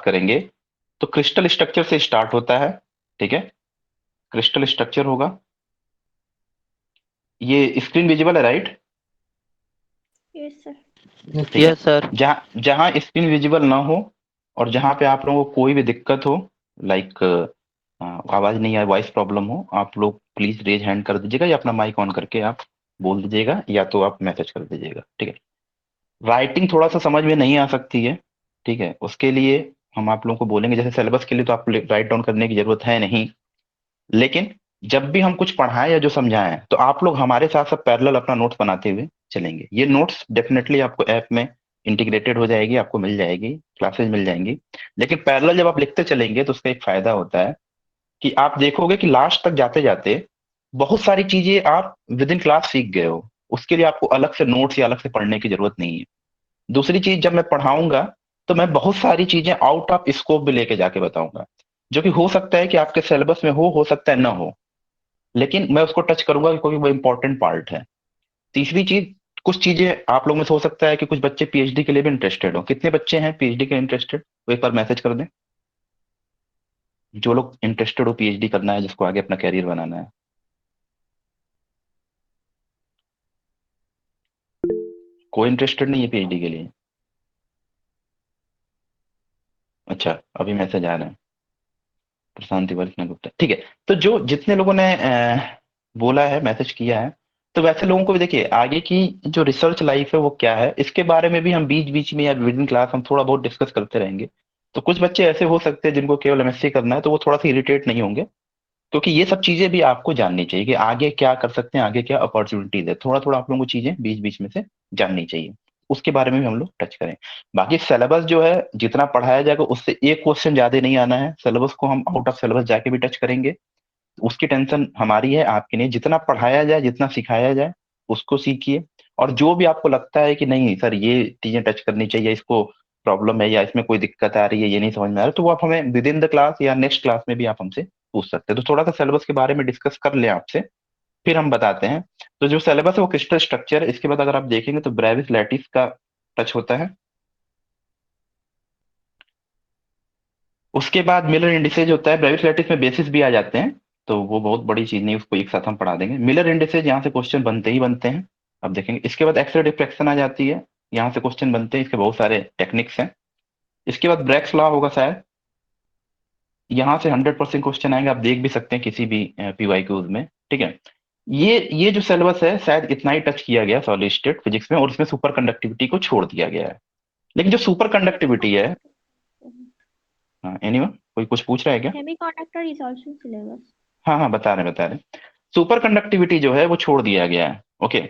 करेंगे तो crystal structure से स्टार्ट होता है। ठीक है, क्रिस्टल स्ट्रक्चर होगा। ये स्क्रीन विजिबल है, राइट? Yes sir. ठीक है। Yes sir. जहाँ जहाँ स्क्रीन विजिबल ना हो और जहाँ पे आप लोगों को कोई भी दिक्कत हो, लाइक आवाज नहीं आए, वॉइस प्रॉब्लम हो, आप लोग प्लीज रेज हैंड कर दीजिएगा या अपना माइक ऑन करके आप बोल दीजिएगा, या तो आप मैसेज कर दीजिएगा। ठीक है। राइटिंग थोड़ा सा समझ में नहीं आ सकती है, ठीक है, उसके लिए हम आप लोगों को बोलेंगे, जैसे सिलेबस के लिए तो आपको राइट डाउन करने की जरूरत है नहीं, लेकिन जब भी हम कुछ पढ़ाएं या जो समझाएं तो आप लोग हमारे साथ साथ पैरेलल अपना नोट्स बनाते हुए चलेंगे। ये नोट्स डेफिनेटली आपको ऐप में इंटीग्रेटेड हो जाएगी, आपको मिल जाएगी, क्लासेस मिल जाएंगी। लेकिन पैरेलल जब आप लिखते चलेंगे तो उसका एक फायदा होता है कि आप देखोगे कि लास्ट तक जाते जाते बहुत सारी चीजें आप विद इन क्लास सीख गए हो। उसके लिए आपको अलग से नोट्स या अलग से पढ़ने की जरूरत नहीं है। दूसरी चीज, जब मैं पढ़ाऊंगा तो मैं बहुत सारी चीजें आउट ऑफ स्कोप भी लेके जाके बताऊंगा, जो कि हो सकता है कि आपके सिलेबस में हो सकता है ना हो, लेकिन मैं उसको टच करूंगा क्योंकि वो इंपॉर्टेंट पार्ट है। तीसरी चीज, कुछ चीजें आप लोग में से हो सकता है कि कुछ बच्चे पीएचडी के लिए भी इंटरेस्टेड हो। कितने बच्चे हैं पीएचडी के इंटरेस्टेड, वो एक बार मैसेज कर दें। जो लोग इंटरेस्टेड हो पीएचडी करना है, जिसको आगे अपना कैरियर बनाना है। कोई इंटरेस्टेड नहीं है पीएचडी के लिए? अच्छा, अभी मैसेज आ रहा है। प्रशांत तिवारी, कृष्णा गुप्ता, ठीक है। तो जो जितने लोगों ने बोला है, मैसेज किया है, तो वैसे लोगों को भी देखिए, आगे की जो रिसर्च लाइफ है वो क्या है, इसके बारे में भी हम बीच बीच में या विद इन क्लास हम थोड़ा बहुत डिस्कस करते रहेंगे। तो कुछ बच्चे ऐसे हो सकते हैं जिनको केवल एमएससी करना है, तो वो थोड़ा सा इरिटेट नहीं होंगे, क्योंकि ये सब चीजें भी आपको जाननी चाहिए कि आगे क्या कर सकते हैं, आगे क्या अपॉर्चुनिटीज है। थोड़ा थोड़ा आप लोगों को चीजें बीच बीच में से जाननी चाहिए, उसके बारे में भी हम लोग टच करें। बाकी सिलेबस जो है जितना पढ़ाया जाएगा उससे एक क्वेश्चन ज्यादा नहीं आना है। सिलेबस को हम आउट ऑफ सिलेबस जाके भी टच करेंगे, उसकी टेंशन हमारी है, आपकी नहीं। जितना पढ़ाया जाए, जितना सिखाया जाए, उसको सीखिए। और जो भी आपको लगता है कि नहीं सर ये चीजें टच करनी चाहिए, इसको प्रॉब्लम है या इसमें कोई दिक्कत आ रही है, ये नहीं समझ में आ रहा, तो वो आप हमें विद इन द क्लास या नेक्स्ट क्लास में भी आप हमसे पूछ सकते हैं। तो थोड़ा सा सिलेबस के बारे में डिस्कस कर लें आपसे, फिर हम बताते हैं। तो जो सिलेबस है वो क्रिस्टल स्ट्रक्चर है। इसके बाद अगर आप देखेंगे तो ब्रेविस लैटिस का टच होता है। उसके बाद मिलर इंडिसेज होता है। ब्रेविस लैटिस में बेसिस भी आ जाते हैं, तो वो बहुत बड़ी चीज नहीं, उसको एक साथ हम पढ़ा देंगे। मिलर इंडिसेज यहाँ से क्वेश्चन बनते ही बनते हैं, अब देखेंगे। इसके बाद एक्सरे डिफ्रैक्शन आ जाती है, यहाँ से क्वेश्चन बनते हैं, इसके बहुत सारे टेक्निक्स हैं। इसके बाद ब्रैक्स लॉ होगा शायद, यहाँ से 100% क्वेश्चन आएंगे, आप देख भी सकते हैं किसी भी पीवाईक्यूज में। ठीक है। ये जो सिलेबस है शायद इतना ही टच किया गया सॉलिड स्टेट फिजिक्स में, और इसमें सुपर कंडक्टिविटी को छोड़ दिया गया है। लेकिन जो सुपर कंडक्टिविटी है, हाँ एनीवन, कोई कुछ पूछ रहा है क्या? Semiconductor is also in syllabus. हाँ हाँ, बता रहे। सुपर कंडक्टिविटी जो है वो छोड़ दिया गया है। ओके।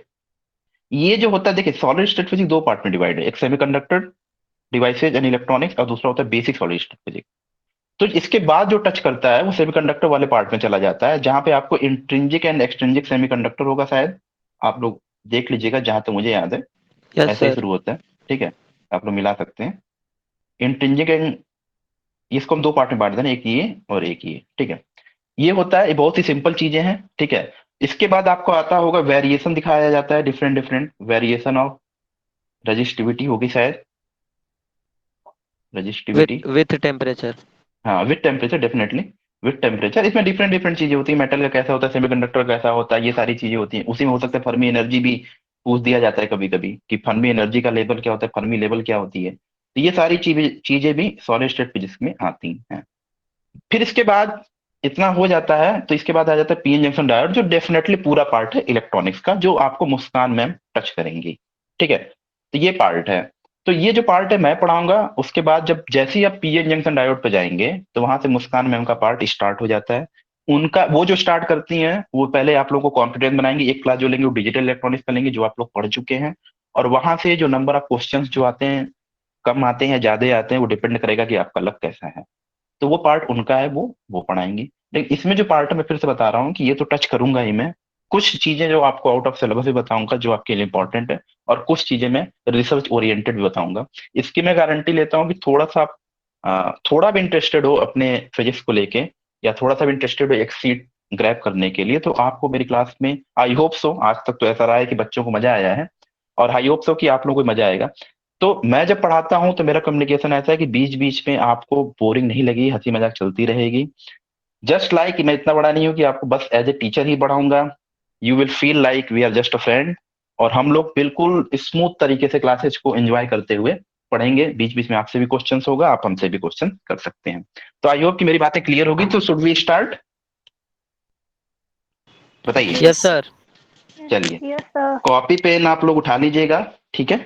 ये जो होता है, देखिए सॉलिड स्टेट फिजिक्स दो पार्ट में डिवाइड है, एक सेमीकंडक्टर डिवाइसेज एंड इलेक्ट्रॉनिक्स और दूसरा होता है बेसिक सॉलिड स्टेट फिजिक्स। तो इसके बाद जो टच करता है वो सेमीकंडक्टर वाले पार्ट में चला जाता है, जहां पे आपको इंट्रिंसिक एंड एक्सट्रिंसिक सेमीकंडक्टर होगा शायद। आप लोग देख लीजिएगा, जहां तक मुझे याद है यस ऐसा ही सर। शुरू होता है। ठीक है, आप लोग मिला सकते हैं इंट्रिंसिक एंड, इसको हम दो पार्ट में बांट देना, एक ये और एक ये। ठीक है। ये होता है, ये बहुत ही सिंपल चीजें हैं। ठीक है। इसके बाद आपको आता होगा वेरिएशन, दिखाया जाता है different different variation of resistivity होगी शायद, रजिस्टिविटी। With temperature. हाँ, with temperature, definitely with temperature. इसमें डिफरेंट डिफरेंट चीजें होती है, मेटल का कैसा होता है, सेमीकंडक्टर का कैसा होता है, ये सारी चीजें होती हैं। उसी में हो सकता है फर्मी एनर्जी भी पूछ दिया जाता है कभी कभी, कि फर्मी एनर्जी का लेवल क्या होता है, फर्मी लेवल क्या होती है। तो ये सारी चीजें चीजें भी सॉलिड स्टेट फिजिक्स में आती हैं। फिर इसके बाद इतना हो जाता है तो इसके बाद आ जाता है पीएन जंक्शन डायोड, जो डेफिनेटली पूरा पार्ट है इलेक्ट्रॉनिक्स का, जो आपको मुस्कान मैम टच करेंगी। ठीक है। तो ये पार्ट है। तो ये जो पार्ट है मैं पढ़ाऊंगा, उसके बाद जब जैसे ही आप पीएन जंक्शन डायोड पे जाएंगे तो वहां से मुस्कान मैम का पार्ट स्टार्ट हो जाता है। उनका वो जो स्टार्ट करती हैं वो पहले आप लोगों को कॉन्फिडेंस बनाएंगे। एक क्लास जो लेंगे वो डिजिटल इलेक्ट्रॉनिक्स का लेंगे, जो आप लोग पढ़ चुके हैं। और वहां से जो नंबर ऑफ क्वेश्चंस जो आते हैं, कम आते हैं या ज्यादा आते हैं, वो डिपेंड करेगा कि आपका लक कैसा है। तो वो पार्ट उनका है, वो पढ़ाएंगे। लेकिन इसमें जो पार्ट है मैं फिर से बता रहा हूँ कि ये तो टच करूंगा ही मैं। कुछ चीजें जो आपको आउट ऑफ सिलेबस भी बताऊंगा जो आपके लिए इंपॉर्टेंट है, और कुछ चीजें मैं रिसर्च ओरिएंटेड भी बताऊंगा। इसकी मैं गारंटी लेता हूँ कि थोड़ा सा आप थोड़ा भी इंटरेस्टेड हो अपने फिजिक्स को लेके, या थोड़ा सा भी इंटरेस्टेड हो एक सीट ग्रैब करने के लिए, तो आपको मेरी क्लास में, आई होप सो, आज तक तो ऐसा रहा है कि बच्चों को मजा आया है, और आई होप सो कि आप लोगों को मजा आएगा। तो मैं जब पढ़ाता हूँ तो मेरा कम्युनिकेशन ऐसा है कि बीच बीच में आपको बोरिंग नहीं लगी, हंसी मजाक चलती रहेगी। जस्ट लाइक मैं इतना बड़ा नहीं हूँ कि आपको बस एज ए टीचर ही पढ़ाऊंगा। You will feel like we are just a friend. और हम लोग बिल्कुल स्मूथ तरीके से क्लासेज को एंजॉय करते हुए पढ़ेंगे। बीच बीच में आपसे भी क्वेश्चंस होगा, आप हमसे भी क्वेश्चन कर सकते हैं। तो आई होप कि मेरी बातें क्लियर होगी। तो शुड वी स्टार्ट? बताइए। Yes sir. चलिए, यस सर। कॉपी पेन आप लोग उठा लीजिएगा। ठीक है,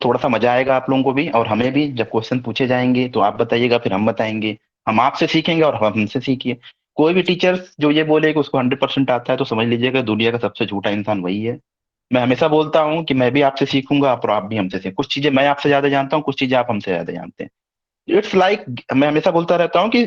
थोड़ा सा मजा आएगा आप लोगों को भी और हमें भी। जब क्वेश्चन पूछे जाएंगे तो आप बताइएगा, फिर हम बताएंगे। हम आपसे सीखेंगे और हम हमसे सीखिए। कोई भी टीचर जो ये बोले कि उसको 100% आता है, तो समझ लीजिएगा दुनिया का सबसे झूठा इंसान वही है। मैं हमेशा बोलता हूँ कि मैं भी आपसे सीखूंगा और आप भी हमसे सीखें। कुछ चीजें मैं आपसे ज्यादा जानता हूँ, कुछ चीजें आप हमसे ज्यादा जानते हैं। इट्स लाइक मैं हमेशा बोलता रहता हूँ कि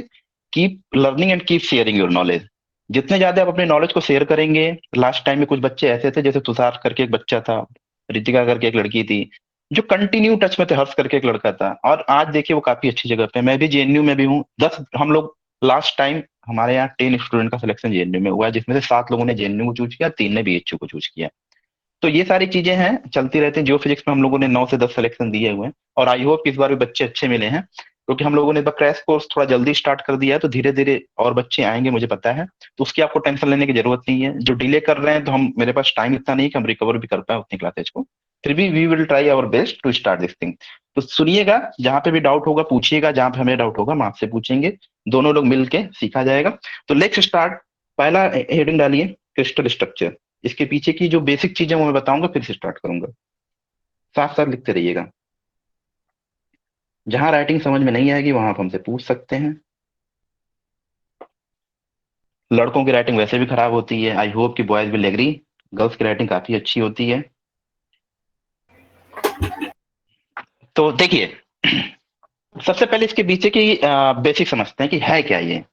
keep learning and keep sharing your knowledge. जितने ज्यादा आप अपने नॉलेज को शेयर करेंगे। लास्ट टाइम में कुछ बच्चे ऐसे थे, जैसे तुषार करके एक बच्चा था, रितिका करके एक लड़की थी, जो कंटिन्यू टच में थे, हर्ष करके एक लड़का था, और आज देखिए वो काफी अच्छी जगह पे है। मैं भी जेएनयू में भी हूँ। 10 हम लोग लास्ट टाइम हमारे यहाँ 10 स्टूडेंट का सिलेक्शन जेएनयू में हुआ है, जिसमें से 7 लोगों ने जेएनयू को चूज किया, 3 ने बीएचयू को चूज किया। तो ये सारी चीजें हैं, चलती रहती हैं। जियो फिजिक्स में हम लोगों ने 9 से 10 सिलेक्शन दिए हुए हैं, और आई होप इस बार भी बच्चे अच्छे मिले हैं, क्योंकि हम लोगों ने क्रैश कोर्स थोड़ा जल्दी स्टार्ट कर दिया है। तो धीरे धीरे और बच्चे आएंगे, मुझे पता है। तो उसकी आपको टेंशन लेने की जरूरत नहीं है। जो डिले कर रहे हैं, तो हम मेरे पास टाइम इतना नहीं कि हम रिकवर भी कर पाए उतनी क्लासेज को। फिर भी we will try our best to start this thing. तो सुनिएगा, जहां पे भी डाउट होगा पूछिएगा, जहां पे हमें डाउट होगा हम आपसे पूछेंगे। दोनों लोग मिलके सीखा जाएगा। तो लेट्स स्टार्ट। पहला हेडिंग डालिए, क्रिस्टल स्ट्रक्चर। इसके पीछे की जो बेसिक चीजें वो मैं बताऊंगा, फिर से स्टार्ट करूंगा। साथ साथ लिखते रहिएगा। जहां राइटिंग समझ में नहीं आएगी वहां आप हमसे पूछ सकते हैं। लड़कों की राइटिंग वैसे भी खराब होती है, आई होप कि बॉयज विल एग्री। गर्ल्स की राइटिंग काफी अच्छी होती है। तो देखिए, सबसे पहले इसके पीछे की बेसिक समझते हैं कि है क्या ये।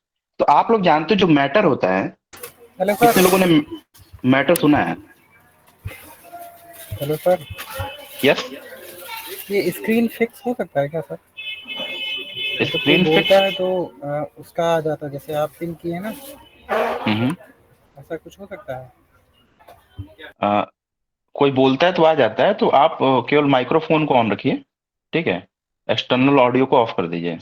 तो आप लोग जानते हो जो मैटर होता है, हेलो सर। कितने लोगों ने मैटर सुना है? Hello sir. यस। ये स्क्रीन फिक्स हो सकता है क्या सर? मतलब कोई स्क्रीन बोलता फिक्स। है तो उसका आ जाता है, जैसे आप पिन किए ना, हम्म। ऐसा कुछ हो सकता है? अ, कोई बोलता है तो आ जाता है। तो आप केवल माइक्रोफोन को ऑन रखिए। ठीक है, एक्सटर्नल ऑडियो को ऑफ कर दीजिए,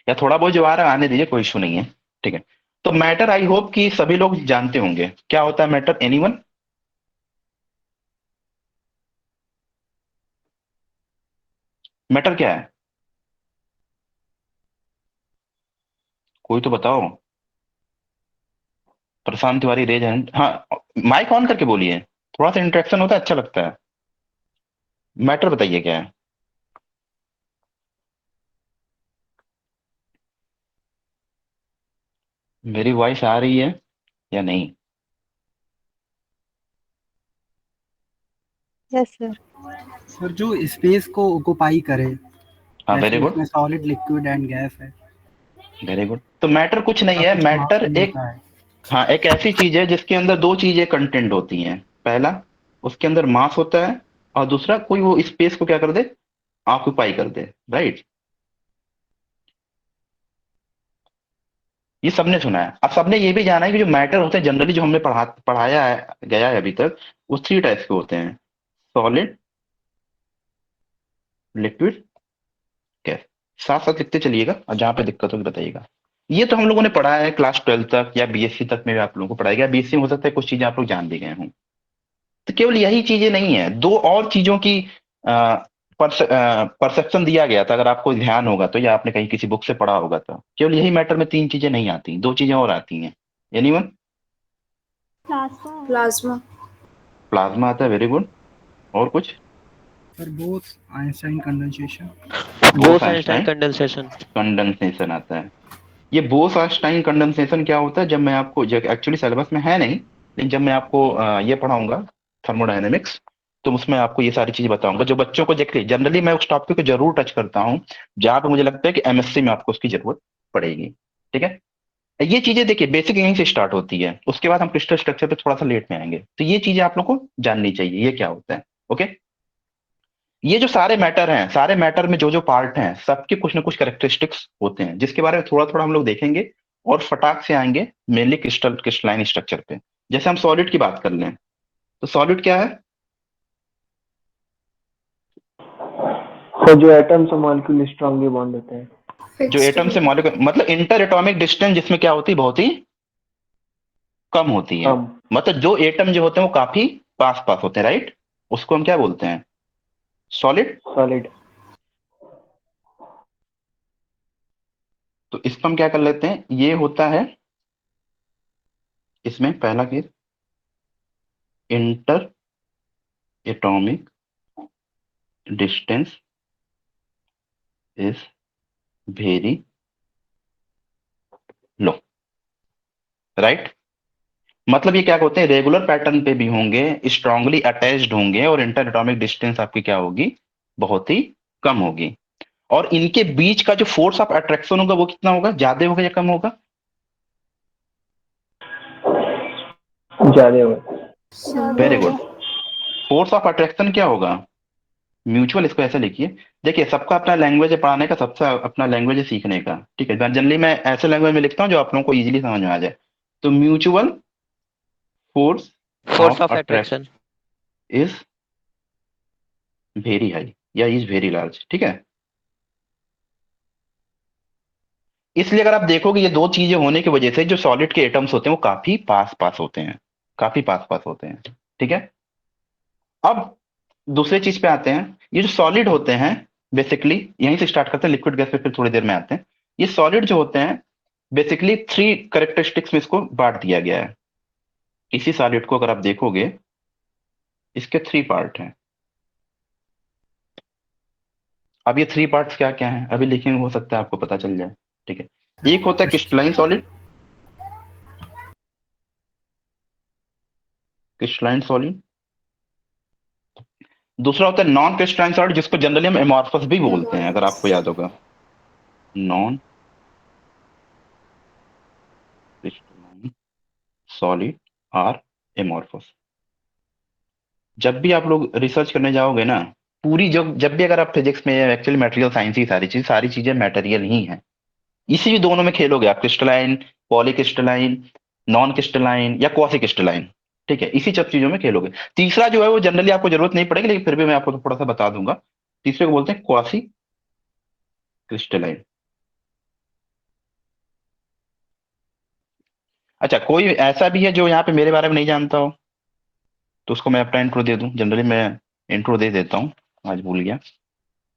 या थोड़ा बहुत जो आ रहा है आने दीजिए, कोई इशू नहीं है। ठीक है। तो मैटर आई होप कि सभी लोग जानते होंगे क्या होता है मैटर। एनीवन? मैटर क्या है? कोई तो बताओ। प्रशांत तिवारी रेज हैंड। हाँ, माइक ऑन करके बोलिए, थोड़ा सा इंटरेक्शन होता है, अच्छा लगता है। मैटर बताइए क्या है। मेरी वॉइस आ रही है या नहीं? Yes sir. सर जो स्पेस को ऑक्युपाई करे, हाँ, वेरी जैसे गुड। उसमें सॉलिड लिक्विड एंड गैस है, वेरी गुड। तो मैटर कुछ नहीं उसका है। कुछ मास मैटर नहीं एक, होता है। हाँ, एक ऐसी चीज है जिसके अंदर दो चीजें कंटेंट होती हैं। पहला, उसके अंदर मास होता है, और दूसरा कोई वो स्पेस को क्या कर दे, ऑक्यूपाई कर दे। राइट। ये सबने सुना है। अब सबने ये भी जाना है कि जो मैटर होते हैं जनरली, जो हमने पढ़ाया है गया है अभी तक, वो 3 टाइप्स के होते हैं: सॉलिड, लिक्विड, गैस। साथ साथ लिखते चलिएगा, और जहां पे दिक्कत होगी बताइएगा। ये तो हम लोगों ने पढ़ा है क्लास 12 तक, या बीएससी तक में भी आप लोगों को पढ़ाया गया। बीएससी में हो सकता है कुछ चीजें आप लोग जान भी गए हों। तो केवल यही चीजें नहीं है, दो और चीजों की परसेप्शन दिया गया था, अगर आपको ध्यान होगा तो, या आपने कहीं किसी बुक से पढ़ा होगा तो। केवल यही मैटर में 3 चीजें नहीं आती, 2 चीजें और आती हैं। एनीवन? प्लाज्मा। प्लाज्मा। प्लाज्मा आता है, वेरी गुड। और कुछ? Sir both Einstein condensation. Bose Bose Einstein Einstein condensation. Condensation आता है। ये बोस आइंस्टाइन कंडेंसेशन क्या होता है, जब मैं आपको, एक्चुअली सिलेबस में है नहीं, लेकिन जब मैं आपको ये पढ़ाऊंगा थर्मोडायनेमिक्स, तो उसमें आपको ये सारी चीजें बताऊंगा जो बच्चों को देखते। जनरली मैं उस टॉपिक को जरूर टच करता हूँ जहां पे मुझे लगता है कि एमएससी में आपको उसकी जरूरत पड़ेगी। ठीक है। ये चीजें देखिए बेसिक यहीं से स्टार्ट होती है, उसके बाद हम क्रिस्टल स्ट्रक्चर पे थोड़ा सा लेट में आएंगे। तो ये चीजें आप लोग को जाननी चाहिए, ये क्या होता है। ओके। ये जो सारे मैटर हैं, सारे मैटर में जो जो पार्ट हैं, सबके कुछ ना कुछ कैरेक्टरिस्टिक्स होते हैं, जिसके बारे में थोड़ा थोड़ा हम लोग देखेंगे। और फटाक से आएंगे मेनली क्रिस्टलाइन स्ट्रक्चर पे। जैसे हम सॉलिड की बात कर लें, तो सॉलिड क्या है? और जो एटम से मॉलिक्यूल स्ट्रांगली बॉन्ड होते हैं, जो एटम से मॉलिक्यूल मतलब इंटर एटॉमिक डिस्टेंस जिसमें क्या होती है, बहुत ही कम होती है। कम। मतलब जो एटम जो होते हैं वो काफी पास पास होते हैं, राइट, उसको हम क्या बोलते हैं, सॉलिड। सॉलिड। तो इसको हम क्या कर लेते हैं, ये होता है इसमें पहला case, inter atomic distance is very low, right. मतलब ये क्या होते हैं, रेगुलर पैटर्न पे भी होंगे, स्ट्रांगली अटैच्ड होंगे, और इंटर एटॉमिक डिस्टेंस आपकी क्या होगी, बहुत ही कम होगी। और इनके बीच का जो फोर्स ऑफ अट्रैक्शन होगा वो कितना होगा, ज्यादा होगा या कम होगा? ज्यादा होगा। ज्यादा वेरी होगा। गुड। फोर्स ऑफ अट्रैक्शन क्या होगा, म्यूचुअल। इसको ऐसे लिखिए, देखिए सबका अपना लैंग्वेज है पढ़ाने का, सबका अपना लैंग्वेज है सीखने का, ठीक है। जनरली मैं ऐसे लैंग्वेज में लिखता हूँ जो आप लोगों को इजीली समझ में आ जाए। तो mutual force force of of attract attraction. Is very high या इज वेरी लार्ज, ठीक है। इसलिए अगर आप देखोगे ये दो चीजें होने की वजह से जो सॉलिड के एटम्स होते हैं वो काफी पास पास होते हैं, काफी पास पास होते हैं, ठीक है। अब दूसरे चीज पे आते हैं, ये जो सॉलिड होते हैं, बेसिकली यहीं से स्टार्ट करते हैं, लिक्विड गैस पे फिर थोड़ी देर में आते हैं। ये सॉलिड जो होते हैं, बेसिकली थ्री करेक्टरिस्टिक्स में इसको बांट दिया गया है। इसी सॉलिड को अगर आप देखोगे, इसके थ्री पार्ट हैं। अब ये थ्री पार्ट्स क्या क्या हैं अभी लिखेंगे, हो सकता है आपको पता चल जाए, ठीक है। एक होता है क्रिस्टलाइन सॉलिड, क्रिस्टलाइन सॉलिड। दूसरा होता है नॉन क्रिस्टलाइन सॉलिड, जिसको जनरली हम एमॉर्फस भी बोलते हैं, अगर आपको याद होगा, non crystalline solid or amorphous. जब भी आप लोग रिसर्च करने जाओगे ना, पूरी जब भी अगर आप फिजिक्स में, एक्चुअली मटेरियल साइंस ही सारी चीजें मटेरियल ही हैं। इसी दोनों में खेलोगे आप, क्रिस्टलाइन, पॉलीक्रिस्टलाइन, नॉन क्रिस्टलाइन या क्वासी क्रिस्टलाइन, ठीक है, इसी सब चीजों में खेलोगे। तीसरा जो है वो जनरली आपको जरूरत नहीं पड़ेगी, लेकिन फिर भी मैं आपको थोड़ा सा बता दूंगा। तीसरे को बोलते हैं क्वासी क्रिस्टलाइन। अच्छा, कोई ऐसा भी है जो यहाँ पे मेरे बारे में नहीं जानता हो, तो उसको मैं अपना इंट्रो दे दूं। जनरली मैं इंट्रो दे देता हूँ, आज भूल गया।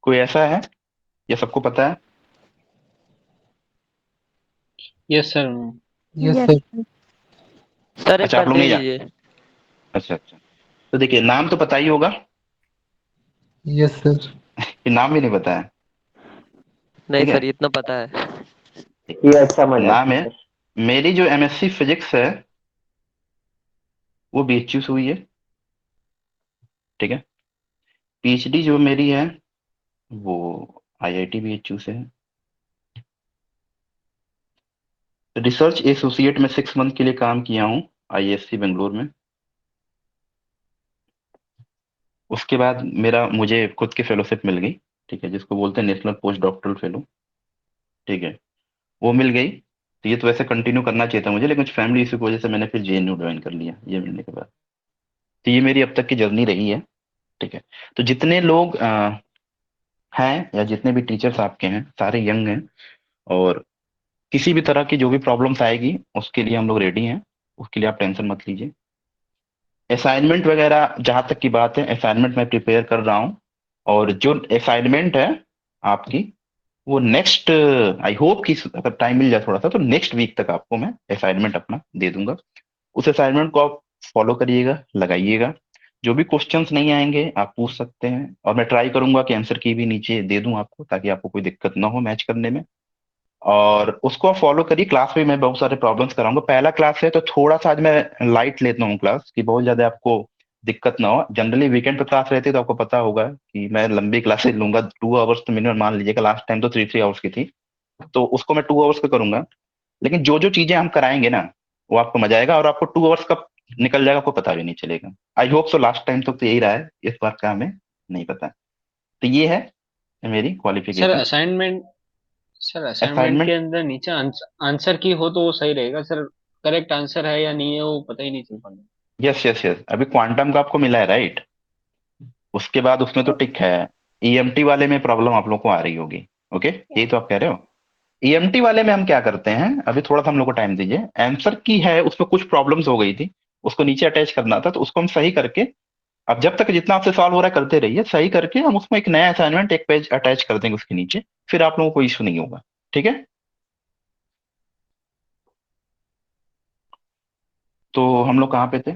कोई ऐसा है या सबको पता है? Yes sir. Yes yes sir. Sir. Sir एक अच्छा, आप बार लोग दे नहीं जान, दीजिए। अच्छा अच्छा। तो देखिए, नाम तो पता ही होगा, यस सर। कि नाम भी नहीं पता है? नहीं ठीक है, सर, इतना पता है। ठीक। ये अच्छा मजाक नाम है है, सर। मेरी जो एमएससी फिजिक्स है वो बीएचयू से हुई है, ठीक है। पीएचडी जो मेरी है वो आईआईटी बीएचयू से है। रिसर्च एसोसिएट में 6 मंथ के लिए काम किया हूँ आईएससी बेंगलोर में। उसके बाद मेरा मुझे खुद की फेलोशिप मिल गई, ठीक है, जिसको बोलते हैं नेशनल पोस्ट डॉक्टरल फेलो, ठीक है, वो मिल गई। तो ये तो वैसे कंटिन्यू करना चाहिए था मुझे, लेकिन कुछ फैमिली इशू की वजह से मैंने फिर जेएनयू ज्वाइन कर लिया ये मिलने के बाद। तो ये मेरी अब तक की जर्नी रही है, ठीक है। तो जितने लोग हैं या जितने भी टीचर्स आपके हैं, सारे यंग हैं, और किसी भी तरह की जो भी प्रॉब्लम्स आएगी उसके लिए हम लोग रेडी हैं, उसके लिए आप टेंशन मत लीजिए। असाइनमेंट वगैरह जहां तक की बात है, असाइनमेंट मैं प्रिपेयर कर रहा हूँ, और जो असाइनमेंट है आपकी, वो नेक्स्ट, आई होप कि अगर टाइम मिल जाए थोड़ा सा तो नेक्स्ट वीक तक आपको मैं असाइनमेंट अपना दे दूंगा। उस असाइनमेंट को आप फॉलो करिएगा, लगाइएगा। जो भी क्वेश्चंस नहीं आएंगे आप पूछ सकते हैं, और मैं ट्राई करूंगा कि आंसर की भी नीचे दे दूं आपको, ताकि आपको कोई दिक्कत ना हो मैच करने में। और उसको आप फॉलो करिए। क्लास में मैं बहुत सारे प्रॉब्लम्स कराऊंगा, पहला क्लास है तो थोड़ा सा आज मैं लाइट लेता हूँ क्लास, कि बहुत ज्यादा आपको दिक्कत ना हो। जनरली वीकेंड पे क्लास रहती है तो आपको पता होगा कि मैं लंबी क्लासेस लूंगा, 2 आवर्स तो मिनिमम मान लीजिएगा, लास्ट टाइम तो 3 3 आवर्स की थी, तो उसको मैं 2 आवर्स का करूंगा। लेकिन जो जो चीजें हम कराएंगे ना, वो आपको मजा आएगा, और आपको 2 आवर्स कब निकल जाएगा आपको पता भी नहीं चलेगा। I hope so, last time तक तो यही रहा है, इस बार का हमें नहीं पता। तो ये है मेरी sir qualification. Assignment sir assignment के असाइनमेंट, अंदर नीचे आंसर की हो तो वो सही रहेगा सर। करेक्ट आंसर है या नहीं है वो पता ही नहीं चल पाता। यस यस यस, अभी क्वांटम का आपको मिला है, राइट? उसके बाद उसमें तो टिक है, ईएमटी वाले में प्रॉब्लम आप लोग को आ रही होगी। ओके, यही तो आप कह रहे हो। ईएमटी वाले में हम क्या करते हैं, अभी थोड़ा सा हम लोग को टाइम दीजिए। आंसर की है, उसमें कुछ प्रॉब्लम्स हो गई थी, उसको नीचे अटैच करना था, तो उसको हम सही करके, अब जब तक जितना आपसे सॉल्व हो रहा है करते रहिए, सही करके हम उसमें एक नया असाइनमेंट एक पेज अटैच कर देंगे उसके नीचे, फिर आप लोगों को कोई इशू नहीं होगा। ठीक है, तो हम लोग कहाँ पे थे?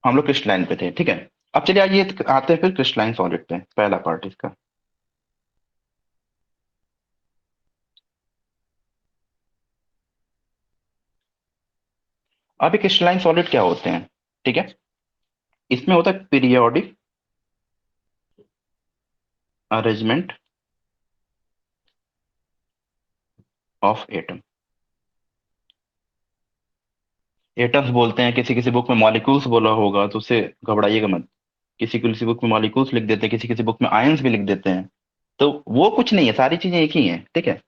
हम लोग क्रिस्टलाइन पे थे। ठीक है, अब चलिए आइए आते हैं फिर क्रिस्टलाइन सॉलिड पे, पहला पार्ट इसका। अब ये क्रिस्टलाइन सॉलिड क्या होते हैं? ठीक है, इसमें होता है periodic arrangement of atom. Atoms बोलते हैं, किसी किसी बुक में मॉलिक्यूल्स बोला होगा, तो उससे घबराइएगा मत। किसी किसी बुक में मॉलिक्यूल्स लिख देते हैं, किसी किसी बुक में आयंस भी लिख देते हैं, तो वो कुछ नहीं है, सारी चीजें एक ही हैं। ठीक है,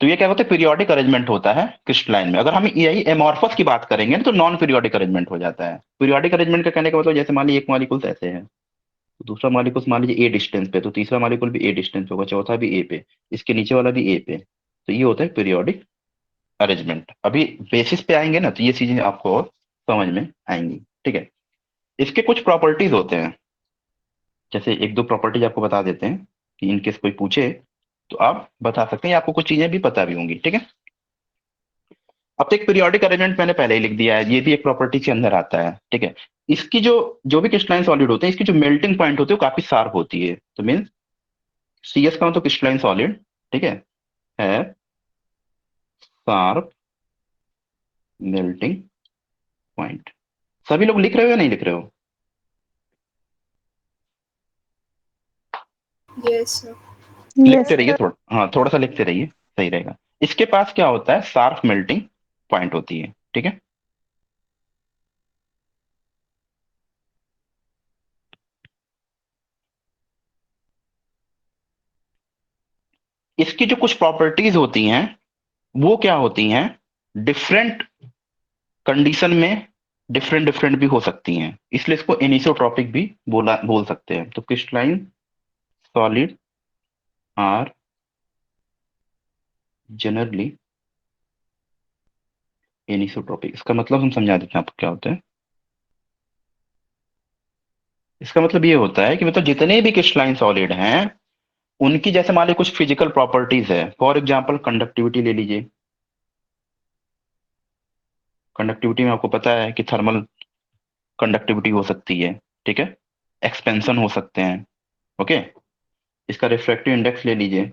तो ये क्या होता है, पीरियोडिक अरेंजमेंट होता है क्रिस्टलाइन में। अगर हम यही एमॉर्फस की बात करेंगे ना, तो नॉन पीरियोडिक अरेंजमेंट हो जाता है। पीरियोडिक अरेंजमेंट का कहने का मतलब, जैसे मान लीजिए एक मॉलिक्यूल ऐसे है, तो दूसरा मॉलिक्यूल मान लीजिए ए डिस्टेंस पे, तो तीसरा मॉलिक्यूल भी ए डिस्टेंस होगा, चौथा भी ए पे, इसके नीचे वाला भी ए पे, तो ये होता है पीरियोडिक अरेंजमेंट। अभी बेसिस पे आएंगे ना, तो ये चीजें आपको और समझ में आएंगी। ठीक है, इसके कुछ प्रॉपर्टीज होते हैं, जैसे एक दो प्रॉपर्टीज आपको बता देते हैं, कि इनकेस कोई पूछे तो आप बता सकते हैं, आपको कुछ चीजें भी पता भी होंगी। ठीक है, अब तो एक पीरियोडिक अरेंजमेंट मैंने पहले ही लिख दिया है, ये भी एक प्रॉपर्टी के अंदर आता है। ठीक है, इसकी जो जो भी क्रिस्टलाइन सॉलिड होते हैं, इसकी जो मेल्टिंग पॉइंट होती है वो काफी शार्प होती है। तो मीन सीएस का मतलब क्रिस्टलाइन सॉलिड, ठीक है शार्प मेल्टिंग पॉइंट। सभी लोग लिख रहे हो या नहीं लिख रहे हो? Yes sir. लिखते रहिए थोड़ा, हाँ थोड़ा सा लिखते रहिए, सही रहेगा। इसके पास क्या होता है, शार्प मेल्टिंग पॉइंट होती है। ठीक है, इसकी जो कुछ प्रॉपर्टीज होती हैं, वो क्या होती हैं, डिफरेंट कंडीशन में डिफरेंट डिफरेंट भी हो सकती हैं, इसलिए इसको एनिसोट्रॉपिक भी बोल सकते हैं। तो crystalline solid are generally anisotropic. इसका मतलब हम समझा देते हैं आपको क्या होता है। इसका मतलब ये होता है कि मतलब जितने भी क्रिस्टलाइन सॉलिड हैं, उनकी जैसे मान लीजिए कुछ फिजिकल प्रॉपर्टीज है। फॉर एग्जांपल कंडक्टिविटी ले लीजिए। कंडक्टिविटी में आपको पता है कि थर्मल कंडक्टिविटी हो सकती है। ठीक है, एक्सपेंशन हो सकते हैं। ओके, इसका रिफ्रैक्टिव इंडेक्स ले लीजिए।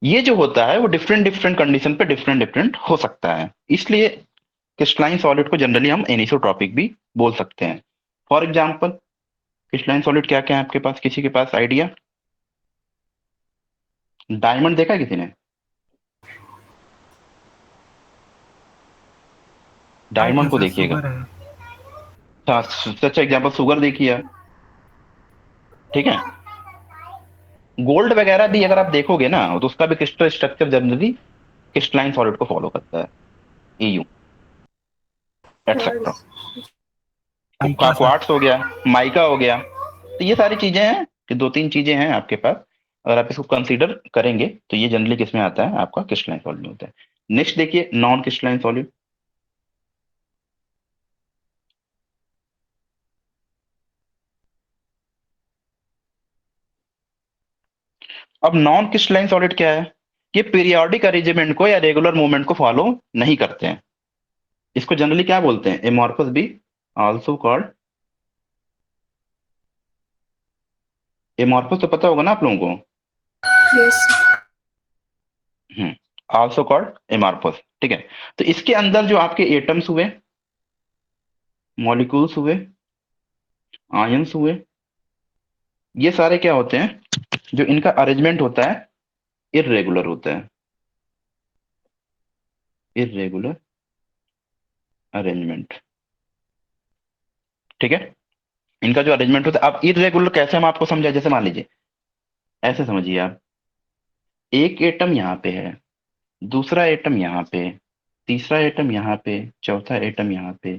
ये जो होता है वो डिफरेंट डिफरेंट कंडीशन पे डिफरेंट डिफरेंट हो सकता है, इसलिए क्रिस्टलाइन सॉलिड को जनरली हम एनिसोट्रॉपिक भी बोल सकते हैं। फॉर एग्जांपल क्रिस्टलाइन सॉलिड क्या क्या है आपके पास, किसी के पास आइडिया? डायमंड देखा है किसी ने? डाइट है डायमंड को सर, देखिएगा। शुगर है। सबसे अच्छा एग्जाम्पल शुगर देखिए। ठीक है, गोल्ड वगैरह भी अगर आप देखोगे ना, तो उसका भी crystal structure generally crystalline solid को फॉलो करता है, EU etcetera. Mica sir. Quartz हो गया, माइका हो गया, तो ये सारी चीजें हैं, कि दो तीन चीजें हैं आपके पास। अगर आप इसको कंसीडर करेंगे, तो ये जनरली किसमें आता है, आपका क्रिस्टलाइन सॉलिड में होता है। नेक्स्ट देखिए, नॉन क्रिस्टलाइन सॉलिड। अब नॉन क्रिस्टलाइन सॉलिड क्या है? ये पीरियोडिक अरेंजमेंट को या रेगुलर मूवमेंट को फॉलो नहीं करते हैं। इसको जनरली क्या बोलते हैं, एमॉर्फस भी आल्सो कॉल्ड। एमॉर्फस तो पता होगा ना आप लोगों को। Yes sir. Hmm, also called amorphous. ठीक है, तो इसके अंदर जो आपके एटम्स हुए, मॉलिक्यूल्स हुए, आयंस हुए, ये सारे क्या होते हैं, जो इनका अरेंजमेंट होता है इरेगुलर होता है। Irregular arrangement. ठीक है, इनका जो अरेंजमेंट होता है, अब इरेगुलर कैसे हम आपको समझा, जैसे मान लीजिए ऐसे समझिए आप, एक एटम यहाँ पे है, दूसरा एटम यहाँ पे, तीसरा एटम यहाँ पे, चौथा एटम यहाँ पे,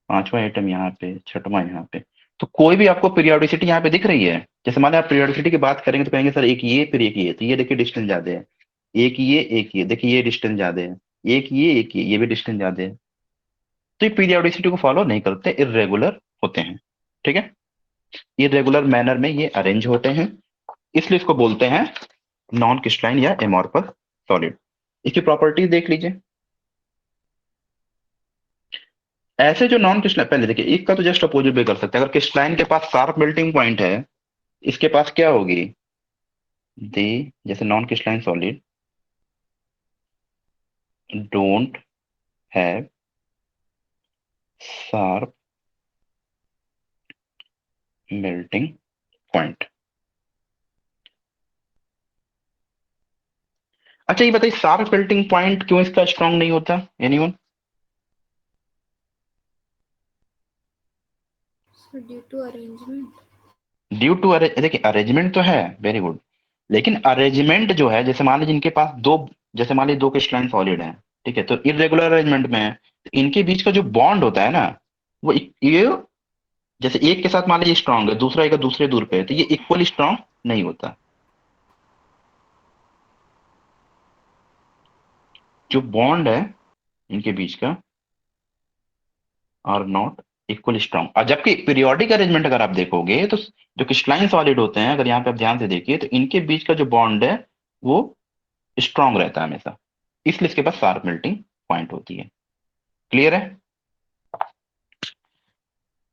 पांचवा एटम यहाँ पे, छठवां यहाँ पे। तो कोई भी आपको पीरियोडिसिटी यहाँ पे दिख रही है, जैसे मान आप पीरियोडिसिटी की बात करेंगे तो कहेंगे सर एक ये फिर एक ये, तो ये देखिए डिस्टेंस ज्यादा है, एक ये देखिए ये डिस्टेंस ज्यादा है, एक ये भी डिस्टेंस ज्यादा है। तो ये पीरियोडिसिटी को फॉलो नहीं करते, इरेगुलर होते हैं। ठीक है, इरेगुलर मैनर में ये अरेंज होते हैं, इसलिए इसको बोलते हैं नॉन क्रिस्टलाइन या एमॉर्फस सॉलिड। इसकी प्रॉपर्टीज देख लीजिए। ऐसे जो नॉन क्रिस्टलाइन, पहले देखिए एक का तो जस्ट अपोजिट भी कर सकते हैं। अगर क्रिस्टलाइन के पास शार्प मेल्टिंग पॉइंट है, इसके पास क्या होगी, दे जैसे non crystalline solid don't have sharp melting point. अच्छा ये बताइए शार्प मेल्टिंग पॉइंट क्यों इसका स्ट्रांग नहीं होता, anyone? So due to arrangement. Due to देखिए अरेंजमेंट तो है, वेरी गुड, लेकिन अरेंजमेंट जो है, जैसे मान लीजिए इनके पास दो, जैसे मान लीजिए दो क्रिस्टलाइन सॉलिड है, ठीक है, तो इरेगुलर अरेंजमेंट में है, तो इनके बीच का जो बॉन्ड होता है ना, वो ये जैसे एक के साथ मान लीजिए स्ट्रांग है, दूसरा एक दूसरे दूर पे है, तो ये इक्वली स्ट्रांग नहीं होता। जो बॉन्ड है इनके बीच का आर नॉट इक्वल स्ट्रांग। और जबकि पीरियोडिक अरेंजमेंट अगर आप देखोगे तो जो क्रिस्टलाइन सॉलिड होते हैं, अगर यहाँ पे आप ध्यान से देखिए, तो इनके बीच का जो बॉन्ड है वो स्ट्रांग रहता है हमेशा, इसलिए इसके पास शार्प मेल्टिंग पॉइंट होती है। क्लियर है?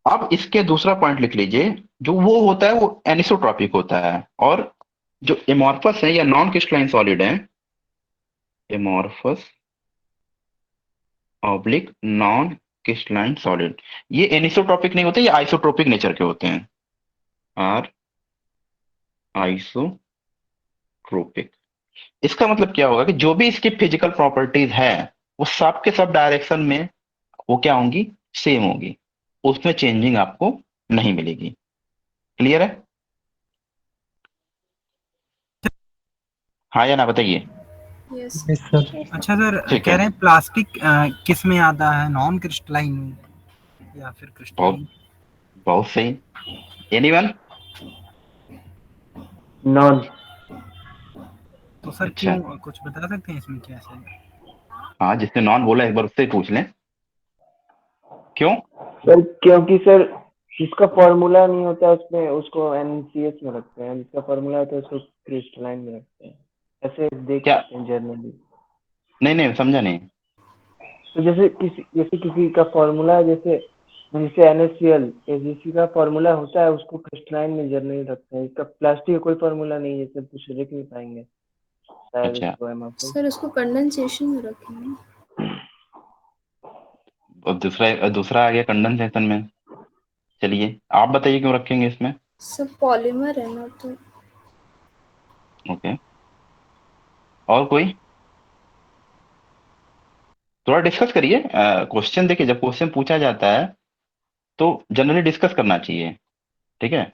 अब इसके दूसरा पॉइंट लिख लीजिए, जो वो होता है वो एनिसोट्रॉपिक होता है, और जो एमॉर्फस है या नॉन क्रिस्टलाइन सॉलिड है, amorphous oblique non crystalline solid, ये एनिसोट्रॉपिक नहीं होते, ये आइसोट्रोपिक नेचर के होते हैं, आर आइसोट्रोपिक। इसका मतलब क्या होगा कि जो भी इसकी फिजिकल प्रॉपर्टीज है वो सब के सब डायरेक्शन में वो क्या होंगी, सेम होगी, उसमें चेंजिंग आपको नहीं मिलेगी। क्लियर है? हाँ या ना बताइए। Yes. Yes sir. अच्छा सर, ठीक कह है, रहे हैं प्लास्टिक किस में आता है, नॉन क्रिस्टलाइन में या फिर बहुत क्रिस्टलाइन? बहुत सही। एनीवन? नॉन। तो सर अच्छा, क्यों, कुछ बता सकते हैं इसमें क्या है? हाँ जिसने नॉन बोला एक बार उससे ही पूछ लें, क्यों? सर क्योंकि सर जिसका फॉर्मूला नहीं होता उसमें उसको NCS में रखते हैं, जिसका फॉर्मूला होता है उसको क्रिस्टलाइन में रखते हैं, ऐसे देख क्या? सकते हैं जर्नली। नहीं नहीं समझा नहीं। तो जैसे किसी का फॉर्मूला है, जैसे जैसे NaCl, जिसका का फॉर्मूला होता है उसको क्रिस्टलाइन में जर्नली रखते हैं। इसका प्लास्टिक का कोई फॉर्मूला नहीं है, सर कुछ लिख नहीं पाएंगे शायद अच्छा, इसको हम आपको। सर उसको कंडेंसेशन में रखेंगे। और दूसरा दूसरा आ गया कंडेंसेशन में। चलिए आप बताइए क्यों रखेंगे इसमें। सब पॉलीमर है ना, तो ओके, और कोई थोड़ा डिस्कस करिए। क्वेश्चन देखिए, जब क्वेश्चन पूछा जाता है तो जनरली डिस्कस करना चाहिए। ठीक है,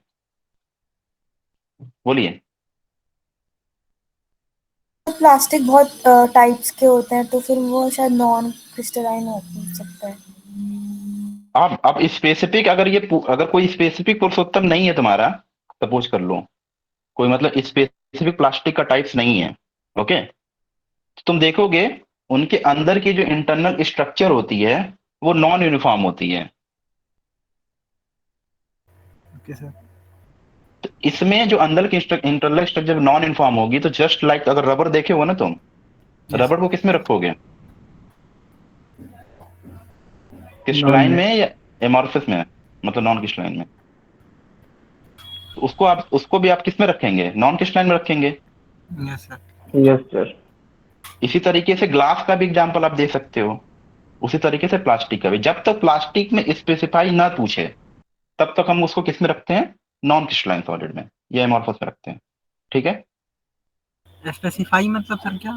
बोलिए। प्लास्टिक बहुत टाइप्स के होते हैं, तो फिर वो शायद नॉन क्रिस्टलाइन हो सकता है। आप स्पेसिफिक, अगर कोई स्पेसिफिक पुरुषोत्तम नहीं है तुम्हारा, सपोज कर लो कोई मतलब स्पेसिफिक प्लास्टिक का टाइप्स नहीं है, ओके, तो तुम देखोगे उनके अंदर की जो इंटरनल स्ट्रक्चर होती है वो नॉन यूनिफॉर्म होती है। Okay sir. तो इसमें जो अंदर की इंटरनल स्ट्रक्चर नॉन यूनिफॉर्म होगी, तो जस्ट लाइक अगर रबर देखे हो ना तुम, यस। रबर को किस में रखोगे, नॉन क्रिस्टलाइन में। में या एमॉर्फस में, मतलब नॉन क्रिस्टलाइन में? तो उसको भी आप किस में रखेंगे, नॉन क्रिस्टलाइन में रखेंगे। Yes sir. Yes sir. इसी तरीके से ग्लास का भी एग्जाम्पल आप दे सकते हो, उसी तरीके से प्लास्टिक का भी। जब तक प्लास्टिक में स्पेसिफाई ना पूछे तब तक हम उसको किस में रखते हैं, नॉन क्रिस्टलाइन सॉलिड में या एमॉर्फस में रखते हैं। ठीक है, स्पेसिफाई मतलब सर क्या?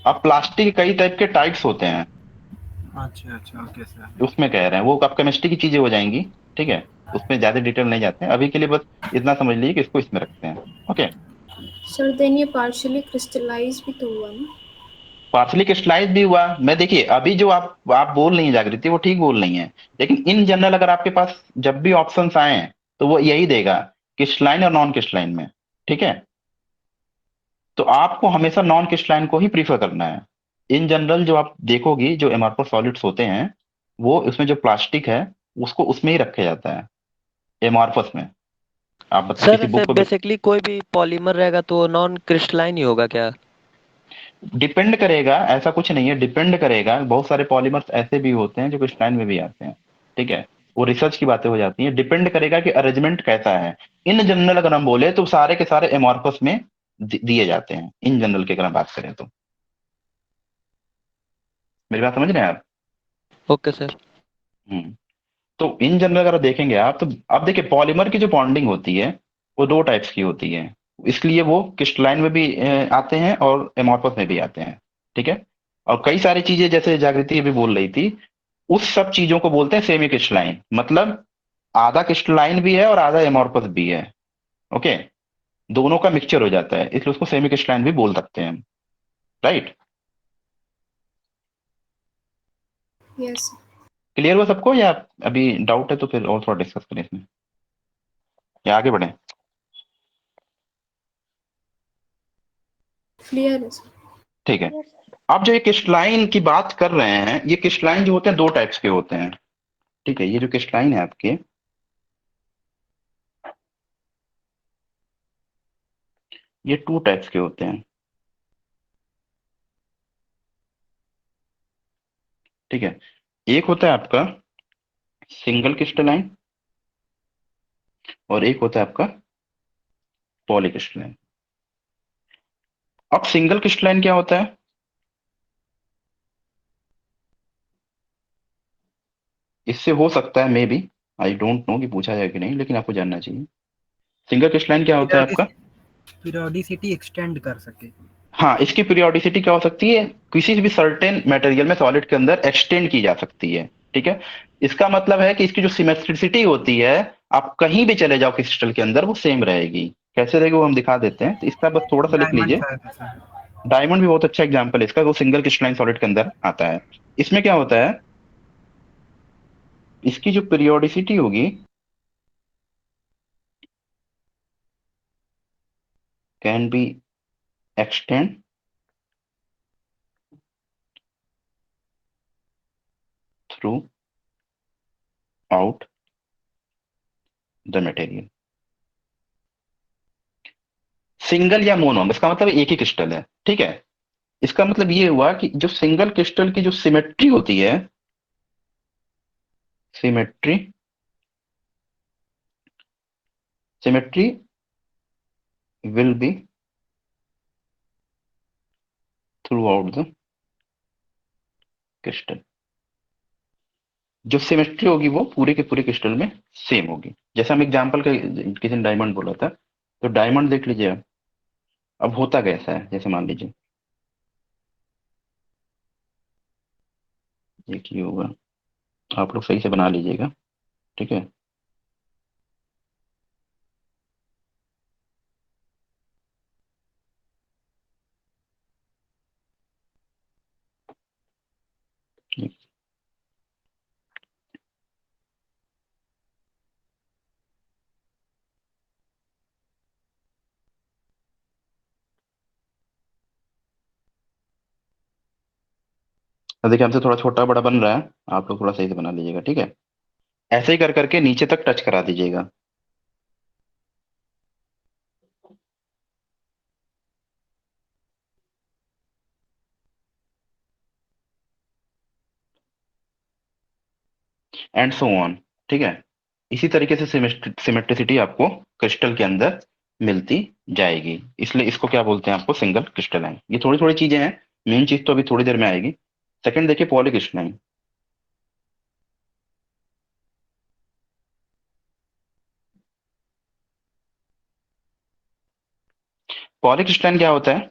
अब प्लास्टिक कई टाइप के टाइप्स होते हैं, अच्छा अच्छा, ओके सर। उसमें कह रहे हैं, वो अब केमिस्ट्री की चीजें हो जाएंगी। ठीक है, उसमें ज्यादा डिटेल नहीं जाते हैं अभी के लिए, बस इतना समझ लीजिए कि इसको इसमें रखते हैं। ओके, सर देन ये पार्शियली क्रिस्टलाइज भी तो हुआ ना। पार्सली क्रिस्टलाइज भी हुआ। मैं देखिए अभी जो आप बोल रही हैं जागृति, वो ठीक बोल रही हैं, लेकिन इन जनरल अगर आपके पास जब भी ऑप्शंस आए तो वो यही देगा, क्रिस्टलाइन और नॉन क्रिस्टलाइन में। ठीक है, तो आपको हमेशा नॉन क्रिस्टलाइन को ही प्रीफर करना है। इन जनरल जो आप देखोगी, जो एमआरफो सॉलिड्स होते हैं, वो उसमें जो प्लास्टिक है उसको उसमें ही रखा जाता है, एमआरफस में। आप सर किसी ऐसे बुक को बेसिकली कोई भी पॉलीमर रहेगा तो नॉन क्रिस्टलाइन ही होगा क्या? डिपेंड करेगा, ऐसा कुछ नहीं है, डिपेंड करेगा। बहुत सारे पॉलीमर्स ऐसे भी होते हैं जो क्रिस्टलाइन में भी आते हैं। ठीक है, वो रिसर्च की बातें हो जाती हैं, डिपेंड करेगा कि अरेंजमेंट कैसा है। इन जनरल अगर हम बोले तो सारे के सारे एमॉर्फस में दिए जाते हैं, इन जनरल की अगर हम बात करें तो। मेरी बात समझ रहे हैं आप? Okay sir. हम्म। तो इन जनरल अगर देखेंगे आप, तो अब देखिए पॉलीमर की जो बॉन्डिंग होती है वो दो टाइप्स की होती है, इसलिए वो क्रिस्टलाइन में भी आते हैं और एमॉर्फस में भी आते हैं। ठीक है, और कई सारी चीजें जैसे जागृति अभी बोल रही थी, उस सब चीजों को बोलते हैं सेमी क्रिस्टलाइन, मतलब आधा क्रिस्टलाइन भी है और आधा एमॉर्फस भी है। ओके, दोनों का मिक्सचर हो जाता है, इसलिए उसको सेमी क्रिस्टलाइन भी बोल सकते हैं। राइट? यस क्लियर हुआ सबको, या अभी डाउट है तो फिर और थोड़ा डिस्कस करें इसमें, या आगे बढ़े? क्लियर है सर। ठीक है, अब जो ये क्रिस्टलाइन की बात कर रहे हैं, ये क्रिस्टलाइन जो होते हैं दो टाइप्स के होते हैं। ठीक है, ये जो क्रिस्टलाइन है आपके, ये टू टाइप्स के होते हैं। ठीक है, एक होता है आपका सिंगल क्रिस्टलाइन और एक होता है आपका पॉलीक्रिस्टलाइन। अब सिंगल क्रिस्टलाइन क्या होता है? इससे हो सकता है may be, I don't know कि पूछा जाए कि नहीं, लेकिन आपको जानना चाहिए। सिंगल क्रिस्टलाइन क्या होता है आपका? पीरियोडिसिटी एक्सटेंड कर सके। हाँ, इसकी पीरियोडिसिटी क्या हो सकती है, किसी भी सर्टेन मटेरियल में, सॉलिड के अंदर एक्सटेंड की जा सकती है। ठीक है, इसका मतलब है कि इसकी जो सिमेट्रिसिटी होती है, आप कहीं भी चले जाओ क्रिस्टल के अंदर वो सेम रहेगी। कैसे रहेगी वो हम दिखा देते हैं, तो इसका बस थोड़ा सा लिख डायमंड लीजिए। का है सर। डायमंड भी बहुत अच्छा एग्जाम्पल है इसका, वो सिंगल क्रिस्टलाइन सॉलिड के अंदर आता है। इसमें क्या होता है, इसकी जो पीरियोडिसिटी होगी, can be extend through out the material. Single या मोनो, इसका मतलब एक ही क्रिस्टल है। ठीक है, इसका मतलब ये हुआ कि जो सिंगल क्रिस्टल की जो सिमेट्री होती है, symmetry symmetry will be through out the crystal. जो सिमेट्री होगी वो पूरे के पूरे क्रिस्टल में सेम होगी। जैसे हम एग्जांपल का, किसी ने डायमंड बोला था, तो डायमंड देख लीजिए आप। अब होता कैसा है, जैसे मान लीजिए एक ही होगा, आप लोग सही से बना लीजिएगा। ठीक है, अब देखिए हमसे थोड़ा छोटा बड़ा बन रहा है, आप लोग थोड़ा सही से बना लीजिएगा। ठीक है, ऐसे ही कर करके नीचे तक टच करा दीजिएगा। And so on. ठीक है, इसी तरीके से सिमेट्रिसिटी आपको क्रिस्टल के अंदर मिलती जाएगी, इसलिए इसको क्या बोलते हैं आपको, सिंगल क्रिस्टलाइन। ये थोड़ी थोड़ी चीजें हैं, मेन चीज तो अभी थोड़ी देर में आएगी। सेकंड देखिए पॉलीक्रिस्टलाइन। पॉलीक्रिस्टलाइन क्या होता है,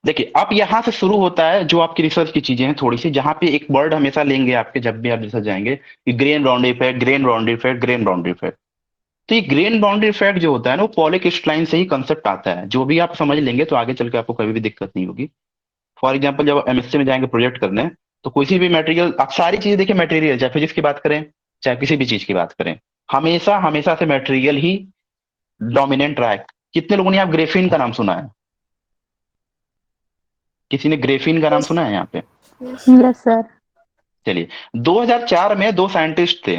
देखिए अब यहां से शुरू होता है जो आपकी रिसर्च की चीजें हैं थोड़ी सी, जहां पे एक वर्ड हमेशा लेंगे आपके जब भी आप रिसर्च जाएंगे, कि grain boundary effect, grain boundary effect, grain boundary effect. तो ये ग्रेन बाउंड्री इफेक्ट जो होता है ना, वो पॉलीक्रिस्टलाइन से ही कंसेप्ट आता है। जो भी आप समझ लेंगे तो आगे चल के आपको कभी भी दिक्कत नहीं होगी। फॉर एग्जाम्पल जब एमएससी में जाएंगे प्रोजेक्ट करने, तो किसी भी मटेरियल, आप सारी चीजें देखिए मटेरियल, चाहे फिजिक्स की बात करें चाहे किसी भी चीज की बात करें, हमेशा हमेशा से मटेरियल ही डोमिनेंट रहा है। कितने लोगों ने आप ग्रेफीन का नाम सुना है? किसी ने ग्रेफीन का नाम Yes. सुना है यहाँ पे? Yes. Yes sir. चलिए, 2004 में दो साइंटिस्ट थे,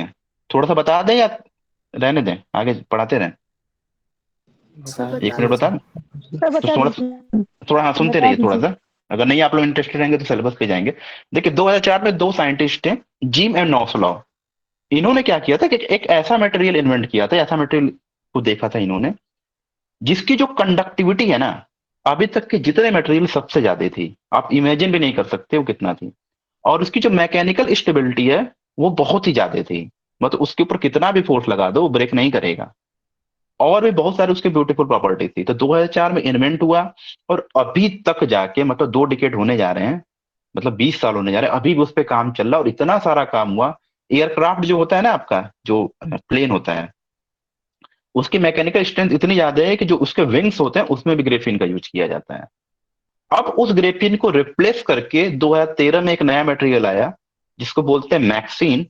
थोड़ा सा बता दें या रहने दें, आगे पढ़ाते रहें? सब बता एक बता मिनट दीजिए बता दीजिए। सर। दें सर तो बता थोड़ा दीजिए। थोड़ा, हाँ सुनते बता रहिए थोड़ा दीजिए। सा। अगर नहीं आप लोग इंटरेस्टेड रहेंगे तो सिलेबस पे जाएंगे। देखिए 2004 में दो साइंटिस्ट थे, जिम एंड नॉसलॉ। इन्होंने क्या किया था कि एक ऐसा मटेरियल इन्वेंट किया था, ऐसा मटेरियल को देखा था इन्होंने जिसकी जो कंडक्टिविटी है ना, अभी तक के जितने मटेरियल सबसे ज्यादा थी, आप इमेजिन भी नहीं कर सकते वो कितना थी। और उसकी जो मैकेनिकल स्टेबिलिटी है वो बहुत ही ज्यादा थी, मतलब उसके ऊपर कितना भी फोर्स लगा दो वो ब्रेक नहीं करेगा। और भी बहुत सारी उसकी ब्यूटीफुल प्रॉपर्टी थी। तो 2004 में इन्वेंट हुआ, और अभी तक जाके मतलब 2 डिकेड होने जा रहे हैं, मतलब 20 साल होने जा रहे हैं, अभी भी उस पर काम चल रहा है और इतना सारा काम हुआ। एयरक्राफ्ट जो होता है ना आपका, जो प्लेन होता है, उसकी मैकेनिकल स्ट्रेंथ इतनी ज्यादा है कि जो उसके विंग्स होते हैं उसमें भी ग्रेफीन का यूज किया जाता है। अब उस ग्रेफीन को रिप्लेस करके 2013 में एक नया मटेरियल आया जिसको बोलते हैं मैक्सीन।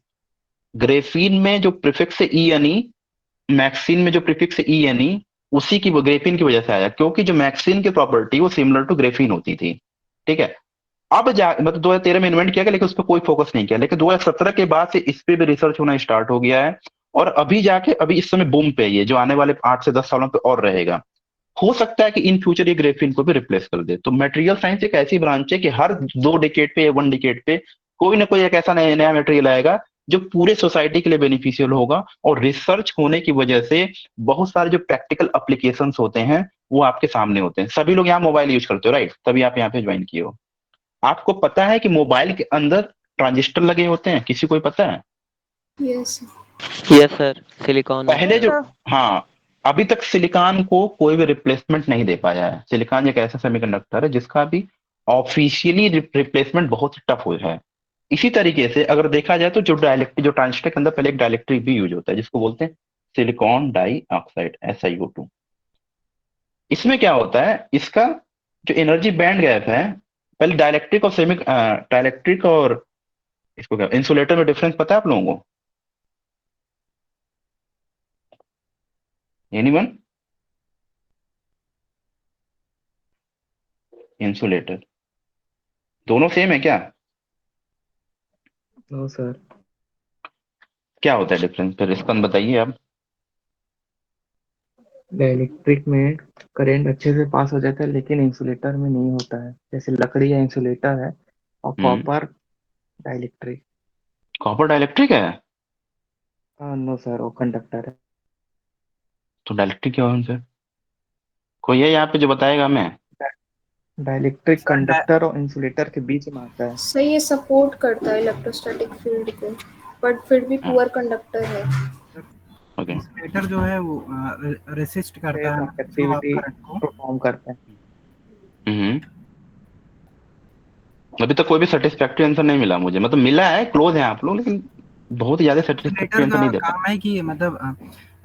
ग्रेफीन में जो प्रीफिक्स है ई एन ई, मैक्सीन में जो प्रीफिक्स है ई एन ई, उसी की वो ग्रेफीन की वजह से आया, क्योंकि जो मैक्सीन की प्रॉपर्टी वो सिमिलर टू ग्रेफीन होती थी। ठीक है। अब जा मतलब 2013 में इन्वेंट किया गया, लेकिन उस पर कोई फोकस नहीं किया, लेकिन 2017 के बाद से इस पे भी रिसर्च होना स्टार्ट हो गया है। और अभी जाके अभी इस समय बूम पे है ये, जो आने वाले 8 से 10 सालों पे और रहेगा। हो सकता है कि इन फ्यूचर ये ग्रेफीन को भी रिप्लेस कर दे। तो मटेरियल साइंस एक ऐसी ब्रांच है कि हर 2 डिकेड पे या 1 डिकेड पे कोई ना कोई एक ऐसा नया नया मटेरियल आएगा जो पूरे सोसाइटी के लिए बेनिफिशियल होगा। और रिसर्च होने की वजह से बहुत सारे जो प्रैक्टिकल एप्लीकेशंस होते हैं वो आपके सामने होते हैं। सभी लोग यहाँ मोबाइल यूज करते हो, राइट? तभी आप यहाँ पे ज्वाइन किए हो। आपको पता है कि मोबाइल के अंदर ट्रांजिस्टर लगे होते हैं? किसी को पता है? Yes. यस सर, सिलिकॉन होता पहले है। जो, हाँ, अभी तक सिलिकॉन को कोई भी रिप्लेसमेंट नहीं दे पाया है। सिलिकॉन एक ऐसा सेमीकंडक्टर है जिसका भी ऑफिशियली रिप्लेसमेंट बहुत टफ हो है। इसी तरीके से अगर देखा जाए तो जो डाइलेक्ट्रिक, जो ट्रांजिस्टर के अंदर पहले एक डाइलेक्ट्रिक भी यूज होता है जिसको बोलते हैं सिलिकॉन डाई ऑक्साइड, SiO2। इसमें क्या होता है, इसका जो एनर्जी बैंड गैप है, पहले डाइलेक्ट्रिक और सेमी डाइलेक्ट्रिक और इसको क्या इंसुलेटर में डिफरेंस पता है आप लोगों को? एनीवन? इंसुलेटर, दोनों सेम है क्या? No sir. क्या होता है डिफरेंस फिर, इसका बताइए आप। इलेक्ट्रिक में करंट अच्छे से पास हो जाता है लेकिन इंसुलेटर में नहीं होता है, जैसे लकड़ी या इंसुलेटर है और hmm. Copper dielectric. Copper dielectric है? नो सर, वो कंडक्टर है। तो डाइलेक्ट्रिक क्या है फिर? कोई है यहाँ पे जो बताएगा हमें? डाइलेक्ट्रिक सर कंडक्टर और इंसुलेटर के बीच में आता है। सही है, सपोर्ट करता है इलेक्ट्रोस्टैटिक फील्ड को, बट फिर भी पुअर कंडक्टर है। ओके। इंसुलेटर जो है वो रेसिस्ट करता है फ्लो ऑफ कंडक्टिविटी करंट को। परफॉर्म करता है। हम्म। अभी तक कोई भी सेटिस्फैक्टरी आंसर नहीं मिला मुझे, मतलब मिला है, क्लोज है आप लोग, लेकिन बहुत ही ज्यादा सेटिस्फैक्टरी इंसुलेटर आंसर का नहीं दे काम है कि मतलब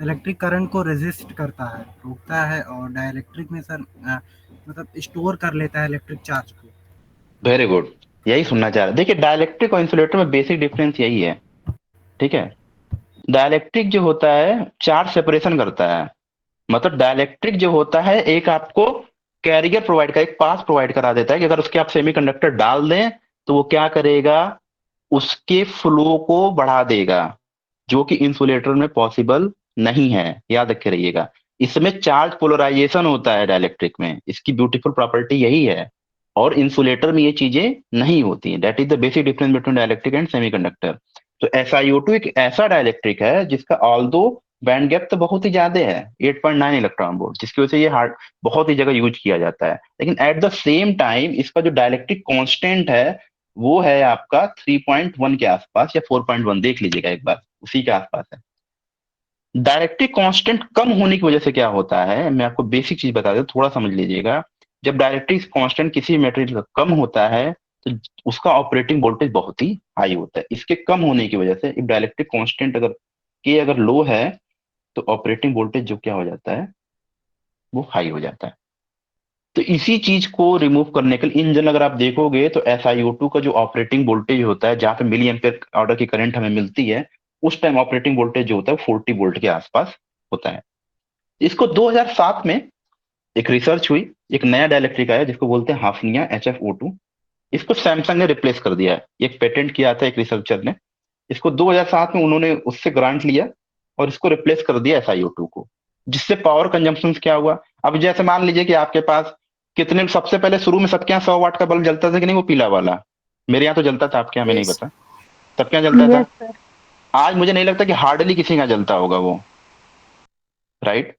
इलेक्ट्रिक करंट को रेजिस्ट करता है, रोकता है, और डाइलेक्ट्रिक में सर मतलब स्टोर कर लेता है इलेक्ट्रिक चार्ज को। पाया। वेरी गुड, यही सुनना चाह रहा। देखिए डाइलेक्ट्रिक और इंसुलेटर में बेसिक डिफरेंस यही है। ठीक है। डाइलेक्ट्रिक जो होता है चार्ज सेपरेशन करता है, मतलब डाइलेक्ट्रिक जो होता है एक आपको कैरियर प्रोवाइड का, एक पास प्रोवाइड करा देता है कि अगर उसके आप सेमीकंडक्टर डाल दें तो वो क्या करेगा, उसके फ्लो को बढ़ा देगा, जो कि इंसुलेटर में पॉसिबल नहीं है। याद रखे रहिएगा, इसमें चार्ज पोलराइजेशन होता है डाइलेक्ट्रिक में, इसकी ब्यूटीफुल प्रॉपर्टी यही है। और इंसुलेटर में ये चीजें नहीं होती हैं। That is the basic difference between dielectric and semiconductor. तो SiO2 एक ऐसा डाइलेक्ट्रिक है जिसका ऑल्दो बैंड गैप तो बहुत ही ज्यादा है, 8.9 इलेक्ट्रॉन वोल्ट, जिसकी वजह से ये हार्ड बहुत ही जगह यूज किया जाता है। लेकिन एट द सेम टाइम इसका जो डाइलेक्ट्रिक कांस्टेंट है वो है आपका 3.1 के आसपास या 4.1, देख लीजिएगा एक बार, उसी के आसपास है। डायरेक्टिव कांस्टेंट कम होने की वजह से क्या होता है, मैं आपको बेसिक चीज बता दूं, थोड़ा समझ लीजिएगा। जब डायरेक्टिव कांस्टेंट किसी मटेरियल का कम होता है तो उसका ऑपरेटिंग वोल्टेज बहुत ही हाई होता है। इसके कम होने की वजह से एक डायरेक्टिव कांस्टेंट अगर लो है तो ऑपरेटिंग वोल्टेज जो क्या हो जाता है, वो हाई हो जाता है। तो इसी चीज को रिमूव करने के लिए इन जनरल अगर आप देखोगे तो SiO2 का जो ऑपरेटिंग वोल्टेज होता है, जहां पे मिली एम्पियर ऑर्डर की करंट हमें मिलती है, उस टाइम ऑपरेटिंग वोल्टेज जो होता है 40 वोल्ट के आसपास होता है। इसको 2007 में एक रिसर्च हुई, एक नया डाइलेक्ट्रिक आया जिसको बोलते हैं हाफनिया HFO2। इसको सैमसंग ने रिप्लेस कर दिया है, एक पेटेंट किया था एक रिसर्चर ने। इसको 2007 में उन्होंने उससे ग्रांट लिया और इसको रिप्लेस कर दिया SiO2 को, जिससे पावर कंजम्पशन क्या हुआ। अब जैसे मान लीजिए कि आपके पास कितने, सबसे पहले शुरू में सबके यहाँ 100 वाट का बल्ब जलता था कि नहीं, वो पीला वाला। मेरे यहाँ तो जलता था, आपके यहाँ में नहीं यस। पता, सबके यहाँ जलता था। Yes sir. आज मुझे नहीं लगता कि हार्डली किसी के यहाँ जलता होगा वो, राइट।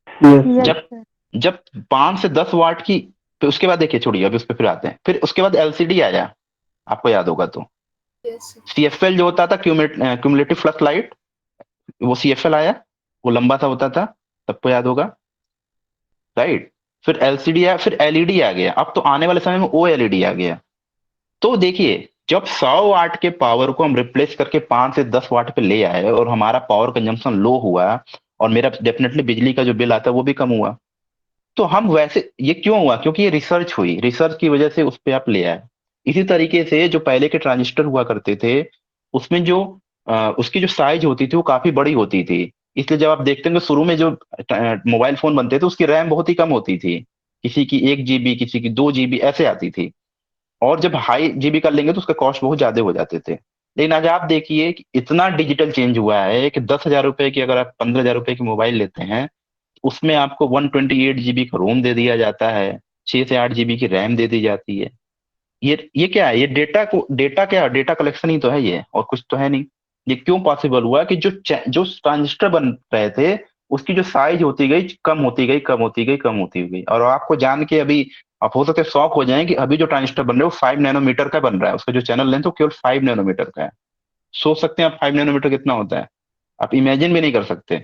Yes yes sir. जब सर। जब 5 से 10 वाट की, फिर उसके बाद देखिए, छोड़िए अभी उस पर फिर आते हैं। फिर उसके बाद LCD आया, आपको याद होगा तो। यस। CFL जो होता था, क्यूमुलेटिव फ्लक्स लाइट, वो CFL आया, वो लंबा सा होता था, सबको याद होगा, राइट। फिर LCD आया, फिर LED आ गया, अब तो आने वाले समय में OLED आ गया। तो देखिए, जब 100 वाट के पावर को हम रिप्लेस करके 5 से 10 वाट पे ले आए और हमारा पावर कंजम्पशन लो हुआ, और मेरा डेफिनेटली बिजली का जो बिल आता है वो भी कम हुआ। तो हम वैसे, ये क्यों हुआ? क्योंकि ये रिसर्च हुई, रिसर्च की वजह से उस पे आप ले आए। इसी तरीके से जो पहले के ट्रांजिस्टर हुआ करते थे, उसमें जो उसकी जो साइज होती थी वो काफी बड़ी होती थी। इसलिए जब आप देखते हैं शुरू में जो मोबाइल फोन बनते थे, उसकी रैम बहुत ही कम होती थी, किसी की 1 GB, किसी की 2 GB ऐसे आती थी। और जब हाई GB कर लेंगे तो उसका कॉस्ट बहुत ज्यादा हो जाते थे। लेकिन आज आप देखिए कि इतना डिजिटल चेंज हुआ है कि 10,000 रुपए की, अगर आप 15,000 रुपए की मोबाइल लेते हैं, उसमें आपको 128 GB का रोम दे दिया जाता है, 6 से 8 GB की रैम दे दी जाती है। ये क्या है? ये डेटा क्या, डेटा कलेक्शन ही तो है ये, और कुछ तो है नहीं। ये क्यों पॉसिबल हुआ कि जो ट्रांजिस्टर बन रहे थे, उसकी जो साइज होती गई, कम होती गई, कम होती गई, कम होती गई। और आपको जान के अभी आप हो सकते हैं शॉक हो जाएं कि अभी जो ट्रांजिस्टर बन रहे हैं वो 5 नैनोमीटर का बन रहा है, उसका जो चैनल लेंथ है वो केवल 5 नैनोमीटर का है। सोच सकते हैं आप 5 नैनोमीटर कितना होता है? आप इमेजिन भी नहीं कर सकते।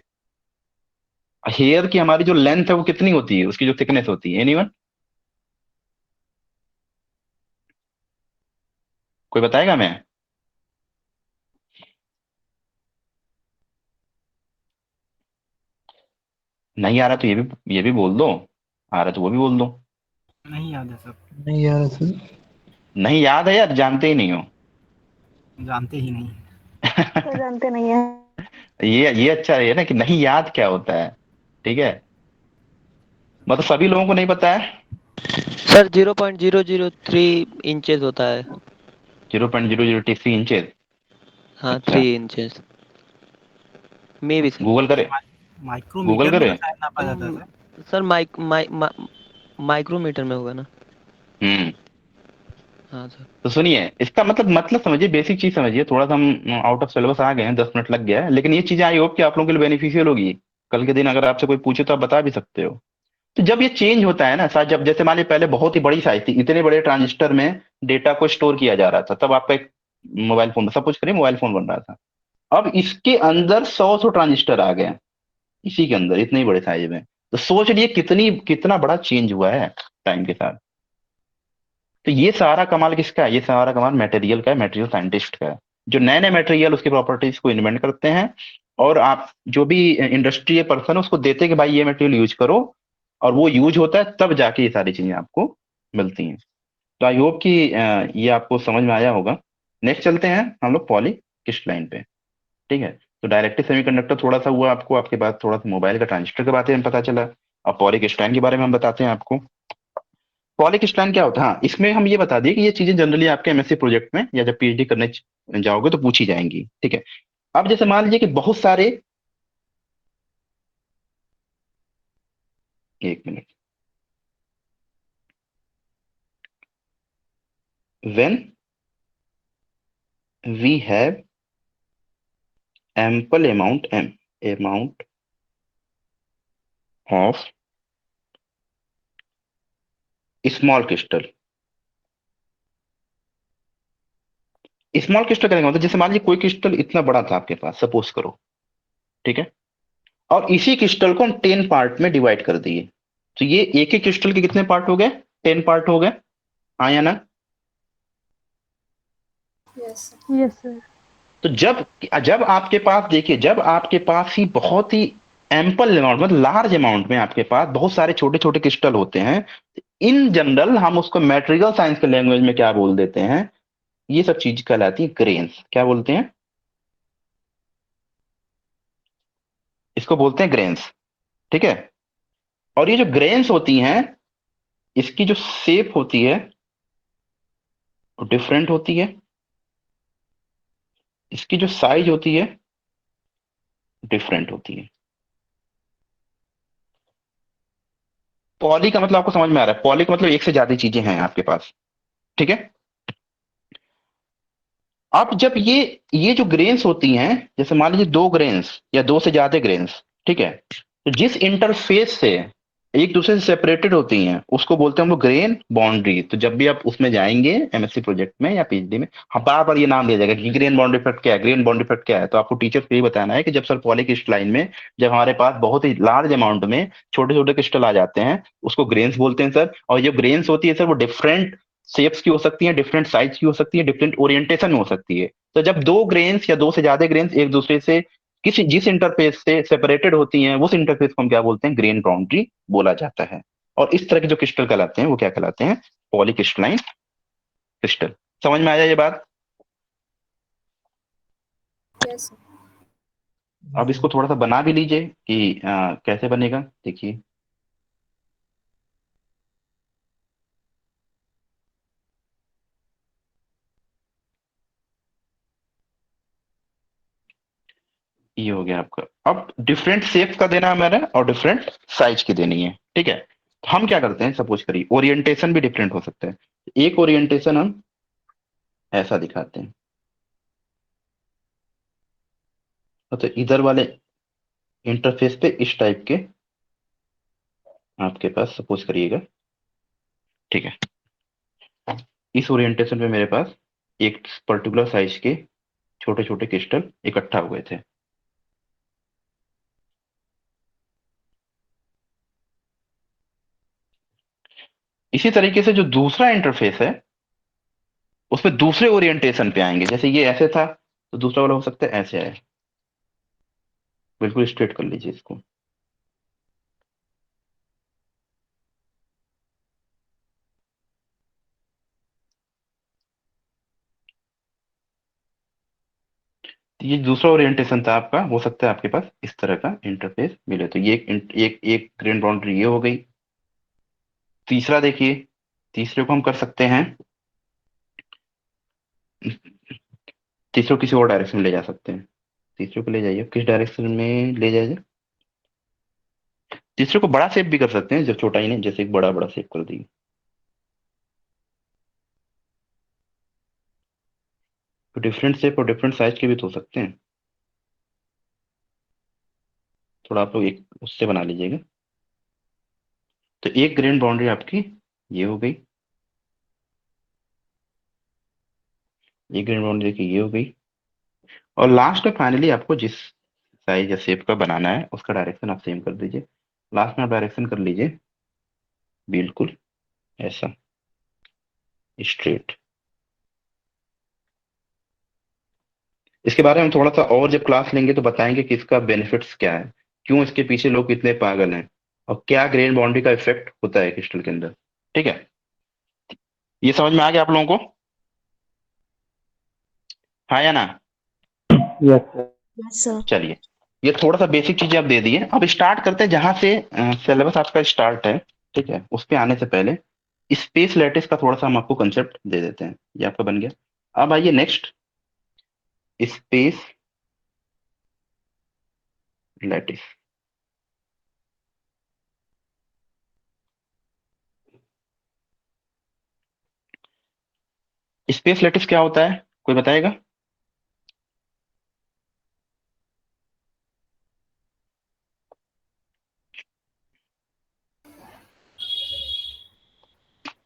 हेयर की हमारी जो लेंथ है वो कितनी होती है, उसकी जो थिकनेस होती है, एनीवन कोई बताएगा? मैं नहीं आ रहा तो ये भी बोल दो, आ रहा है तो वो भी बोल दो। नहीं याद है सर। नहीं यार सर। नहीं याद है यार, जानते ही नहीं हो। जानते ही नहीं। सर जानते नहीं है। ये अच्छा है ना कि नहीं याद क्या होता है, ठीक है। मतलब सभी लोगों को नहीं पता है। सर 0.003 इंचेस होता है। 0.003 इंचेस। हाँ अच्छा, 3 इंचेस मे भी सर। गूगल करे, गूगल माइक्रोमीटर में करे। तो शायद नापा जाता है सर। सर माइक्रोमीटर में होगा ना। हम्म। हाँ सर। तो सुनिए, इसका मतलब समझिए, बेसिक चीज समझिए। थोड़ा सा हम आउट ऑफ सिलेबस आ गए हैं, 10 मिनट लग गया है, लेकिन ये चीजें आई होप कि आप लोगों के लिए बेनिफिशियल होगी। कल के दिन अगर आपसे कोई पूछे तो आप बता भी सकते हो। तो जब ये चेंज होता है ना साथ, जब जैसे मान लीजिए पहले बहुत ही बड़ी साइज थी, इतने बड़े ट्रांजिस्टर में डेटा को स्टोर किया जा रहा था, तब आपका एक मोबाइल फोन, सब कुछ करिए, मोबाइल फोन बन रहा था। अब इसके अंदर 100 ट्रांजिस्टर आ गए, इसी के अंदर इतने ही बड़े साइज में। तो सोच लिए कितना बड़ा चेंज हुआ है टाइम के साथ। तो ये सारा कमाल किसका है? ये सारा कमाल मटेरियल का है, मटेरियल साइंटिस्ट का है, जो नए नए मटेरियल उसकी प्रॉपर्टीज को इन्वेंट करते हैं। और आप जो भी इंडस्ट्री पर्सन है उसको देते हैं कि भाई ये मटेरियल यूज करो, और वो यूज होता है तब जाके ये सारी चीजें आपको मिलती हैं। तो आई होप कि ये आपको समझ में आया होगा। नेक्स्ट चलते हैं हम लोग पॉली क्रिस्टलाइन पे, ठीक है। तो डायरेक्टली सेमीकंडक्टर थोड़ा सा हुआ आपको, आपके बाद थोड़ा सा मोबाइल का ट्रांजिस्टर के बारे में पता चला। अब पॉली क्रिस्टलाइन के बारे में हम बताते हैं आपको। पॉली क्रिस्टलाइन क्या होता है? हाँ, इसमें हम ये बता दिए कि ये चीजें जनरली आपके MSc प्रोजेक्ट में या जब PhD करने जाओगे तो पूछी जाएंगी, ठीक है। अब जैसे मान लीजिए कि बहुत सारे, एक minute, when we have ample amount of small crystal. Small crystal करेंगे मतलब जैसे मान लीजिए कोई क्रिस्टल इतना बड़ा था आपके पास, सपोज करो, ठीक है। और इसी क्रिस्टल को हम 10 पार्ट में डिवाइड कर दिए, तो ये एक ही क्रिस्टल के कितने पार्ट हो गए? 10 पार्ट हो गए, हाँ या ना? यस। Yes sir. तो जब जब आपके पास देखिए, जब आपके पास ही बहुत ही एम्पल अमाउंट मतलब लार्ज अमाउंट में आपके पास बहुत सारे छोटे छोटे क्रिस्टल होते हैं, इन जनरल हम उसको मैटेरियल साइंस के लैंग्वेज में क्या बोल देते हैं, ये सब चीज कहलाती है ग्रेन्स। क्या बोलते हैं? इसको बोलते हैं ग्रेन्स। ठीक है। और ये जो ग्रेन्स होती हैं, इसकी जो शेप होती है वो डिफरेंट होती है, इसकी जो साइज होती है डिफरेंट होती है। पॉली का मतलब आपको समझ में आ रहा है? पॉली का मतलब एक से ज्यादा चीजें हैं आपके पास। ठीक है। अब जब ये जो ग्रेन्स होती हैं, जैसे मान लीजिए दो ग्रेन्स या दो से ज्यादा ग्रेन्स, ठीक है, तो जिस इंटरफेस से एक दूसरे से सेपरेटेड होती हैं उसको बोलते हैं हम लोग ग्रेन बाउंड्री। तो जब भी आप उसमें जाएंगे एमएससी प्रोजेक्ट में या पीएचडी में, हाँ बार बार ये नाम लिया जाएगा कि ग्रेन बाउंड्री इफेक्ट क्या है, ग्रेन बाउंड्री इफेक्ट क्या है। तो आपको टीचर को ये बताना है कि जब सर पॉलीक्रिस्टलाइन में जब हमारे पास बहुत ही लार्ज अमाउंट में छोटे छोटे क्रिस्टल आ जाते हैं उसको ग्रेन्स बोलते हैं सर। और जो ग्रेन्स होती है सर वो डिफरेंट शेप्स की हो सकती है, डिफरेंट साइज की हो सकती है, डिफरेंट ओरिएंटेशन में हो सकती है। तो जब दो ग्रेन्स या दो से ज्यादा ग्रेन्स एक दूसरे से किसी जिस इंटरफेस से सेपरेटेड होती हैं उस इंटरफेस को हम क्या बोलते हैं? ग्रेन बाउंड्री बोला जाता है। और इस तरह के जो क्रिस्टल कहलाते हैं वो क्या कहलाते हैं? Polycrystalline crystal. समझ में आया ये बात? यस। अब इसको थोड़ा सा बना भी लीजिए कि कैसे बनेगा, देखिए। ये हो गया आपका। अब डिफरेंट शेप का देना है मैंने और डिफरेंट साइज की देनी है। ठीक है। तो हम क्या करते हैं, सपोज करिए ओरिएंटेशन भी डिफरेंट हो सकता है। एक ओरिएंटेशन हम ऐसा दिखाते हैं, तो इधर वाले इंटरफेस पे इस टाइप के आपके पास सपोज करिएगा। ठीक है। इस ओरिएंटेशन पे मेरे पास एक पर्टिकुलर साइज के छोटे छोटे क्रिस्टल इकट्ठा हुए थे। इसी तरीके से जो दूसरा इंटरफेस है उसमें दूसरे ओरिएंटेशन पे आएंगे। जैसे ये ऐसे था तो दूसरा वाला हो सकता है ऐसे आए। बिल्कुल स्ट्रेट कर लीजिए इसको। तो ये दूसरा ओरिएंटेशन था आपका, हो सकता है आपके पास इस तरह का इंटरफेस मिले। तो ये एक ग्रेन बाउंड्री ये हो गई। तीसरा देखिए, तीसरे को हम कर सकते हैं, तीसरे को किसी और डायरेक्शन में ले जा सकते हैं। तीसरे को ले जाइए, किस डायरेक्शन में ले जाइए? तीसरे को बड़ा शेप भी कर सकते हैं, जब छोटा ही नहीं, जैसे एक बड़ा बड़ा शेप कर दिए। तो डिफरेंट शेप और डिफरेंट साइज के भी तो हो सकते हैं। थोड़ा आप लोग एक उससे बना लीजिएगा। तो एक ग्रेन बाउंड्री आपकी ये हो गई, एक ग्रेन बाउंड्री देखिए ये हो गई। और लास्ट में फाइनली आपको जिस साइज या शेप का बनाना है उसका डायरेक्शन आप सेम कर दीजिए। लास्ट में आप डायरेक्शन कर लीजिए बिल्कुल ऐसा स्ट्रेट। इसके बारे में थोड़ा सा और जब क्लास लेंगे तो बताएंगे कि इसका बेनिफिट्स क्या है, क्यों इसके पीछे लोग इतने पागल हैं, और क्या ग्रेन बाउंड्री का इफेक्ट होता है क्रिस्टल के अंदर। ठीक है। ये समझ में आ गया आप लोगों को? हाँ या ना? Yes sir. Yes sir. चलिए, ये थोड़ा सा बेसिक चीजें आप दे दिए। अब स्टार्ट करते हैं जहां से सिलेबस आपका स्टार्ट है। ठीक है। उस पे आने से पहले स्पेस लैटिस का थोड़ा सा हम आपको कंसेप्ट दे देते हैं। ये आपका बन गया। अब आइए next, space lattice. Space lattice क्या होता है, कोई बताएगा?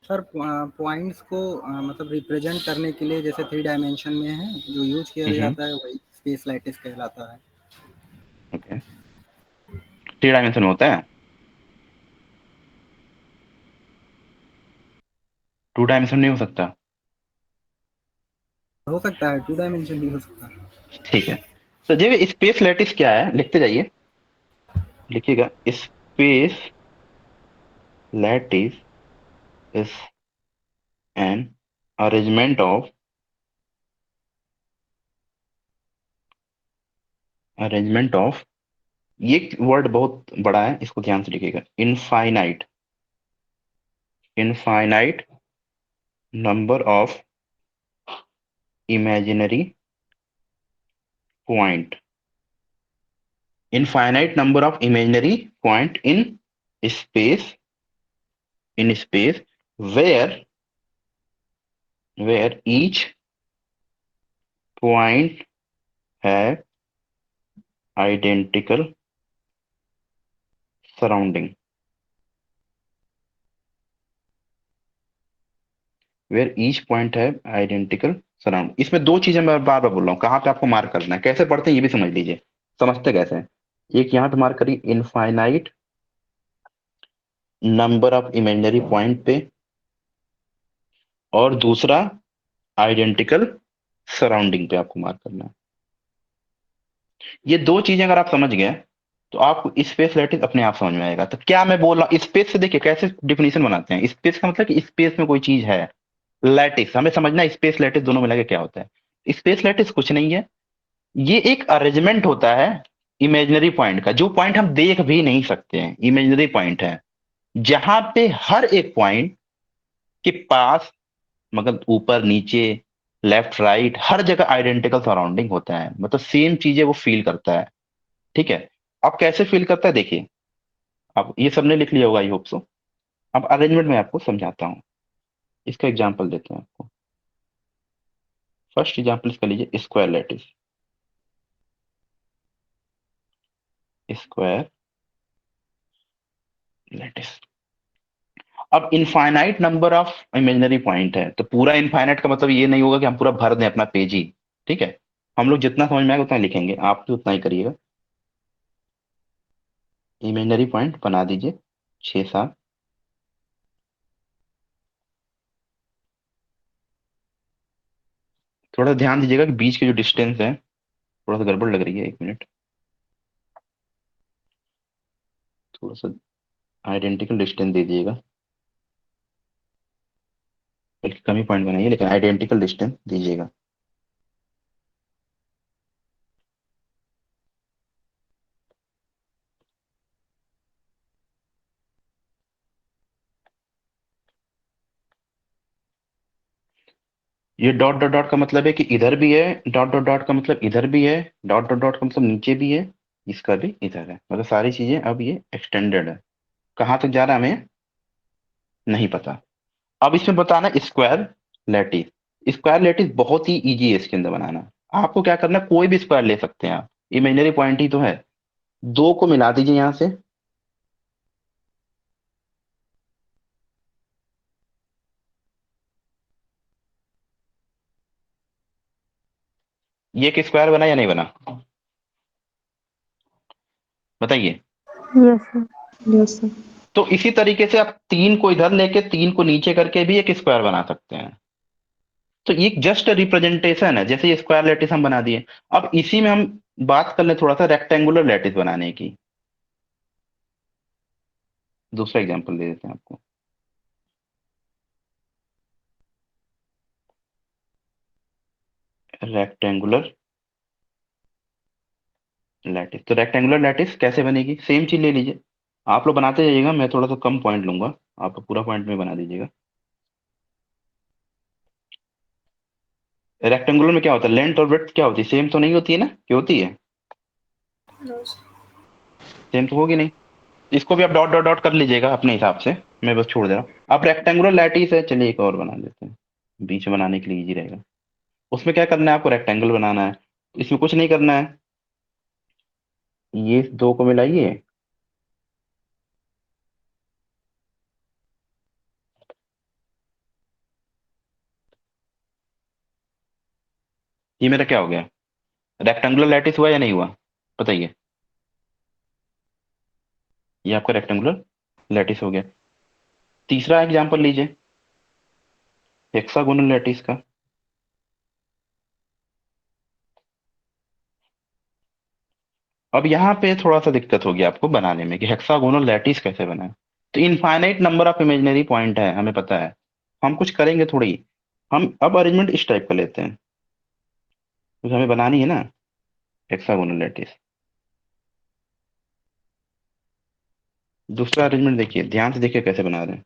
सर पॉइंट्स को मतलब रिप्रेजेंट करने के लिए जैसे 3 डायमेंशन में है जो यूज किया जाता है वही स्पेस लाइटिस कहलाता है। ओके। 3 डायमेंशन में होता है, 2 डायमेंशन नहीं हो सकता? हो सकता है 2 डायमेंशन भी हो सकता है। ठीक है। तो जो स्पेस लैटिस क्या है लिखते जाइए। लिखिएगा space lattice is an arrangement of ये वर्ड बहुत बड़ा है, इसको ध्यान से लिखिएगा। Infinite number of imaginary point infinite number of imaginary point space in space where where each point have identical surrounding where each point have identical surround. इसमें दो चीजें मैं बार बार बोल रहा हूँ, कहाँ पे आपको मार्क करना है, कैसे पढ़ते हैं ये भी समझ लीजिए। समझते कैसे हैं? एक यहाँ पे मार्क करिए infinite number of imaginary point पे, और दूसरा आइडेंटिकल सराउंडिंग पे आपको मार्क करना है। ये दो चीजें अगर आप समझ गए तो आपको स्पेस लैटिस अपने आप समझ में आएगा। तो क्या मैं बोल रहा हूँ, स्पेस से देखिए कैसे डिफिनेशन बनाते हैं। स्पेस का मतलब कि स्पेस में कोई चीज है। लैटिस हमें समझना है, स्पेस लैटिस दोनों मिला के क्या होता है। स्पेस लैटिस कुछ नहीं है, ये एक अरेंजमेंट होता है इमेजिनरी पॉइंट का, जो पॉइंट हम देख भी नहीं सकते हैं, इमेजिनरी पॉइंट है, जहां पे हर एक पॉइंट के पास, मतलब ऊपर नीचे लेफ्ट राइट हर जगह आइडेंटिकल सराउंडिंग होता है, मतलब सेम चीजें वो फील करता है। ठीक है। अब कैसे फील करता है देखिए, अब ये सबने लिख लिया होगा आई होप सो। अब अरेंजमेंट में आपको समझाता हूँ, इसका एग्जांपल देते हैं आपको। फर्स्ट एग्जांपल इसका लीजिए, स्क्वायर लैटिस। स्क्वायर लैटिस अब infinite number of imaginary point है, तो पूरा इनफाइनाइट का मतलब ये नहीं होगा कि हम पूरा भर दें अपना पेज ही। ठीक है। हम लोग जितना समझ में आएगा उतना लिखेंगे, आप भी उतना ही करिएगा। इमेजिनरी पॉइंट बना दीजिए 6 7। थोड़ा ध्यान दीजिएगा कि बीच के जो डिस्टेंस है थोड़ा सा गड़बड़ लग रही है, 1 मिनट। थोड़ा सा आइडेंटिकल डिस्टेंस दे दीजिएगा, बल्कि कम ही पॉइंट बनाइए लेकिन आइडेंटिकल डिस्टेंस दीजिएगा। ये डॉट डॉट डॉट का मतलब है कि इधर भी है, डॉट डॉट डॉट का मतलब इधर भी है, डॉट डॉट डॉट का मतलब नीचे भी है, इसका भी इधर है, मतलब सारी चीजें अब ये एक्सटेंडेड है। कहाँ तक जा रहा है हमें नहीं पता। अब इसमें बताना स्क्वायर लैटिस। स्क्वायर लैटिस बहुत ही इजी है इसके अंदर बनाना। आपको क्या करना है, कोई भी स्क्वायर ले सकते हैं आप, इमेजिनरी पॉइंट ही तो है। दो को मिला दीजिए यहां से, ये एक स्क्वायर बना या नहीं बना, बताइए। Yes sir. Yes sir. तो इसी तरीके से आप 3 को इधर लेके 3 को नीचे करके भी एक स्क्वायर बना सकते हैं। तो ये जस्ट रिप्रेजेंटेशन है, जैसे ये स्क्वायर लैटिस हम बना दिए। अब इसी में हम बात कर ले थोड़ा सा रेक्टेंगुलर लैटिस बनाने की। दूसरा एग्जांपल दे देते हैं आपको। रेक्टेंगुलर लैटिस, तो रेक्टेंगुलर लैटिस कैसे बनेगी, सेम चीज ले लीजिए। आप लोग बनाते जाइएगा, मैं थोड़ा सा कम पॉइंट लूंगा, आप पूरा पॉइंट में बना दीजिएगा। रेक्टेंगुलर में क्या होता है, लेंथ और ब्रेड्थ क्या होती है, सेम तो नहीं होती है ना, क्या होती है, नो। सेम तो होगी नहीं। इसको भी आप डॉट डॉट डॉट कर लीजिएगा अपने हिसाब से, मैं बस छोड़ दे रहा हूँ। आप रेक्टेंगुलर लैटिस है, चलिए एक और बना देते हैं, बीच में बनाने के लिए इजी रहेगा। उसमें क्या करना है, आपको रेक्टेंगल बनाना है, इसमें कुछ नहीं करना है। ये दो को मिलाइए, ये मेरा क्या हो गया, रेक्टेंगुलर लैटिस हुआ या नहीं हुआ, बताइए। ये आपका रेक्टेंगुलर लैटिस हो गया। तीसरा एग्जांपल लीजिए, हेक्सागोनल लैटिस का। अब यहाँ पे थोड़ा सा दिक्कत होगी आपको बनाने में कि हेक्सागोनल लैटिस कैसे बनाए। तो infinite number of imaginary point है, हमें पता है, हम कुछ करेंगे थोड़ी। हम अब अरेंजमेंट इस टाइप का लेते हैं, क्योंकि हमें बनानी है ना हेक्सागोनल लैटिस। दूसरा अरेंजमेंट देखिए, ध्यान से देखिए कैसे बना रहे हैं।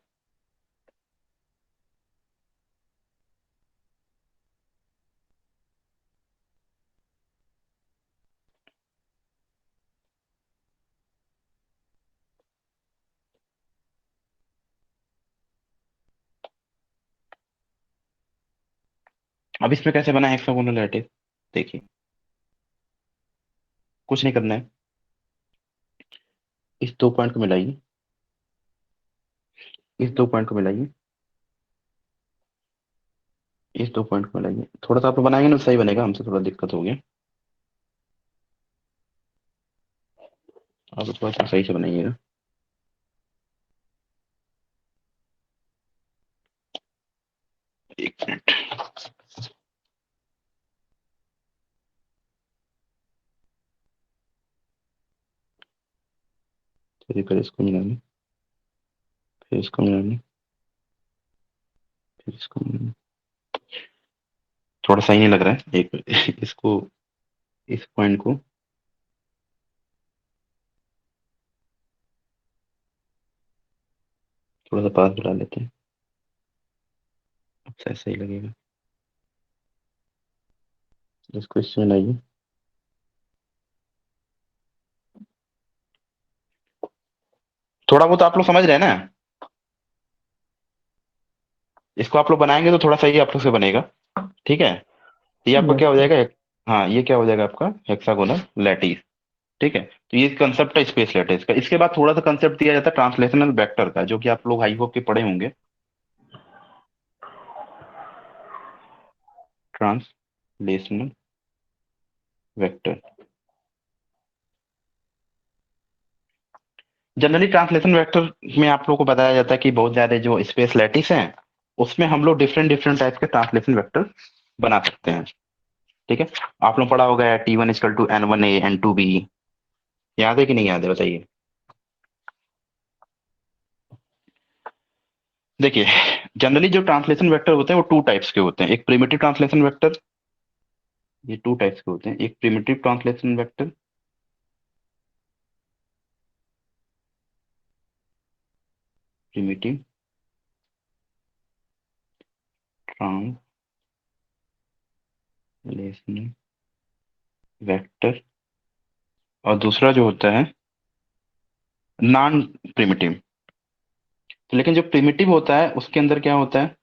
अब इसमें कैसे बना है हेक्सागोनल लैटिस, देखिए कुछ नहीं करना है। इस दो पॉइंट को मिलाइए, इस दो पॉइंट को मिलाइए, इस दो पॉइंट को मिलाइए। थोड़ा सा आप लोग बनाएंगे ना तो सही बनेगा, हमसे थोड़ा दिक्कत हो गया। आप थोड़ा सा सही से बनाइएगा। एक मिनट। चलिए पहले इसको मिला लें, फिर इसको मिला लें, फिर इसको मिला लें। थोड़ा सही नहीं लग रहा है, एक इसको, इस पॉइंट को थोड़ा सा पास बुला लेते हैं, अब शायद सही लगेगा। इसको इसमें लाइए। थोड़ा बहुत आप लोग समझ रहे हैं ना, इसको आप लोग बनाएंगे तो थोड़ा सही आप लोग से बनेगा। ठीक है, तो ये आपका क्या यस हो सर। जाएगा, हाँ ये क्या हो जाएगा आपका हेक्सागोनल लैटिस। ठीक है, तो ये कंसेप्ट है स्पेस लैटिस का। इसके बाद थोड़ा सा कंसेप्ट दिया जाता है ट्रांसलेशनल वेक्टर का, जो कि आप लोग आई होप के पढ़े होंगे। Translational vector, generally translation vector में आप लोगों को बताया जाता है कि बहुत ज्यादा जो स्पेस लैटिस हैं उसमें हम लोग डिफरेंट डिफरेंट टाइप के ट्रांसलेशन वेक्टर बना सकते हैं। ठीक है, आप लोग पढ़ा होगा T1 equal to N1A N2B, याद है कि नहीं याद है बताइए। देखिए, जनरली जो ट्रांसलेशन वेक्टर होते हैं वो टू टाइप्स के होते हैं। एक प्रिमिटिव ट्रांसलेशन वेक्टर, ये टू टाइप्स के होते हैं। एक primitive translation vector, primitive translation vector, और दूसरा जो होता है नॉन प्रिमिटिव। तो लेकिन जो प्रिमिटिव होता है उसके अंदर क्या होता है,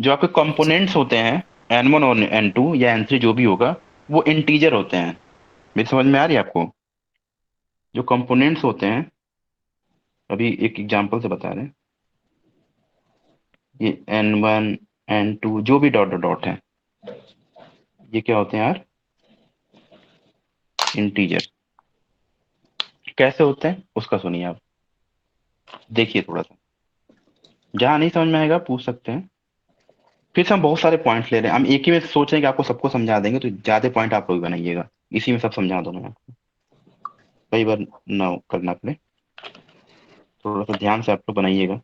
जो आपके कंपोनेंट्स होते हैं N1 और N2 या N3 जो भी होगा, वो इंटीजर होते हैं। मेरी समझ में आ रही है आपको, जो कंपोनेंट्स होते हैं, अभी एक एग्जांपल से बता रहे हैं। ये N1 N2 जो भी डॉट डॉट डॉट है, ये क्या होते हैं यार, इंटीजर। कैसे होते हैं उसका सुनिए आप, देखिए थोड़ा सा, जहां नहीं समझ में आएगा पूछ सकते हैं। फिर से हम बहुत सारे पॉइंट्स ले रहे हैं, हम एक ही में सोच रहे हैं कि आपको सबको समझा देंगे, तो ज्यादा पॉइंट आप लोग बनाइएगा, इसी में सब समझा दूंगा मैं आपको, कई बार ना करना पड़े। थोड़ा सा ध्यान से आप लोग बनाइएगा।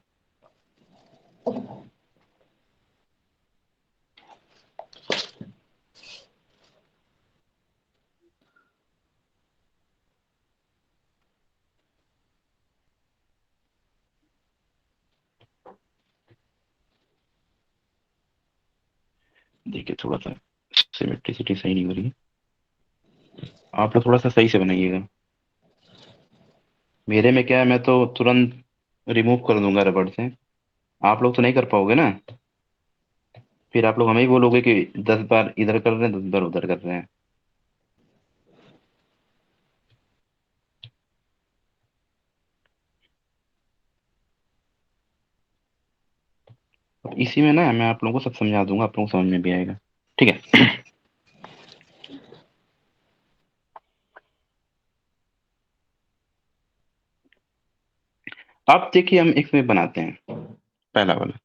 देखिए थोड़ा सा सिमेट्रिसिटी सही नहीं हो रही है, आप लोग थोड़ा सा सही से बनाइएगा। मेरे में क्या है, मैं तो तुरंत रिमूव कर दूंगा रबड़ से, आप लोग तो नहीं कर पाओगे ना। फिर आप लोग हमें ही बोलोगे कि 10 बार इधर कर रहे हैं, 10 बार उधर कर रहे हैं। अब इसी में ना मैं आप लोगों को सब समझा दूंगा, आप लोगों को समझ में भी आएगा। ठीक है, अब देखिए हम इसमें बनाते हैं पहला वाला।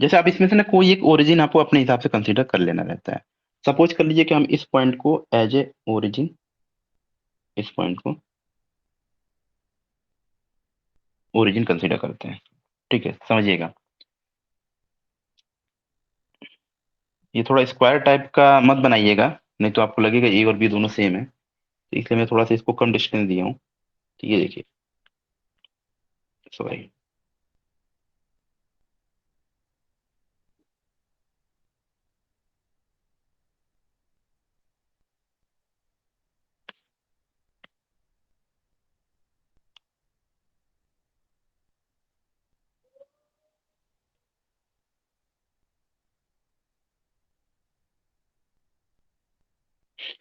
जैसे आप इसमें से ना कोई एक ओरिजिन आपको अपने हिसाब से कंसीडर कर लेना रहता है। सपोज कर लीजिए कि हम इस पॉइंट को एज ए ओरिजिन, इस पॉइंट को ओरिजिन कंसीडर करते हैं। ठीक है, समझिएगा, ये थोड़ा स्क्वायर टाइप का मत बनाइएगा, नहीं तो आपको लगेगा ए और बी दोनों सेम है, तो इसलिए मैं थोड़ा सा इसको कम डिस्टेंस दिया हूँ। ठीक है, देखिए, सॉरी,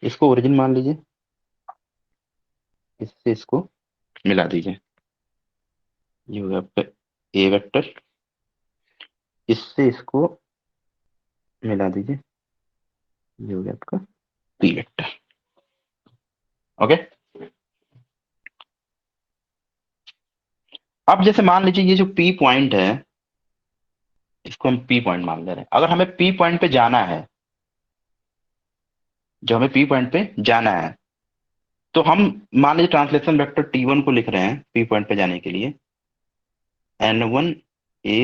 इसको ओरिजिन मान लीजिए, इससे इसको मिला दीजिए, ये हो गया आपका ए वेक्टर, इससे इसको मिला दीजिए, ये हो गया आपका पी वेक्टर। ओके, अब जैसे मान लीजिए ये जो पी पॉइंट है, इसको हम पी पॉइंट मान ले रहे हैं। अगर हमें पी पॉइंट पे जाना है, जो हमें पी पॉइंट पे जाना है, तो हम मान लीजिए ट्रांसलेशन वेक्टर T1 को लिख रहे हैं पी पॉइंट पे जाने के लिए, N1 A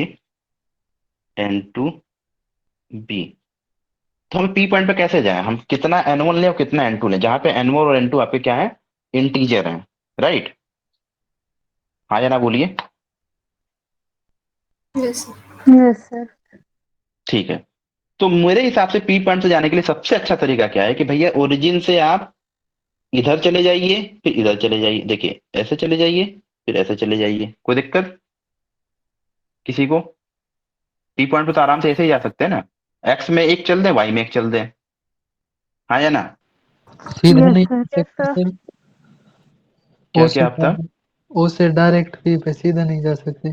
N2 B। तो हम पी पॉइंट पे कैसे जाएं, हम कितना N1 लें और कितना N2 लें, जहां पे N1 और N2 आपके क्या है, इंटीजर हैं, राइट? हाँ या ना बोलिए। Yes sir. Yes, sir. ठीक है, तो मेरे हिसाब से पी पॉइंट से जाने के लिए सबसे अच्छा तरीका क्या है कि भैया ओरिजिन से आप इधर चले जाइए, फिर इधर चले जाइए, देखिए ऐसे चले जाइए, फिर ऐसे चले जाइए, कोई दिक्कत किसी को? पी पॉइंट पे तो आराम से ऐसे ही जा सकते हैं ना, एक्स में एक चल दे, वाई में एक चल दे, हाँ या ना? सीधा Yes, नहीं sir. जा सकते सर। क्या ओ क्या से आपका? ओ से डायरेक्ट पी पे सीधा नहीं जा सकते।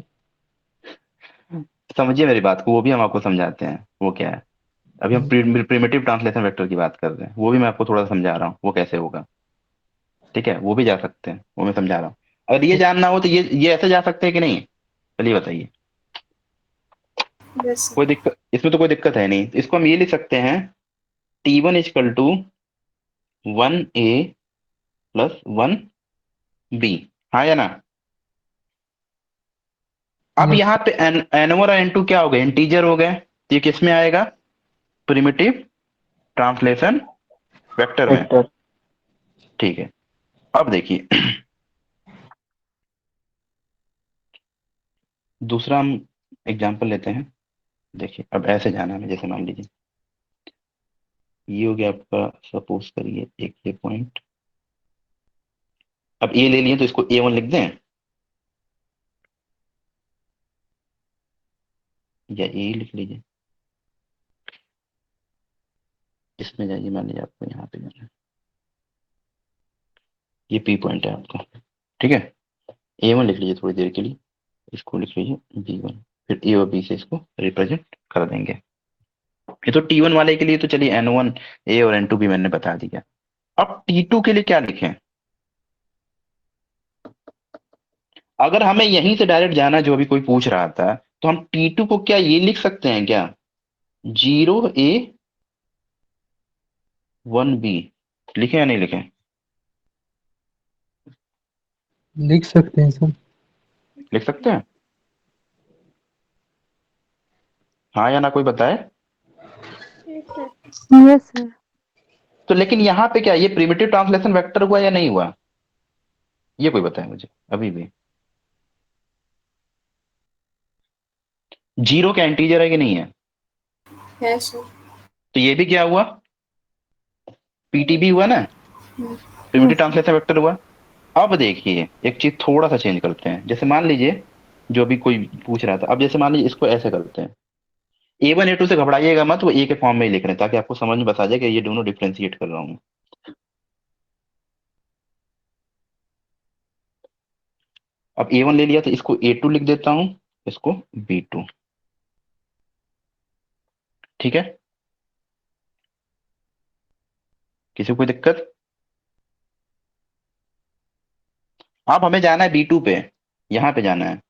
समझिए मेरी बात को, वो भी हम आपको समझाते हैं, वो क्या है। अभी हम प्रिमिटिव ट्रांसलेशन वेक्टर की बात कर रहे हैं, वो भी मैं आपको थोड़ा सा समझा रहा हूँ वो कैसे होगा। ठीक है, वो भी जा सकते हैं, वो मैं समझा रहा हूँ। अगर ये जानना हो तो ये ऐसे जा सकते हैं कि नहीं, चलिए बताइए। Yes sir. कोई दिक्कत इसमें, तो कोई दिक्कत है नहीं, तो इसको हम ये लिख सकते हैं, T1 = 1 A + 1 B, हाँ या ना? अब यस यहाँ पे N1 और N2 क्या हो गए, इंटीजर हो गए, तो ये किस में आएगा, प्रिमिटिव ट्रांसलेशन वेक्टर में। वेक्टर। ठीक है, अब देखिए दूसरा हम एग्जांपल लेते हैं। देखिए अब ऐसे जाना है, जैसे मान लीजिए ये हो गया आपका, सपोज करिए एक ये पॉइंट, अब ए ले लिए तो इसको A1 लिख दें, या ए लिख लीजिए, इसमें जाइए, मान लीजिए आपको यहाँ पे जाना है, ये पी पॉइंट है आपका। ठीक है, A1 लिख लीजिए थोड़ी देर के लिए, इसको लिख लीजिए B1, फिर ए और बी से इसको रिप्रेजेंट कर देंगे। ये तो T1 वाले के लिए तो चलिए N1 A और N2 भी मैंने बता दिया। अब T2 के लिए क्या लिखें? अगर हमें यहीं से डायरेक्ट जाना, जो अभी कोई पूछ रहा था, तो हम T2 को क्या ये लिख सकते हैं क्या, 0 A 1 B, लिखें या नहीं लिखें? लिख सकते हैं सर। लिख सकते हैं, हाँ या ना, कोई बताए? Yes, sir. तो लेकिन यहाँ पे क्या ये प्रिमिटिव ट्रांसलेशन वेक्टर हुआ या नहीं हुआ, ये कोई बताए मुझे अभी भी। जीरो क्या इंटीजर है कि नहीं है? है सर। तो ये भी क्या हुआ, पीटीबी हुआ ना, primitive Yes, sir. Translation vector हुआ। अब देखिए एक चीज थोड़ा सा चेंज करते हैं, जैसे मान लीजिए जो भी कोई पूछ रहा था, अब जैसे मान लीजिए इसको ऐसे करते हैं, A1 A2 से घबराइएगा मत, वो ए के फॉर्म में ही लिख रहे हैं ताकि आपको समझ में बता जाए कि ये दोनों डिफ्रेंशिएट कर रहा हूँ। अब A1 ले लिया तो इसको A2 लिख देता हूँ, इसको B2। ठीक है, किसी को कोई दिक्कत? अब हमें जाना है B2 पे, यहां पे जाना है।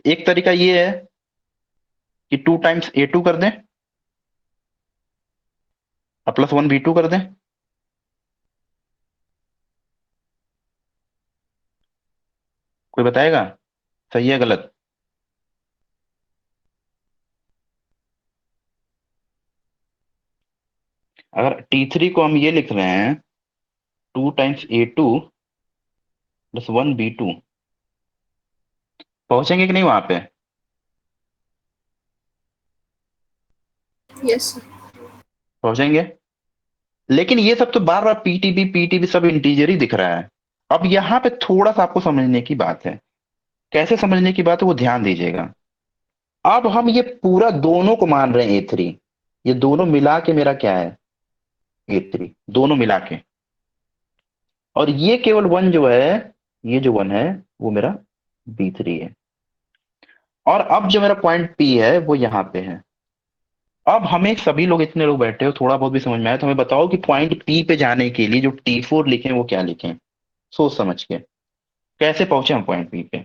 एक तरीका ये है कि 2 टाइम्स A2 कर दें और +1 B2 कर दें? कोई बताएगा सही है गलत? अगर T3 को हम ये लिख रहे हैं 2 टाइम्स A2 +1 B2, पहुंचेंगे कि नहीं वहां पे? Yes sir. पहुंचेंगे। लेकिन ये सब तो बार बार पीटीबी पीटीबी सब इंटीजर ही दिख रहा है। अब यहाँ पे थोड़ा सा आपको समझने की बात है। कैसे समझने की बात है वो ध्यान दीजिएगा। अब हम ये पूरा दोनों को मान रहे हैं A3, ये दोनों मिला के मेरा क्या है A3, दोनों मिला के। और ये केवल वन जो है, ये जो वन है वो मेरा B3 है। और अब जो मेरा पॉइंट P है वो यहाँ पे है। अब हमें सभी लोग इतने लोग बैठे हो, थोड़ा बहुत भी समझ में आया तो हमें बताओ कि पॉइंट P पे जाने के लिए जो T4 लिखें वो क्या लिखें, सोच समझ के कैसे पहुंचे हम पॉइंट P पे।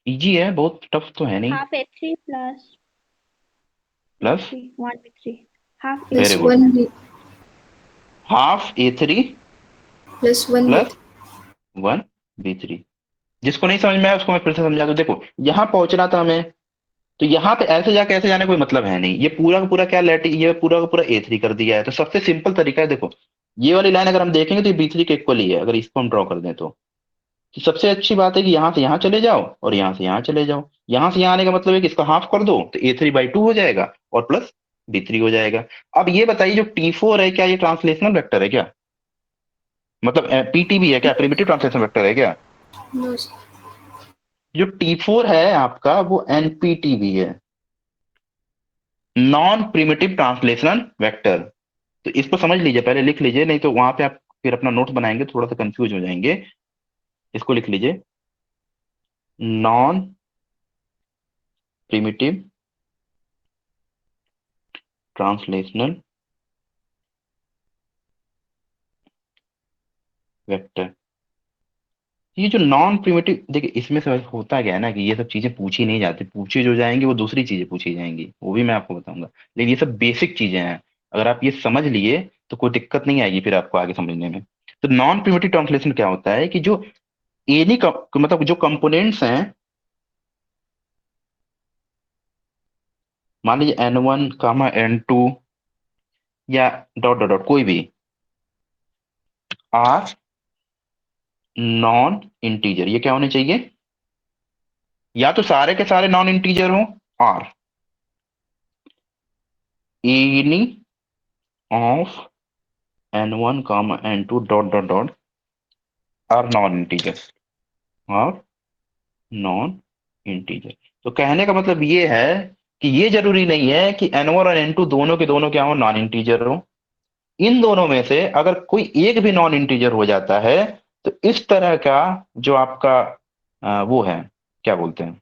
इजी है, बहुत टफ तो है नहीं। Half A3 plus plus, B3 1 B3 half very plus good, A3 one B ½ A3 +1 plus B3। 1 B3। जिसको नहीं समझ में आया उसको मैं फिर से समझा दूं। देखो यहाँ पहुंचना था हमें, तो यहाँ पे ऐसे जाके ऐसे जाने का कोई मतलब है नहीं। ये पूरा का पूरा क्या लेट, ये पूरा का पूरा A3 कर दिया है। तो सबसे सिंपल तरीका है, देखो ये वाली लाइन अगर हम देखेंगे तो ये B3 के इक्वल ही है, अगर इसको हम ड्रॉ कर दें तो सबसे अच्छी बात है कि यहाँ से यहाँ चले जाओ और यहाँ से यहाँ चले जाओ। यहाँ से यहाँ आने का मतलब है कि इसका हाफ कर दो तो A3/2 हो जाएगा और प्लस B3 हो जाएगा। अब ये बताइए जो T4 है क्या ये ट्रांसलेशनल वेक्टर है क्या? मतलब पीटीबी है क्या, प्रिमिटिव ट्रांसलेशन वेक्टर है क्या? No sir. जो T4 है आपका वो एनपीटीबी है, नॉन प्रिमिटिव ट्रांसलेशनल वेक्टर। तो इसको समझ लीजिए, पहले लिख लीजिए, नहीं तो वहां पे आप फिर अपना नोट्स बनाएंगे थोड़ा सा कंफ्यूज हो जाएंगे। इसको लिख लीजिए, नॉन प्रिमिटिव ट्रांसलेशनल वेक्टर। ये जो नॉन प्रिमिटिव, देखिए इसमें से होता क्या है ना कि ये सब चीजें पूछी नहीं जाती, पूछी जो जाएंगी वो दूसरी चीजें पूछी जाएंगी, वो भी मैं आपको बताऊंगा। लेकिन ये सब बेसिक चीजें हैं, अगर आप ये समझ लिए तो कोई दिक्कत नहीं आएगी फिर आपको आगे समझने में। तो नॉन प्रिमिटिव ट्रांसलेशन क्या होता है कि जो एनी मतलब जो कंपोनेंट्स हैं, मान लीजिए N1, N2 या डॉट डॉट डॉट कोई भी, आर नॉन इंटीजर। ये क्या होने चाहिए? या तो सारे के सारे नॉन इंटीजर हो, or any of N1, N2 dot dot dot are non integer, और नॉन इंटीजर। तो कहने का मतलब ये है कि ये जरूरी नहीं है कि N1 और N2 दोनों के दोनों क्या हो, नॉन इंटीजर हो। इन दोनों में से अगर कोई एक भी नॉन इंटीजर हो जाता है तो इस तरह का जो आपका वो है, क्या बोलते हैं,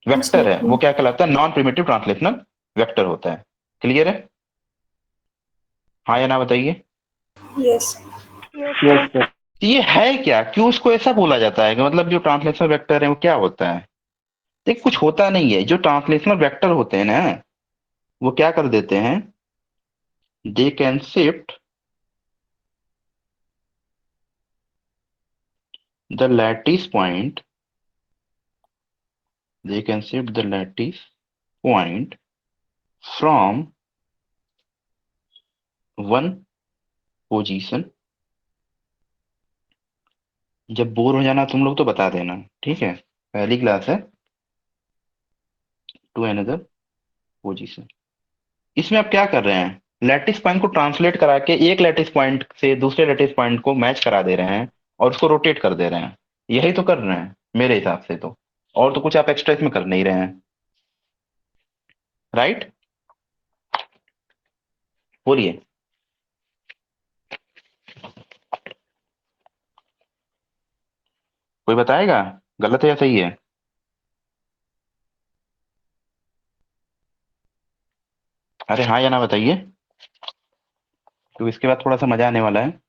वेक्टर है, वो क्या कहलाता है? नॉन प्रिमिटिव ट्रांसलेशनल वेक्टर होता है। क्लियर है? हाँ या ना बताइए। Yes. Yes yes sir sir. तो ये है क्या, क्यों इसको ऐसा बोला जाता है कि मतलब जो ट्रांसलेशनल वेक्टर है वो क्या होता है? देख कुछ होता नहीं है। जो ट्रांसलेशनल वेक्टर होते हैं ना वो क्या कर देते हैं, they can shift the lattice point, they can shift the lattice point from one position। जब बोर हो जाना तुम लोग तो बता देना, ठीक है? पहली क्लास है, टू अनदर पोजीशन। इसमें आप क्या कर रहे हैं, लैटिस पॉइंट को ट्रांसलेट करा के एक लैटिस पॉइंट से दूसरे लैटिस पॉइंट को मैच करा दे रहे हैं और उसको रोटेट कर दे रहे हैं। यही तो कर रहे हैं मेरे हिसाब से तो, और तो कुछ आप एक्स्ट्रा इसमें कर नहीं रहे हैं। राइट? बोलिए। कोई बताएगा गलत है या सही है? अरे हाँ या ना बताइए, तो इसके बाद थोड़ा सा मजा आने वाला है,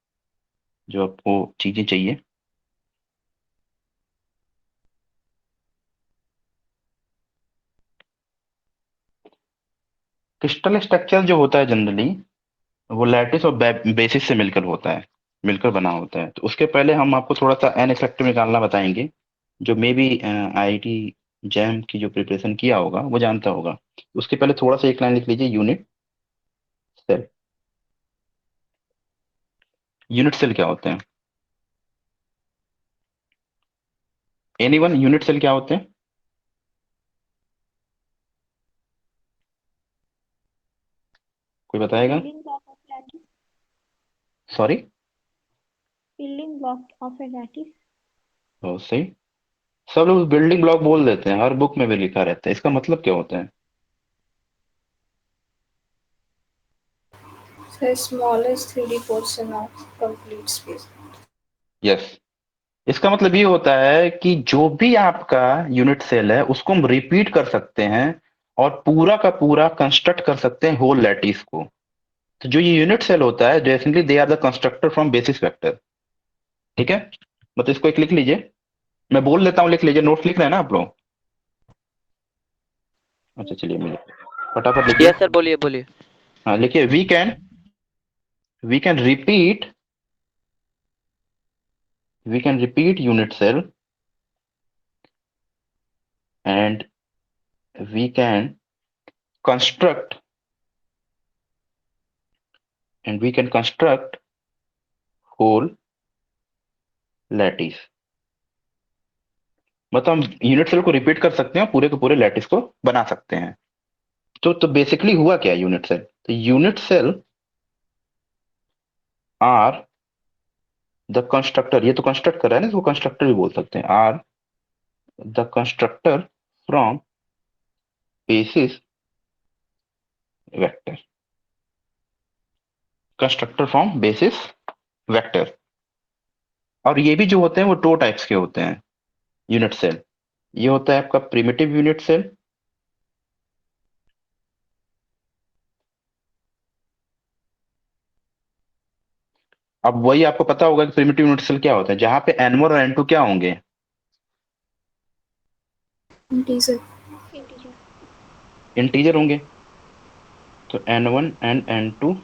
जो आपको चीजें चाहिए। क्रिस्टल स्ट्रक्चर जो होता है जनरली, वो लैटिस और बेसिस से मिलकर होता है, मिलकर बना होता है। तो उसके पहले हम आपको थोड़ा सा एन इफेक्टिव निकालना बताएंगे, जो मे बी आईआईटी जैम की जो प्रिपरेशन किया होगा वो जानता होगा। उसके पहले थोड़ा सा एक लाइन लिख लीजिए, यूनिट सेल। यूनिट सेल क्या होते हैं? एनीवन, यूनिट सेल क्या होते हैं? कोई बताएगा? Building block of lattice. Sorry? Building block of a lattice. बहुत सही। सब लोग बिल्डिंग ब्लॉक बोल देते हैं, हर बुक में भी लिखा रहता है, इसका मतलब क्या होता है? The smallest 3D portion of complete space. Yes, इसका मतलब ये होता है कि जो भी आपका यूनिट सेल है उसको हम रिपीट कर सकते हैं और पूरा का पूरा कंस्ट्रक्ट कर सकते हैं होल लैटिस को। तो जो ये यूनिट सेल होता है, definitely they are the constructor from basis vector. ठीक है, मतलब इसको एक लिख लीजिए, मैं बोल लेता हूँ, लिख लीजिए, नोट्स लिख रहे हैं ना आप लोग? अच्छा चलिए, मैं फटाफट लिखिए। यस सर, बोलिए बोलिए। हाँ लिखिए, we can repeat, unit cell and we can construct whole lattice. मतलब हम यूनिट सेल को रिपीट कर सकते हैं, पूरे के पूरे लैटिस को बना सकते हैं। तो बेसिकली हुआ क्या यूनिट सेल? तो unit cell are the constructor, ये तो कंस्ट्रक्ट कर रहा है ना, इसको कंस्ट्रक्टर भी बोल सकते हैं। Are the constructor from basis vector, constructor from basis vector. और ये भी जो होते हैं वो दो टाइप्स के होते हैं यूनिट सेल। ये होता है आपका प्रिमिटिव यूनिट सेल, अब वही आपको पता होगा कि प्रिमिटिव यूनिट सेल क्या होता है, जहां पे n1 और n2 क्या होंगे? Integer. Integer. इंटीजर होंगे। तो n1 एंड n2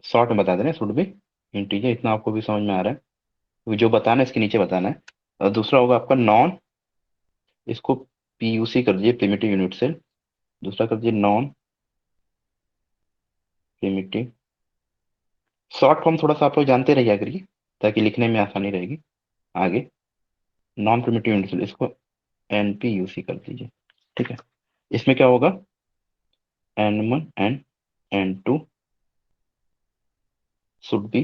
शॉर्ट में बता देना, शुड भी इंटीजर, इतना आपको भी समझ में आ रहा है, क्योंकि जो बताना है इसके नीचे बताना है। और दूसरा होगा आपका नॉन, इसको पीयूसी कर दीजिए, प्रिमिटिव यूनिट सेल। दूसरा कर दीजिए नॉन प्रिमिटिव। शॉर्ट फॉर्म थोड़ा सा आप लोग जानते रहिए करिए, ताकि लिखने में आसानी रहेगी आगे। नॉन प्रिमिटिव यूनिट सेल, इसको एनपीयूसी कर दीजिए। ठीक है, इसमें क्या होगा, n1 and n2 should be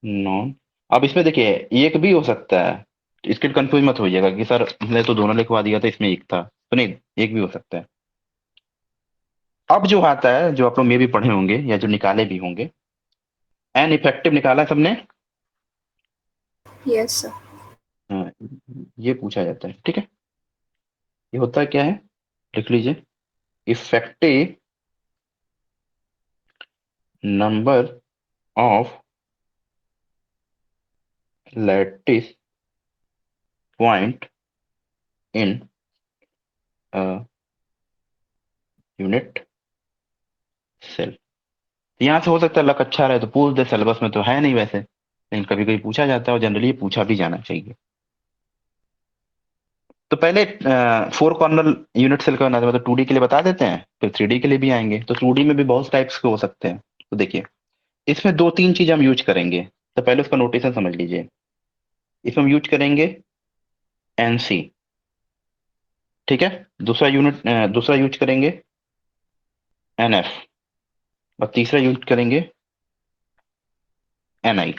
non. अब इसमें देखिए, एक भी हो सकता है, इसके कंफ्यूज मत होइएगा कि सर हमने तो दोनों लिखवा दिया था, इसमें एक था, तो नहीं, एक भी हो सकता है। अब जो आता है, जो आप लोग में भी पढ़े होंगे या जो निकाले भी होंगे, एन इफेक्टिव निकाला है सबने? Yes, sir. हाँ, ये पूछा जाता है। ठीक है, ये होता है क्या है, लिख लीजिए, effective number of lattice point in unit cell. यहाँ से हो सकता है लक अच्छा रहे तो पूछ दे, सिलेबस में तो है नहीं वैसे, लेकिन कभी कभी पूछा जाता है, और जनरली पूछा भी जाना चाहिए। तो पहले फोर कॉर्नर यूनिट सेल का बनाते हैं, मतलब 2D के लिए बता देते हैं, फिर 3D के लिए भी आएंगे। तो 2D में भी बहुत टाइप्स के हो सकते हैं। तो देखिए, इसमें दो तीन चीज हम यूज करेंगे। तो पहले उसका नोटेशन समझ लीजिए। इसमें हम यूज करेंगे NC। ठीक है, दूसरा यूज करेंगे NF, और तीसरा यूज करेंगे NI।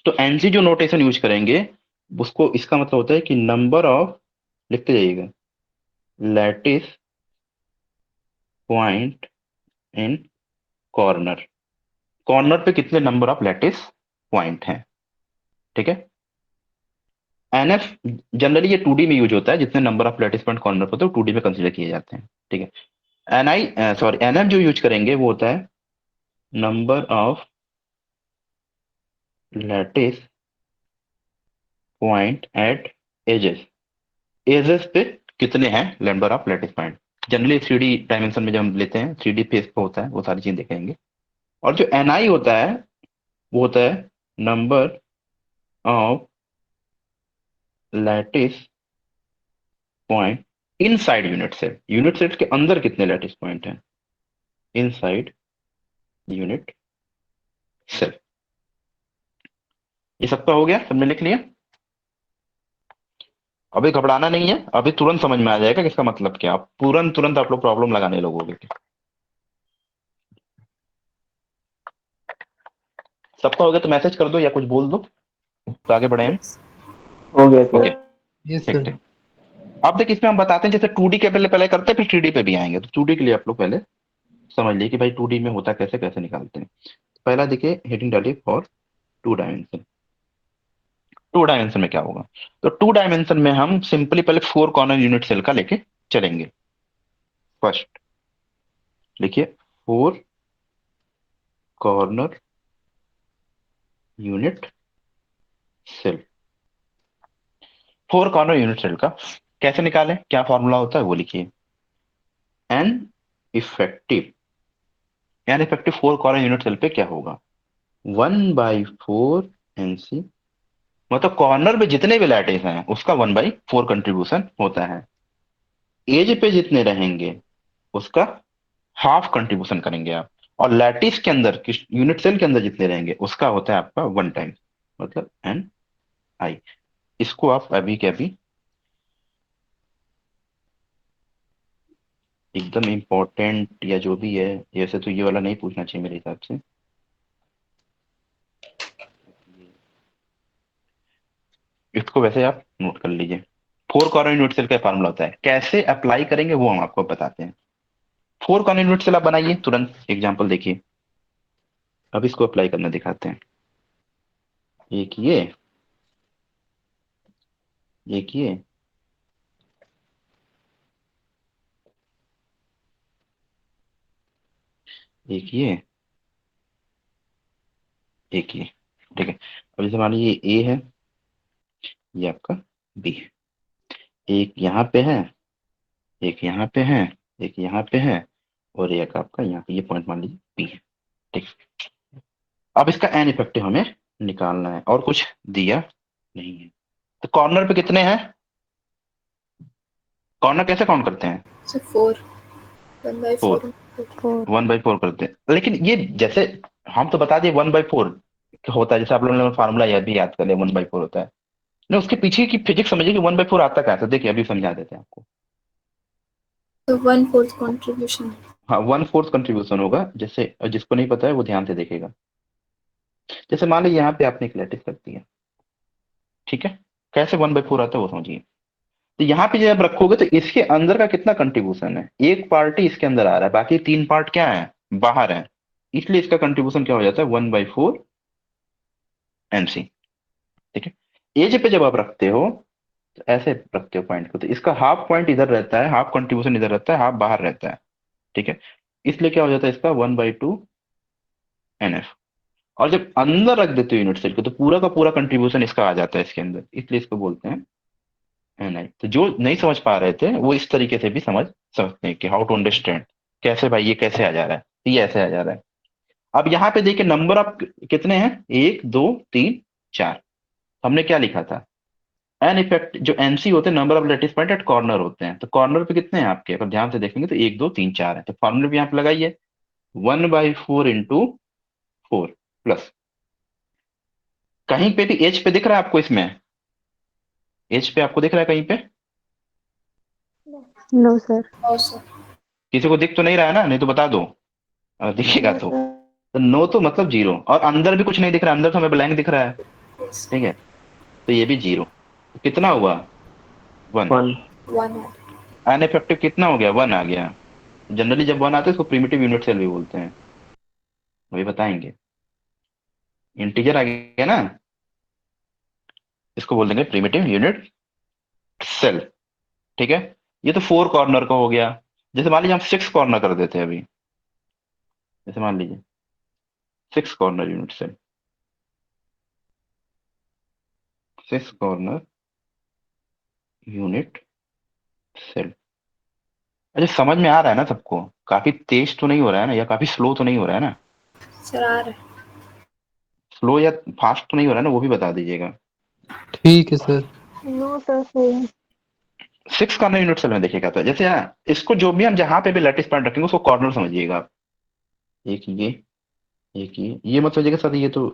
तो NC जो नोटेशन यूज करेंगे, उसको, इसका मतलब होता है कि नंबर ऑफ, लिखते जाइएगा, लैटिस पॉइंट इन कॉर्नर। कॉर्नर पे कितने नंबर ऑफ लैटिस पॉइंट हैं। ठीक है, NF जनरली ये 2D में यूज होता है, जितने number of lattice point corner पर, तो 2D में कंसीडर किए जाते हैं। ठीक है, एनएम जो यूज करेंगे वो होता है number of lattice point at edges. Edges पे कितने हैं number of lattice point. Generally 3D dimension में जब हम लेते हैं 3D फेस पे होता है, वो सारी चीजें देखेंगे। और जो एनआई होता है वो होता है number of lattice point inside unit cell. Unit cell के अंदर कितने लैटिस पॉइंट हैं इनसाइड यूनिट सेल। ये सबका हो गया, सबने लिख लिया। अभी घबराना नहीं है, अभी तुरंत समझ में आ जाएगा कि इसका मतलब क्या। आप तुरंत तुरंत आप लोग प्रॉब्लम लगाने लगोगे। सबका हो गया तो मैसेज कर दो या कुछ बोल दो तो आगे बढ़े हम। Yes. हो गया ओके, सर। यस ठीक सर। ठीक। अब देखिए इसमें हम बताते हैं, जैसे 2D के पहले पहले करते हैं फिर 3D पे भी आएंगे। तो 2D के लिए आप लोग पहले समझ लिए कि भाई 2D में होता कैसे कैसे निकालते हैं। पहला देखिए हेडिंग डालिए फॉर 2 डायमेंशन। 2 डायमेंशन में क्या होगा, तो 2 डायमेंशन में हम सिंपली पहले 4 कॉर्नर यूनिट सेल का लेके चलेंगे। फर्स्ट लिखिए 4 corner unit cell. 4 corner unit cell का कैसे निकालें, क्या फॉर्मूला होता है वो लिखिए। N effective, N effective 4 corner unit cell पे क्या होगा, 1/4 NC। मतलब कॉर्नर पे जितने भी लैटिस हैं उसका 1/4 कंट्रीब्यूशन होता है। एज पे जितने रहेंगे उसका हाफ कंट्रीब्यूशन करेंगे आप। और लैटिस के अंदर किस यूनिट सेल के अंदर जितने रहेंगे उसका होता है आपका 1 टाइम, मतलब NI। इसको आप अभी के अभी एकदम इम्पोर्टेंट या जो भी है, जैसे तो ये वाला नहीं पूछना चाहिए मेरे हिसाब से। इसको वैसे आप नोट कर लीजिए। 4 कॉर्नर यूनिट सेल का फार्मूला होता है, कैसे अप्लाई करेंगे वो हम आपको बताते हैं। 4 कॉर्नर यूनिट सेल आप बनाइए, तुरंत एग्जांपल देखिए। अब इसको अप्लाई करना दिखाते हैं। एक ये एक ये, ठीक है। अब जैसे मान लीजिए ए है, ये आपका बी है। एक यहाँ पे है, एक यहाँ पे है, एक यहाँ पे है, और एक आपका यहाँ पे, ये पॉइंट मान लीजिए बी है। ठीक। अब इसका एन इफेक्टिव हमें निकालना है और कुछ दिया नहीं है। तो कॉर्नर पे कितने हैं, कॉर्नर कैसे काउंट करते हैं, So 4. 1 by 4. 4। 1/4 करते हैं, लेकिन ये जैसे हम तो बता दिए 1/4 होता है, जैसे आप लोगों ने फार्मूला यह भी याद कर लिया 1/4 होता है। नहीं, उसके पीछे की फिजिक्स समझिए कि 1/4 आता कैसे, देखिए अभी समझा देते हैं आपको। So 1/4 contribution. हाँ 1/4 कंट्रीब्यूशन होगा। जैसे जिसको नहीं पता है वो ध्यान से देखेगा। जैसे मान लीजिए यहाँ पे आपने एक लैटिस कर दिया, ठीक है, कैसे 1/4 आता है वो समझिए। तो यहाँ पे जब रखोगे तो इसके अंदर का कितना कंट्रीब्यूशन है, एक पार्टी इसके अंदर आ रहा है, बाकी 3 पार्ट क्या है, बाहर है। इसलिए इसका कंट्रीब्यूशन क्या हो जाता है, 1/4 MC। ठीक है। एज पे जब आप रखते हो तो ऐसे रखते हो पॉइंट को, तो इसका हाफ पॉइंट इधर रहता है, हाफ कंट्रीब्यूशन इधर रहता है, हाफ बाहर रहता है। ठीक है। इसलिए क्या हो जाता है इसका 1/2 NF। और जब अंदर रख देते हो यूनिट सेल को तो पूरा का पूरा कंट्रीब्यूशन इसका आ जाता है इसके अंदर, इसलिए इसको बोलते हैं NI। तो जो नहीं समझ पा रहे थे वो इस तरीके से भी समझ सकते हैं कि हाउ टू अंडरस्टैंड, कैसे भाई ये कैसे आ जा रहा है, ये ऐसे आ जा रहा है। अब यहाँ पे देखिए नंबर ऑफ कितने हैं, 1 2 3 4। हमने क्या लिखा था, एन इफेक्ट जो NC होते हैं number of lattice point at corner होते हैं। तो कॉर्नर पे कितने हैं आपके, अगर ध्यान से देखेंगे तो 1 2 3 4 है। तो फॉर्मूले भी यहाँ पे लगाइए, 1/4 × 4 प्लस, कहीं पे भी एच पे दिख रहा है आपको, इसमें एच पे आपको दिख रहा है कहीं पे, नो सर। Oh, sir. किसी को दिख तो नहीं रहा है ना, नहीं तो बता दो अगर दिखेगा नो तो। सर। तो नो तो मतलब 0, और अंदर भी कुछ नहीं दिख रहा, अंदर तो हमें ब्लैंक दिख रहा है। Yes. ठीक है, तो ये भी 0। कितना हुआ, 1। 1। 1. अनइफेक्टिव कितना हो गया, 1 आ गया। जनरली जब 1 आता है इसको प्रिमिटिव यूनिट सेल भी बोलते हैं, वही बताएंगे। इंटीजर आ गया ना, इसको बोल देंगे प्रिमिटिव यूनिट सेल। ठीक है। ये तो 4 कॉर्नर का हो गया। जैसे मान लीजिए हम 6 कॉर्नर कर देते हैं अभी, जैसे मान लीजिए 6 corner unit cell, 6 corner unit cell. अच्छा समझ में आ रहा है ना सबको? काफी तेज तो नहीं हो रहा है ना, या काफी स्लो तो नहीं हो रहा है ना? सर आ रहा है। स्लो या फास्ट तो नहीं हो रहा है ना, वो भी बता दीजिएगा। ठीक है सर। नो सर सही है। 6 कॉर्नर यूनिट सेल में देखिएगा, तो जैसे इसको जो भी हम जहां पे भी लैटिस पॉइंट रखेंगे उसको कॉर्नर समझिएगा आप। एक ये, एक ये मत सोचिएगा सर ये तो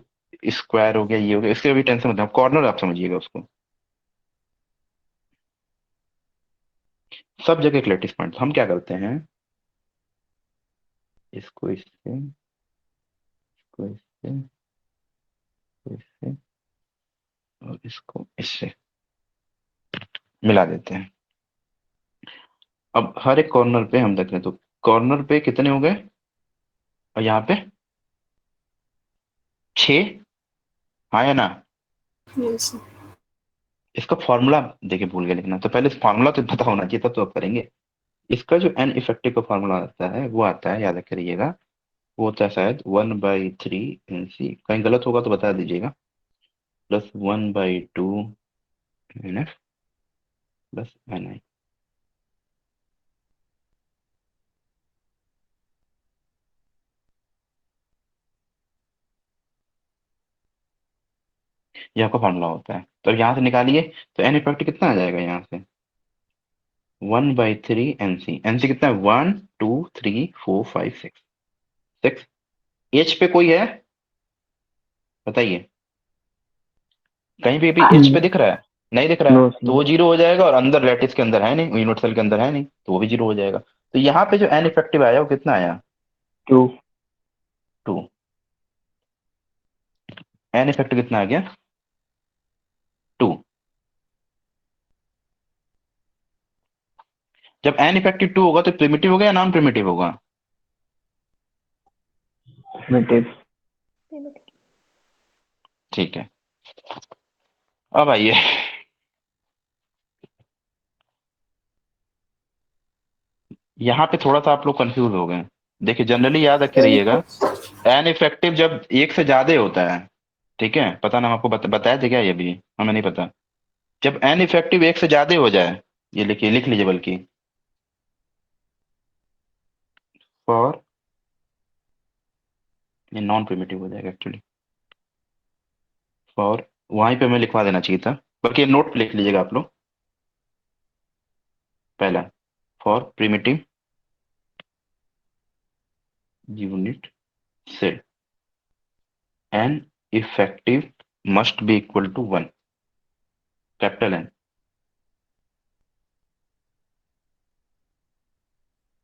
स्क्वायर हो गया, ये हो गया, इसके भी टेंशन मत, कॉर्नर आप समझिएगा उसको। सब जगह एक लैटिस पॉइंट। हम क्या करते हैं, इसको इससे, इसको इससे, इसको इससे और इसको इससे मिला देते हैं। अब हर एक कॉर्नर पे हम देख रहे हैं, तो कॉर्नर पे कितने हो गए, और यहाँ पे 6, हाँ या ना? Yes sir. इसका फॉर्मूला देखिए भूल गए लिखना, तो पहले फॉर्मूला तो पता होना चाहिए, तब तो आप करेंगे। इसका जो एन इफेक्टिव का फॉर्मूला आता है वो आता है, याद करिएगा, वो होता है शायद 1/3 NC, कहीं गलत होगा तो बता दीजिएगा, प्लस 1/2 NF प्लस NI। ये आपका फॉर्मूला होता है। तो यहाँ से निकालिए, तो एन इफेक्टिव कितना आ जाएगा यहाँ से, 1/3 NC। NC कितना है, 1 2 3 4 5 6, 6। एच पे कोई है बताइए, कहीं पे भी एच पे दिख रहा है? नहीं दिख रहा है, नो तो सर। वो जीरो हो जाएगा, और अंदर लैटिस के अंदर है नहीं, यूनिट सेल के अंदर है नहीं, तो वो भी जीरो हो जाएगा। तो यहाँ पे जो एन इफेक्टिव आया वो कितना आया, 2। 2। एन इफेक्टिव कितना आ गया, 2। जब एन इफेक्टिव 2 होगा तो प्रिमिटिव होगा या नॉन प्रिमिटिव होगा? प्रिमिटिव। ठीक है, अब आइए, यहाँ पे थोड़ा सा आप लोग कंफ्यूज हो गए। देखिए जनरली याद रखे वही रहिएगा, तो। एन इफेक्टिव जब एक से ज्यादा होता है, ठीक है, पता ना आपको बताया था क्या, ये भी हमें नहीं पता। जब एन इफेक्टिव एक से ज्यादा हो जाए, ये लिखिए, लिख लीजिए बल्कि, फॉर, ये नॉन प्रिमिटिव हो जाएगा एक्चुअली, फॉर, वहीं पे हमें लिखवा देना चाहिए था, बल्कि ये नोट पे लिख लीजिएगा आप लोग। पहला, for primitive unit cell N effective must be equal to 1, capital N,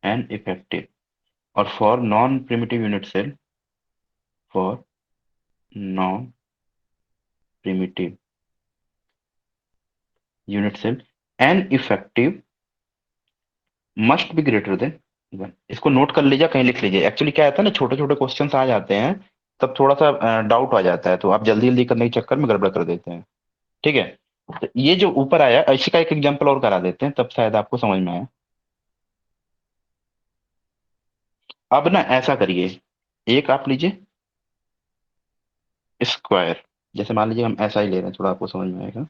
N effective. और for non primitive unit cell, for non primitive unit cell N effective must be greater than 1। इसको note कर लीजिए, कहीं लिख लीजिए। Actually क्या होता है ना, छोटे छोटे क्वेश्चन आ जाते हैं, तब थोड़ा सा डाउट आ जाता है, तो आप जल्दी जल्दी करने के चक्कर में गड़बड़ कर देते हैं। ठीक है, तो ये जो ऊपर आया, इसी का एक एग्जांपल और करा देते हैं, तब शायद आपको समझ में आए। अब ना ऐसा करिए, एक आप लीजिए स्क्वायर, जैसे मान लीजिए हम ऐसा ही ले रहे हैं, थोड़ा आपको समझ में आएगा।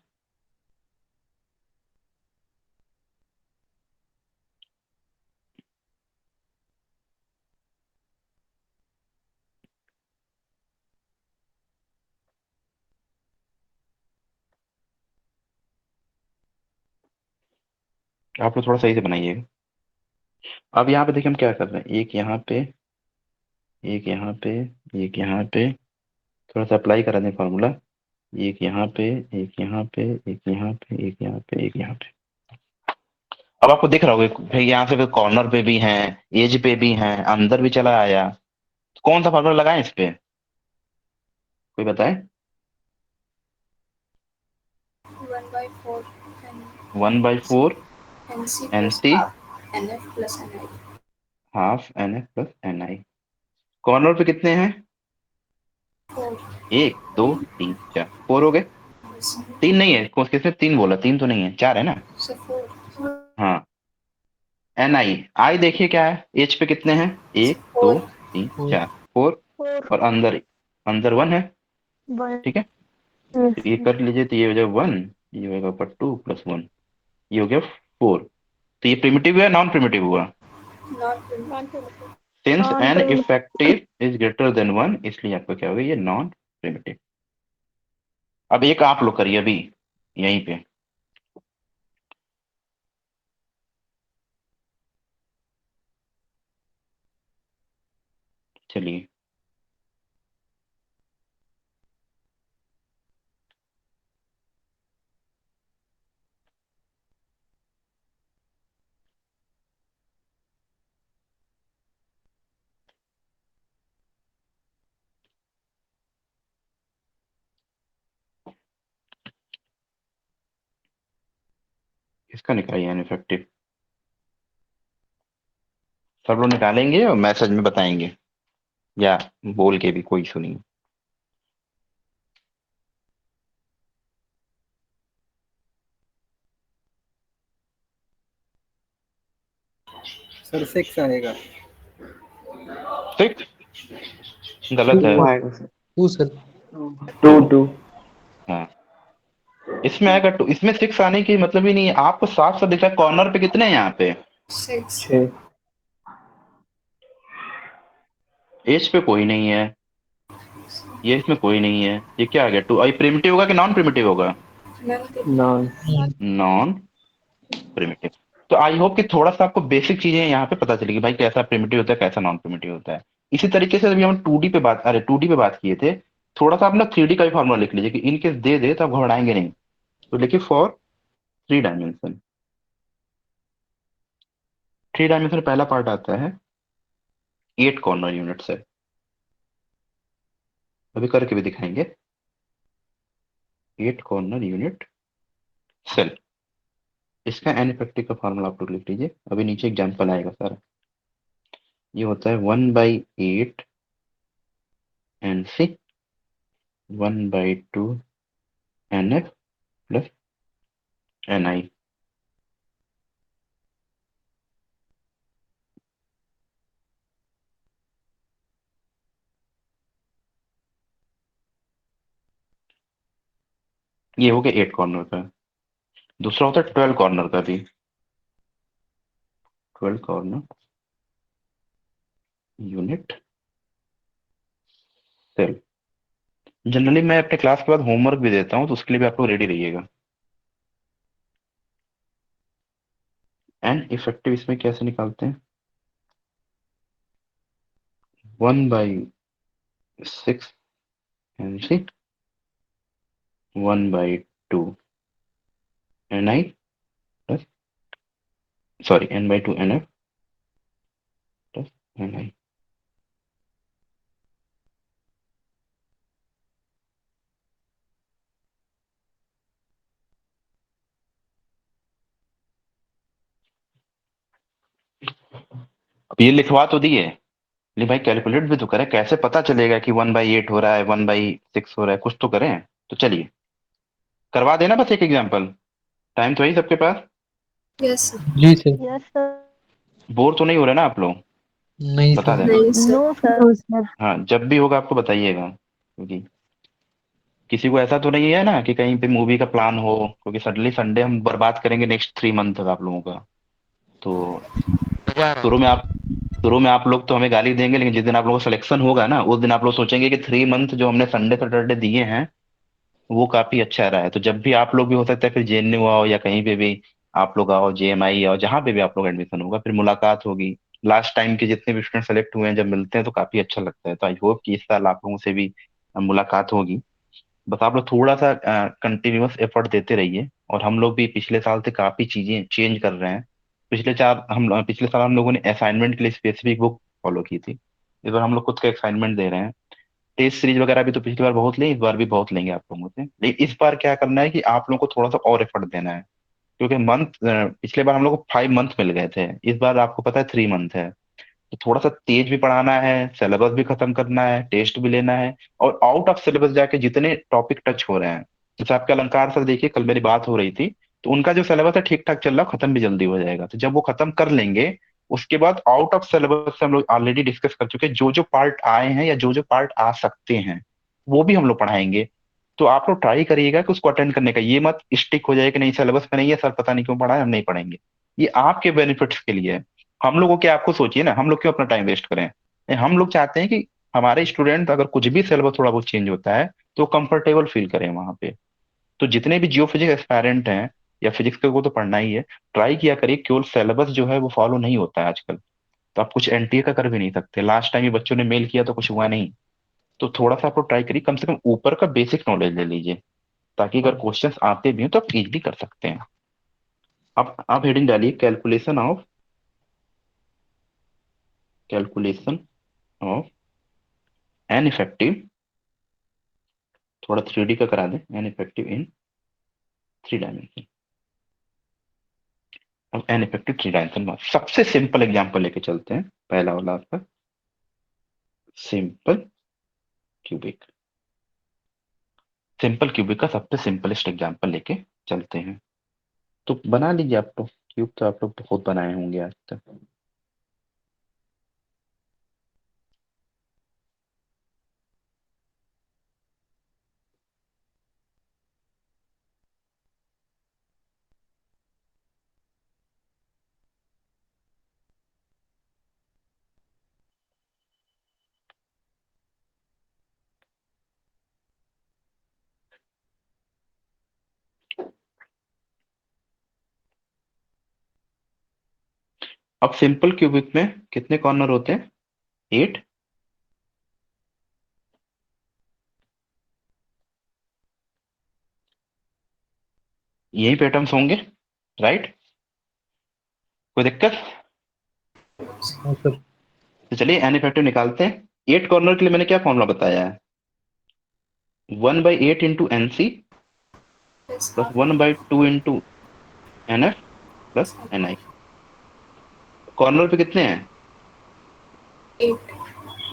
आप लोग थोड़ा सही से बनाइएगा। अब यहाँ पे देखिए हम क्या कर रहे हैं, एक यहाँ पे, एक यहाँ पे, एक यहाँ पे, थोड़ा सा अप्लाई करा दें फॉर्मूला, एक यहाँ पे, एक यहाँ पे, एक यहाँ पे, एक यहाँ पे, एक यहाँ पे। अब आपको दिख रहा होगा भाई, यहाँ से कॉर्नर पे भी हैं, एज पे भी हैं, अंदर भी चला आया, तो कौन सा फॉर्मूला लगाएं इस पे, कोई बताए? 1/4 1/4 NC plus NC half NF plus NI। Half NF plus NI। Corner पे कितने हैं, 4। 1 2 3 4, 4 हो गए। तीन नहीं है, किसने तीन बोला, तीन तो नहीं है, 4 है ना? सर 4। हाँ, NI, आई देखिए क्या है, एच पे कितने हैं, 1 2 4 3 4 4 4, 4 और अंदर अंदर 1 है, 1 ठीक है। तो ये कर लीजिए, तो ये हो जाएगा 1, ये होगा ऊपर 2 + 1, ये हो गया 4। तो ये प्रिमिटिव हुआ, नॉन प्रिमिटिव हुआ। Not non primitive. Since non N primitive effective is greater than 1, इसलिए आपका क्या होगा, ये नॉन प्रिमिटिव। अब एक आप लोग करिए अभी यहीं पे। चलिए, इसका निकालिए एन इफेक्टिव। सब लोग निकालेंगे और मैसेज में बताएंगे, या बोल के भी, कोई इशू नहीं। सर 6 आएगा। 6 गलत है। 2 आएगा सर। 2 सर। 2 2 हाँ, इसमें आएगा 2। इसमें 6 आने की मतलब ही नहीं है, आपको साफ साफ दिख रहा है कॉर्नर पे कितने हैं यहाँ पे, 6 6 एज पे कोई नहीं है, ये इसमें कोई नहीं है, ये क्या आ गया 2। ये प्रिमिटिव होगा कि नॉन प्रिमिटिव होगा, नॉन। Non primitive. तो आई होप कि थोड़ा सा आपको बेसिक चीजें यहाँ पे पता चलेगी भाई, कैसा प्रिमिटिव होता है, कैसा नॉन प्रिमिटिव होता है। इसी तरीके से अभी हम 2D पे बात, अरे 2D पे बात किए थे, थोड़ा सा आप ना 3D का भी फॉर्मूला लिख लीजिए कि इन केस दे दे तो आप घबराएंगे नहीं। तो लिखिए फॉर 3 डायमेंशन। 3 डायमेंशन पहला पार्ट आता है 8 कॉर्नर यूनिट से, अभी करके भी दिखाएंगे। 8 कॉर्नर यूनिट सेल, इसका एन इफेक्टिव का फॉर्मूला आप लोग लिख लीजिए, अभी नीचे एग्जाम्पल आएगा सारा। ये होता है 1/8 NC, 1/2 NF प्लस NI। ये हो गया 8 कॉर्नर का। दूसरा होता है 12 कॉर्नर का भी, 12 कॉर्नर यूनिट सेल। जनरली मैं अपने क्लास के बाद होमवर्क भी देता हूँ, तो उसके लिए भी आप लोग रेडी रहिएगा। एन इफेक्टिव इसमें कैसे निकालते हैं, 1/6 NC, 1/2 NI plus, sorry N/2 NF plus NI। अब ये लिखवा तो दिए, ले भाई कैलकुलेट भी तो करें, कैसे पता चलेगा कि 1/8 हो रहा है, 1/6 हो रहा है, कुछ तो करें। तो चलिए करवा देना बस एक एग्जाम्पल, टाइम तो है ही सबके पास। यस जी सर। Yes sir. बोर तो नहीं हो रहे ना आप लोग, नहीं बता सर। देना। नहीं सर। No sir. हाँ, जब भी होगा आपको बताइएगा, क्योंकि किसी को ऐसा तो नहीं है ना कि कहीं पे मूवी का प्लान हो, क्योंकि सडनली संडे हम बर्बाद करेंगे नेक्स्ट 3 मंथ तक आप लोगों का। तो शुरू में आप शुरू में आप लोग तो हमें गाली देंगे, लेकिन जिस दिन आप लोगों का सिलेक्शन होगा ना, उस दिन आप लोग सोचेंगे कि 3 मंथ जो हमने संडे सैटरडे दिए हैं वो काफी अच्छा रहा है। तो जब भी आप लोग भी, हो सकता है फिर JNU आओ या कहीं पे भी आप लोग आओ, JMI आओ, जहाँ पे भी आप लोग एडमिशन होगा, फिर मुलाकात होगी। लास्ट टाइम के जितने भी स्टूडेंट सेलेक्ट हुए हैं, जब मिलते हैं तो काफी अच्छा लगता है। तो आई होप कि इस साल आप लोगों से भी मुलाकात होगी। बस आप लोग थोड़ा सा कंटिन्यूअस एफर्ट देते रहिए, और हम लोग भी पिछले साल से काफी चीजें चेंज कर रहे हैं। पिछले साल हम लोगों ने असाइनमेंट के लिए स्पेसिफिक बुक फॉलो की थी, इस बार हम लोग खुद का असाइनमेंट दे रहे हैं। टेस्ट सीरीज वगैरह भी तो पिछली बार बहुत ली, इस बार भी बहुत लेंगे आप लोगों से, लेकिन इस बार क्या करना है कि आप लोगों को थोड़ा सा और एफर्ट देना है। क्योंकि पिछले बार हम लोग को 5 मंथ मिल गए थे, इस बार आपको पता है 3 मंथ है। तो थोड़ा सा तेज भी पढ़ाना है, सिलेबस भी खत्म करना है, टेस्ट भी लेना है, और आउट ऑफ सिलेबस जाके जितने टॉपिक टच हो रहे हैं, जैसे आपके अलंकार सर देखिए, कल मेरी बात हो रही थी, तो उनका जो सिलेबस है ठीक ठाक चल रहा है, खत्म भी जल्दी हो जाएगा। तो जब वो खत्म कर लेंगे, उसके बाद आउट ऑफ सिलेबस हम लोग ऑलरेडी डिस्कस कर चुके हैं, जो जो पार्ट आए हैं या जो जो पार्ट आ सकते हैं वो भी हम लोग पढ़ाएंगे। तो आप लोग ट्राई करिएगा कि उसको अटेंड करने का, ये मत स्टिक हो जाए कि नहीं सिलेबस में नहीं है सर, पता नहीं क्यों पढ़ा है, हम नहीं पढ़ेंगे। ये आपके बेनिफिट्स के लिए है। हम लोगों के, आपको सोचिए ना, हम लोग क्यों अपना टाइम वेस्ट करें। हम लोग चाहते हैं कि हमारे स्टूडेंट अगर कुछ भी सिलेबस थोड़ा बहुत चेंज होता है तो कंफर्टेबल फील करें वहां पे। तो जितने भी जियो फिजिक्स एस्पायरेंट हैं या फिजिक्स को तो पढ़ना ही है, ट्राई किया करिए। केवल सिलेबस जो है वो फॉलो नहीं होता है आजकल, तो आप कुछ एनटीए का कर भी नहीं सकते। लास्ट टाइम ये बच्चों ने मेल किया तो कुछ हुआ नहीं। तो थोड़ा सा आप लोग ट्राई करिए, कम से कम ऊपर का बेसिक नॉलेज ले लीजिए, ताकि अगर क्वेश्चंस आते भी हो तो आप इजीली कर सकते हैं। आप हेडिंग डालिए, कैलकुलेशन ऑफ एन इफेक्टिव, थोड़ा 3D का करा दें, एन इफेक्टिव इन 3 डायमेंशन। अब एन इफेक्टिव 3 डायमेंशन सबसे सिंपल एग्जांपल लेके चलते हैं, पहला वाला आपका सिंपल क्यूबिक। सिंपल क्यूबिक का सबसे सिंपलेस्ट एग्जांपल लेके चलते हैं। तो बना लीजिए आप तो, क्यूब तो आप लोग बहुत बनाए होंगे आज तक। अब सिंपल क्यूबिक में कितने कॉर्नर होते हैं? 8। यही पैटर्न्स होंगे, राइट? कोई दिक्कत? हाँ सर। तो चलिए एन इफेक्टिव निकालते हैं। 8 कॉर्नर के लिए मैंने क्या फॉर्मूला बताया है? 1/8 into N C plus 1/2 into N F plus N I. Corner पे कितने हैं? 8।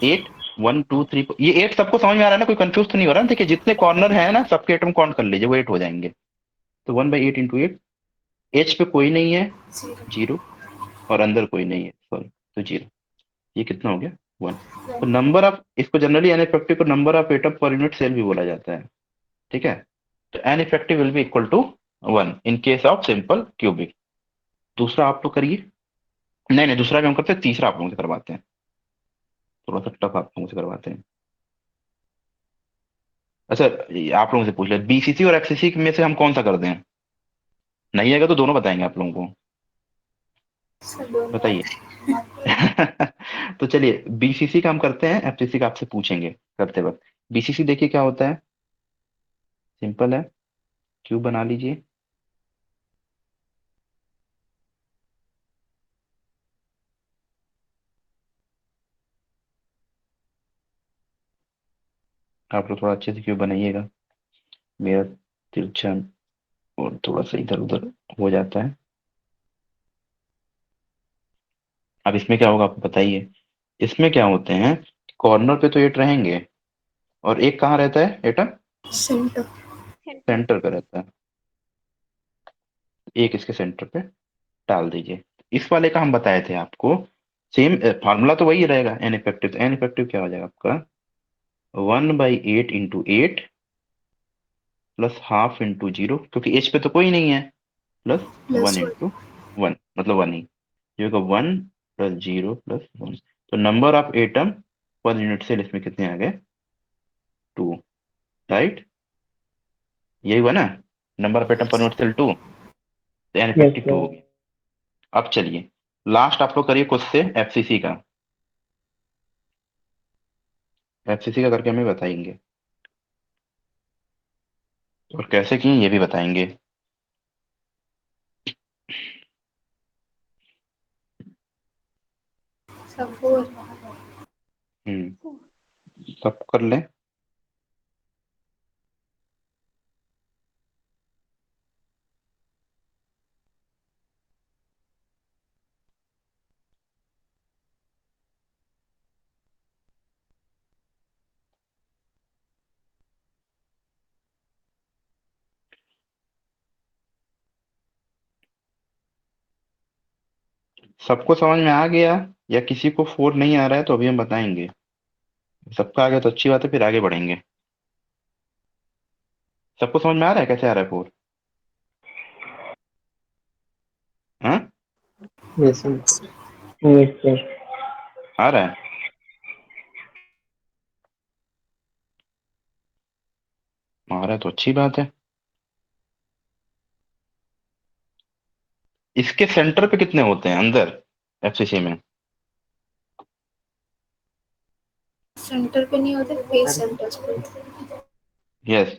8, 1 2 3 ये 8 सबको समझ में आ रहा है ना? कोई कंफ्यूज तो नहीं हो रहा ना? देखिए जितने कॉर्नर है ना सबके एटम काउंट कर लीजिए, वो 8 हो जाएंगे। तो 1/8 इंटू 8। एच पे कोई नहीं है, 0। और अंदर कोई नहीं है, सॉरी, तो 0। ये कितना हो गया? 1। तो नंबर ऑफ, इसको जनरली एन इफेक्टिव को number of atom per unit cell भी बोला जाता है, ठीक है? तो N effective will be equal to 1 in case of simple cubic. दूसरा आप लोग करिए। नहीं नहीं, दूसरा भी हम करते हैं, तीसरा आप लोगों से करवाते हैं, थोड़ा सा टफ आप लोगों से करवाते हैं। अच्छा, ये आप लोगों से पूछ ले, बीसीसी और एक्ससीसी में से हम कौन सा कर दें? नहीं आएगा तो दोनों बताएंगे आप लोगों को, बताइए। तो चलिए बीसीसी का हम करते हैं, एफसीसी का आपसे पूछेंगे करते वक्त। बीसीसी देखिए क्या होता है, सिंपल है, क्यूब बना लीजिए। आप लोग थोड़ा अच्छे से क्यूब बनाइएगा, मेरा तिरछा और थोड़ा सा इधर उधर हो जाता है। अब इसमें क्या होगा आपको बताइए। इसमें क्या होते हैं, कॉर्नर पे तो एट रहेंगे, और एक कहाँ रहता है एटम? सेंटर। सेंटर। सेंटर पे रहता है। एक इसके सेंटर पे डाल दीजिए। इस वाले का हम बताए थे आपको, सेम फार्मूला तो वही रहेगा एन इफेक्टिव। तो एन इफेक्टिव क्या हो जाएगा आपका? 1/8 इंटू 8 प्लस हाफ इंटू 0, क्योंकि एच पे तो कोई नहीं है, प्लस वन +1। इंटू वन, मतलब 1 ही। ये होगा 1 प्लस 0 प्लस 1। तो number of atom per unit cell इसमें कितने आ गए? 2, राइट? यही हुआ ना, number of atom per unit cell 2। तो एन यस इफेक्टिव 2 सर। हो गया। अब चलिए लास्ट आप लोग करिए खुद से एफसीसी का। एफसीसी का करके हमें बताएंगे, और कैसे किए ये भी बताएंगे। सब 4। हम्म, सब कर लें। सबको समझ में आ गया या किसी को फोर नहीं आ रहा है तो अभी हम बताएंगे। सबका आ गया तो अच्छी बात है, फिर आगे बढ़ेंगे। सबको समझ में आ रहा है कैसे आ रहा है फोर? हाँ, यस सर। Yes sir. आ रहा है। आ रहा है तो अच्छी बात है। इसके सेंटर पे कितने होते हैं अंदर एफसीसी में? सेंटर पे नहीं होते, फेस सेंटर्स पे। यस।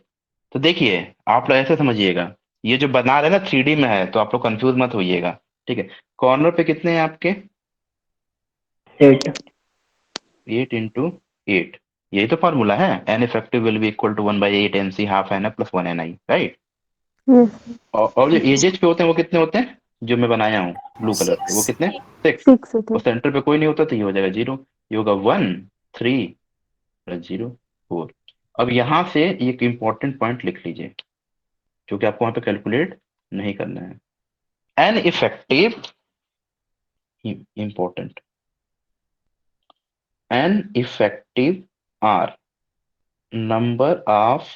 तो देखिए, आप लोग ऐसे समझिएगा, ये जो बना रहे हैं ना 3D में है, तो आप लोग कंफ्यूज मत होइएगा। ठीक है। कॉर्नर पे कितने हैं आपके? 8। 8 × 8। यही तो फॉर्मूला है, N effective will be equal to 1/8 NC half N plus 1 NI, right? Yes. और जो एजेस पे होते हैं वो कितने होते हैं, जो मैं बनाया हूँ ब्लू कलर से, वो 6। कितने? 6। 6 थे। और सेंटर पे कोई नहीं होता तो ये हो जाएगा 0। ये होगा 1 3 प्लस 0 4। अब यहां से एक इंपॉर्टेंट पॉइंट लिख लीजिए, जो कि आपको वहां पे कैलकुलेट नहीं करना है। N effective, important, N effective are number of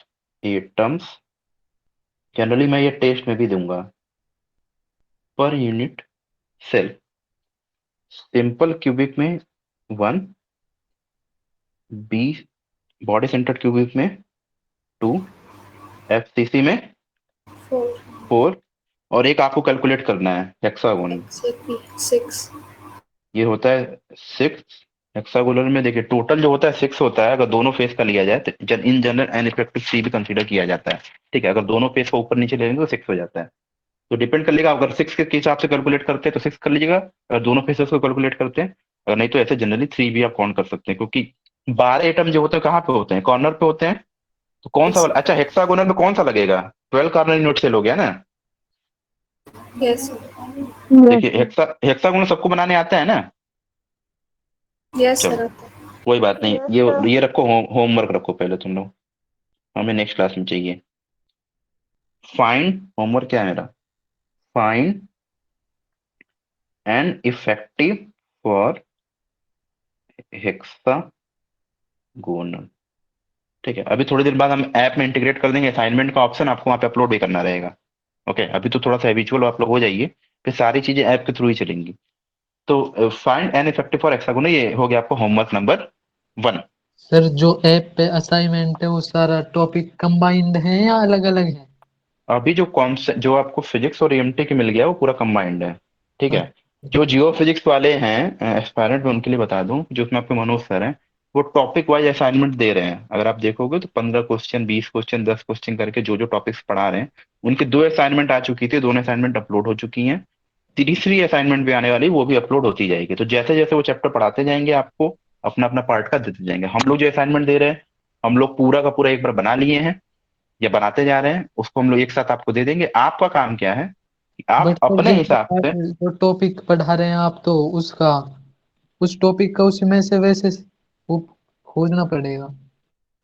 atoms, generally मैं ये टेस्ट में भी दूंगा, पर यूनिट सेल। सिंपल क्यूबिक में 1, बी बॉडी सेंटर क्यूबिक में 2, एफसीसी में 4। 4, और एक आपको कैलकुलेट करना है हेक्सागोन। एक्सएक्टली 6। ये होता है 6। हेक्सागोनल में देखिए टोटल जो होता है 6 होता है, अगर दोनों फेस का लिया जाए तो इन जनरल एन इफेक्टिव 3 भी कंसीडर किया जाता है। ठीक है, अगर दोनों फेस को ऊपर नीचे ले लेंगे तो 6 हो जाता है। तो डिपेंड कर लेगा, अगर 6 के हिसाब से कैलकुलेट करते हैं तो 6 कर लीजिएगा, अगर दोनों फेसेस को कैलकुलेट करते हैं, अगर नहीं तो ऐसे जनरली 3 भी आप काउंट कर सकते हैं, क्योंकि 12 एटम जो होते हैं कहाँ पे होते हैं? कॉर्नर पे होते हैं। तो कौन सा वाला, अच्छा हेक्सागोनल में कौन सा लगेगा? 12 कॉर्नर यूनिट सेल हो गया ना। यस। यस देखिए सर। हेक्सागोनल सबको बनाने आता है ना। यस चलो सर। कोई बात नहीं, यस ये सर। ये रखो, होमवर्क रखो पहले तुम लोग, हमें नेक्स्ट क्लास में चाहिए। फाइंड, होमवर्क क्या है मेरा? Find an effective for hexagonal. ठीक है, अभी थोड़ी देर बाद हम ऐप में इंटीग्रेट कर देंगे, असाइनमेंट का ऑप्शन आपको वहाँ पे अपलोड भी करना रहेगा। ओके, अभी तो थोड़ा सा हैबिचुअल आप लोग हो जाइए, फिर सारी चीजें ऐप के थ्रू ही चलेंगी। तो find an effective for hexagonal, ये हो गया आपको होमवर्क नंबर 1। सर जो ऐप पे असाइनमेंट है वो सारा टॉपिक कंबाइंड है या अलग अलग है? अभी जो कॉन्सेप्ट जो आपको फिजिक्स और ईएमटी की मिल गया वो पूरा कंबाइंड है। ठीक है। जो अच्छा। जियो फिजिक्स वाले हैं एस्पायरेंट, में उनके लिए बता दूं, जो उसमें आपके मनोज सर हैं, वो टॉपिक वाइज असाइनमेंट दे रहे हैं। अगर आप देखोगे तो 15 क्वेश्चन, 20 क्वेश्चन, 10 क्वेश्चन करके जो जो टॉपिक्स पढ़ा रहे हैं, उनकी 2 असाइनमेंट आ चुकी थी, दोनों असाइनमेंट अपलोड हो चुकी हैं। तीसरी असाइनमेंट भी आने वाली, वो भी अपलोड होती जाएगी। तो जैसे जैसे वो चैप्टर पढ़ाते जाएंगे आपको अपना अपना पार्ट का देते जाएंगे। हम लोग जो असाइनमेंट दे रहे हैं, हम लोग पूरा का पूरा एक बार बना लिए हैं या बनाते जा रहे हैं, उसको हम लोग एक साथ आपको दे देंगे। आपका काम क्या है कि आप बट सर अपने जैसे हिसाब आप से जो टॉपिक पढ़ा रहे हैं आप तो उसका उस टॉपिक का उसमें से वैसे वो खोजना पड़ेगा।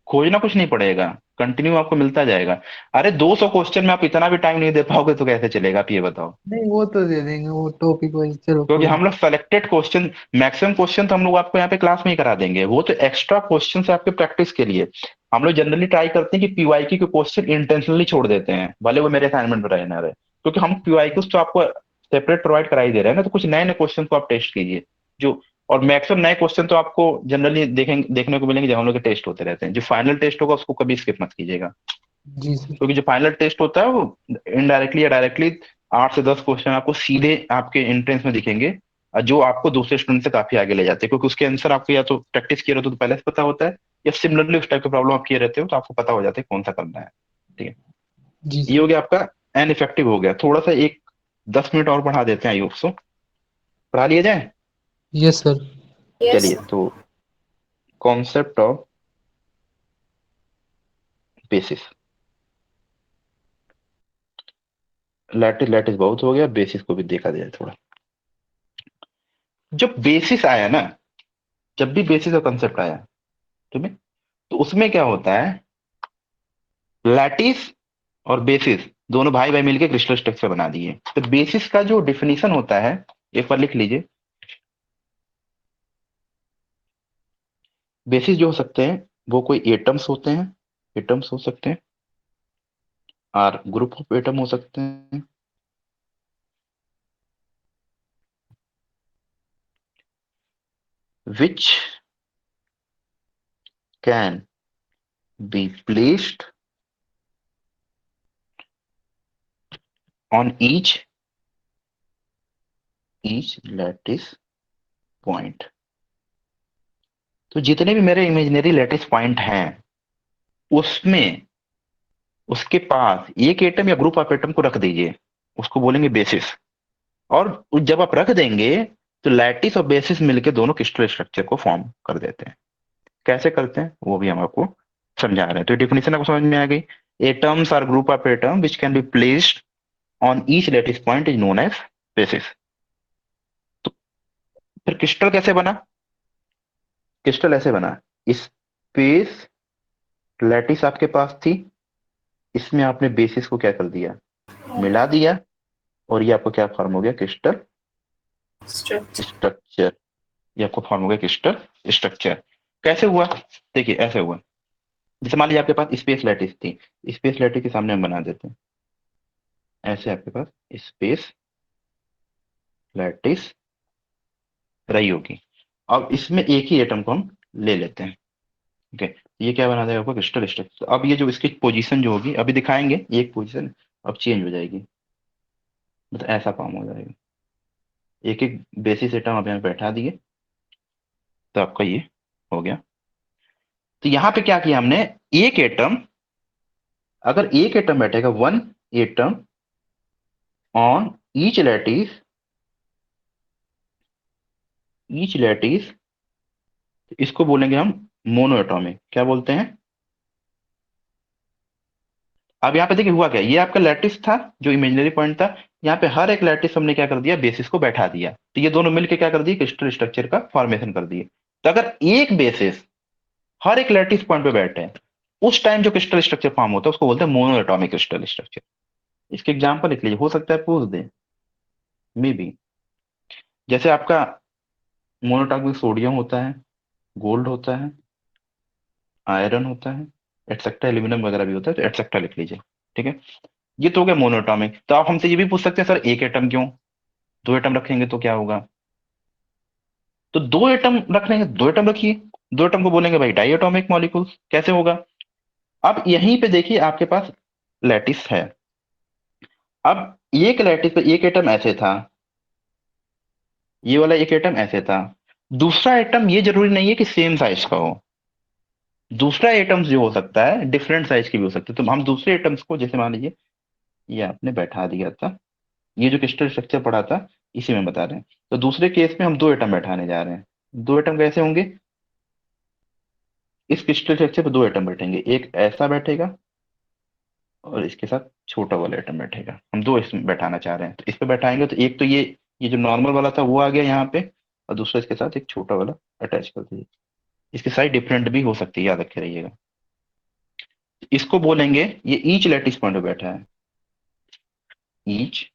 खोजना कुछ नहीं पड़ेगा, कंटिन्यू आपको मिलता जाएगा। अरे 200 क्वेश्चन में आप इतना भी टाइम नहीं दे पाओगे तो कैसे चलेगा, आप ये बताओ। नहीं वो तो दे देंगे वो टॉपिक वाइज, चलो क्योंकि कोई हम नहीं। लोग सेलेक्टेड क्वेश्चन, मैक्सिमम क्वेश्चन तो हम लोग आपको यहाँ पे क्लास में ही करा देंगे, वो तो एक्स्ट्रा क्वेश्चन है आपके प्रैक्टिस के लिए। हम लोग जनरली ट्राई करते हैं कि पीवाईक्यू के क्वेश्चन इंटेंशनली छोड़ देते हैं, भले वो मेरे असाइनमेंट में रहे ना रहे, क्योंकि हम पीवाईक्यूज तो आपको सेपरेट प्रोवाइड करा ही दे रहे हैं ना। तो कुछ नए नए क्वेश्चन को आप टेस्ट कीजिए जो, और मैक्सिमम नए क्वेश्चन तो आपको जनरली देखने को मिलेंगे जब हम लोग के टेस्ट होते रहते हैं। जो फाइनल टेस्ट होगा उसको कभी स्किप मत कीजिएगा, जी सर। क्योंकि जो फाइनल टेस्ट होता है वो इनडायरेक्टली या डायरेक्टली 8 से 10 क्वेश्चन आपको सीधे आपके एंट्रेंस में दिखेंगे, और जो आपको दूसरे स्टूडेंट से काफी आगे ले जाते हैं, क्योंकि उसके आंसर आपको या तो प्रैक्टिस किए रहते हो तो पहले से पता होता है, या सिमिलरली उस टाइप का प्रॉब्लम आप किए रहते हो तो आपको पता हो जाता है कौन सा करना है। ठीक है। जी ये सर। हो गया आपका एन इफेक्टिव हो गया। थोड़ा सा एक 10 मिनट और बढ़ा देते हैं आयुष को, पढ़ा लिया जाए। Yes sir. यस चलिए, तो कॉन्सेप्ट ऑफ बेसिस, लैटिस बहुत हो गया, बेसिस को भी देखा जाए थोड़ा। जब बेसिस आया ना, जब भी बेसिस का कंसेप्ट आया तुम्हें, तो उसमें क्या होता है, लैटिस और बेसिस दोनों भाई भाई मिलकर क्रिस्टल स्ट्रक्चर बना दिए। तो बेसिस का जो डिफिनीशन होता है एक बार लिख लीजिए। बेसिस जो हो सकते हैं वो कोई एटम्स होते हैं, एटम्स हो सकते हैं, और ग्रुप ऑफ एटम हो सकते हैं, which can be placed on each lattice point। तो जितने भी मेरे इमेजिनरी लैटिस पॉइंट हैं उसमें उसके पास एक एटम या ग्रुप ऑफ एटम को रख दीजिए, उसको बोलेंगे बेसिस। और जब आप रख देंगे तो लैटिस और बेसिस मिलके दोनों क्रिस्टल स्ट्रक्चर को फॉर्म कर देते हैं। कैसे करते हैं वो भी हम आपको समझा रहे हैं। तो डेफिनेशन आपको समझ में आ गई। Atoms are group of atom which can be placed on each lattice point is known as basis. तो फिर क्रिस्टल कैसे बना? क्रिस्टल ऐसे बना, स्पेस लैटिस आपके पास थी, इसमें आपने बेसिस को क्या कर दिया, मिला दिया, और ये आपको क्या फॉर्म हो गया, क्रिस्टल स्ट्रक्चर। स्ट्रक्चर। ये आपको फॉर्म हो गया क्रिस्टल स्ट्रक्चर। कैसे हुआ? देखिए ऐसे हुआ। जैसे मान लीजिए आपके पास स्पेस लैटिस थी, स्पेस लैटिस के सामने हम बना देते हैं ऐसे, आपके पास स्पेस लैटिस रही होगी। अब इसमें एक ही एटम को हम ले लेते हैं। ओके, ये क्या बना देगा आपको, क्रिस्टल स्ट्रक्चर। अब ये जो इसकी पोजीशन जो होगी अभी दिखाएंगे, एक पोजीशन अब चेंज हो जाएगी, मतलब ऐसा फॉर्म हो जाएगा। एक एक बेसिस एटम आप यहाँ पे बैठा दिए तो आपका ये हो गया। तो यहाँ पे क्या किया हमने, एक एटम, अगर एक एटम बैठेगा, one atom on each lattice, इसको बोलेंगे हम मोनो एटॉमिक। क्या बोलते हैं? अब यहाँ पे देखिए हुआ क्या, ये आपका लैटिस था जो इमेजिनरी पॉइंट था, यहाँ पे हर एक लैटिस हमने क्या कर दिया, बेसिस को बैठा दिया, तो ये दोनों मिलके क्या कर दिए, क्रिस्टल स्ट्रक्चर का फॉर्मेशन कर दिए। तो अगर एक बेसिस हर एक लैटिस पॉइंट पे बैठे हैं, उस टाइम जो क्रिस्टल स्ट्रक्चर फॉर्म होता है उसको बोलते हैं मोनो एटॉमिक क्रिस्टल स्ट्रक्चर। इसके एग्जाम्पल लिख लीजिए, हो सकता है पूछ दे मे बी। जैसे आपका मोनोटॉमिक सोडियम होता है, गोल्ड होता है, आयरन होता है, एटसेट्रा, एल्यूमिनियम वगैरह भी होता है, तो एटसेट्रा लिख लीजिए। ठीक है, ये तो हो गया मोनोटॉमिक। तो आप हमसे ये भी पूछ सकते हैं, सर एक एटम क्यों, दो एटम रखेंगे तो क्या होगा? तो दो एटम रख लेंगे, दो एटम रखिए, दो एटम को बोलेंगे भाई डाई एटॉमिक मॉलिक्यूल्स। कैसे होगा? अब यहीं पे देखिए आपके पास लैटिस है, अब एक लैटिस पे एक एटम ऐसे था, ये वाला एक एटम ऐसे था, दूसरा एटम ये जरूरी नहीं है कि सेम साइज का हो, दूसरा एटम्स जो हो सकता है डिफरेंट साइज के भी हो सकते हैं। तो हम दूसरे एटम्स को, जैसे मान लीजिए ये आपने बैठा दिया था, ये जो क्रिस्टल स्ट्रक्चर पढ़ा था इसी में बता रहे हैं, तो दूसरे केस में हम दो एटम बैठाने जा रहे हैं। दो एटम कैसे होंगे, इस क्रिस्टल स्ट्रक्चर पे दो एटम बैठेंगे, एक ऐसा बैठेगा और इसके साथ छोटा वाला एटम बैठेगा। हम दो इसमें बैठाना चाह रहे हैं, तो इस पे बैठाएंगे तो एक तो ये जो नॉर्मल वाला था वो आ गया यहाँ पे, और दूसरा इसके साथ एक छोटा वाला अटैच कर दीजिए। इसकी साइज डिफरेंट भी हो सकती है, याद रखे रहिएगा। इसको बोलेंगे, ये ईच लैटिस पॉइंट पे बैठा है, ईच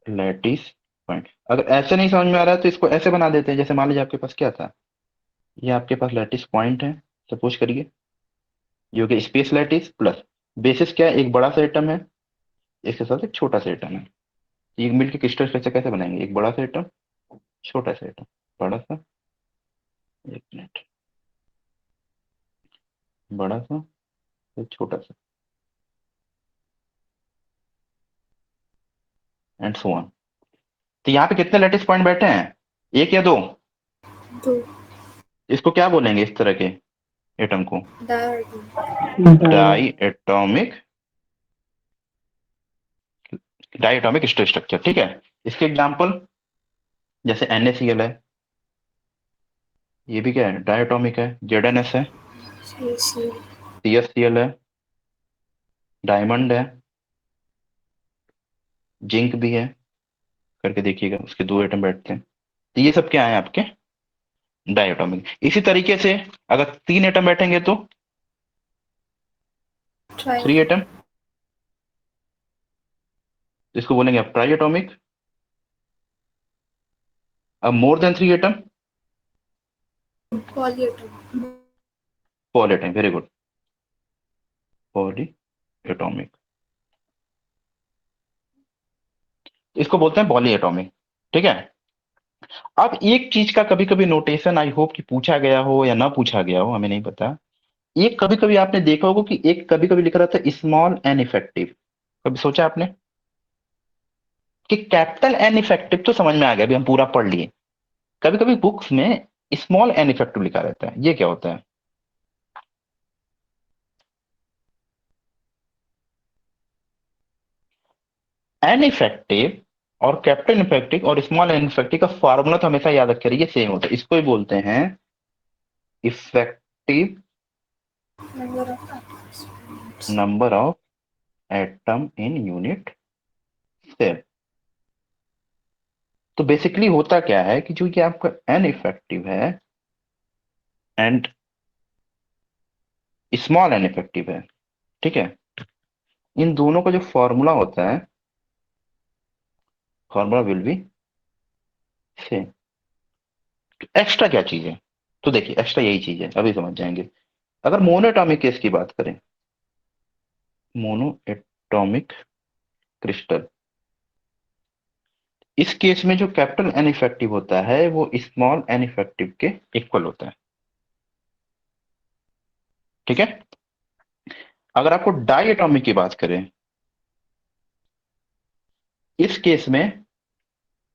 लैटिस पॉइंट। अगर ऐसे नहीं समझ में आ रहा है तो इसको ऐसे बना देते हैं, जैसे मान लीजिए आपके पास क्या था, ये आपके पास लैटिस पॉइंट है, सपोज करिए, जो कि स्पेस लैटिस प्लस बेसिस क्या है, एक बड़ा सा एटम है, इसके साथ एक छोटा सा एटम है। ये मिलकर क्रिस्टल स्ट्रक्चर कैसे बनाएंगे, एक बड़ा सा एटम, छोटा सा एटम, बड़ा सा, एक मिनट, बड़ा सा, एक छोटा सा, एंड सो ऑन। तो यहाँ पे कितने लैटिस पॉइंट बैठे हैं, एक या दो? दो। इसको क्या बोलेंगे इस तरह के एटम को, diatomic, diatomic crystal structure. ठीक है, इसके एग्जांपल जैसे NaCl है, ये भी क्या है, डाई एटॉमिक है। ZnS है, CsCl है, डायमंड है, जिंक भी है, करके देखिएगा उसके दो एटम बैठते हैं। तो ये सब क्या है आपके डाई एटॉमिक। इसी तरीके से अगर तीन एटम बैठेंगे तो थ्री एटम, इसको बोलेंगे आप tri atomic more than 3 atom, polyatom. Poly atom, very good, poly atomic, इसको बोलते हैं पॉली एटॉमिक। ठीक है। अब एक चीज का कभी कभी नोटेशन आई होप कि पूछा गया हो या ना पूछा गया हो, हमें नहीं पता। एक कभी कभी आपने देखा होगा कि एक कभी कभी लिख रहा था स्मॉल एन इफेक्टिव, कभी सोचा आपने कि कैपिटल एन इफेक्टिव तो समझ में आ गया, अभी हम पूरा पढ़ लिए। कभी कभी बुक्स में स्मॉल एन इफेक्टिव लिखा रहता है, ये क्या होता है? एन इफेक्टिव और कैपिटल इफेक्टिव और स्मॉल एन इफेक्टिव का फॉर्मूला तो हमेशा याद रखे रहिए, सेम होता है। इसको ही बोलते हैं effective number of atoms. Number of atom in unit cell. तो बेसिकली होता क्या है कि जो कि आपका एन इफेक्टिव है एंड स्मॉल एन इफेक्टिव है, ठीक है, इन दोनों का जो फॉर्मूला होता है, formula will be same. Extra क्या चीज है? तो देखिए एक्स्ट्रा यही चीज है, अभी समझ जाएंगे। अगर मोनोएटॉमिक केस की बात करें, मोनोएटॉमिक क्रिस्टल, इस केस में जो कैपिटल एन इफेक्टिव होता है वो स्मॉल एन इफेक्टिव के इक्वल होता है। ठीक है। अगर आपको डाई एटॉमिक की बात करें, इस केस में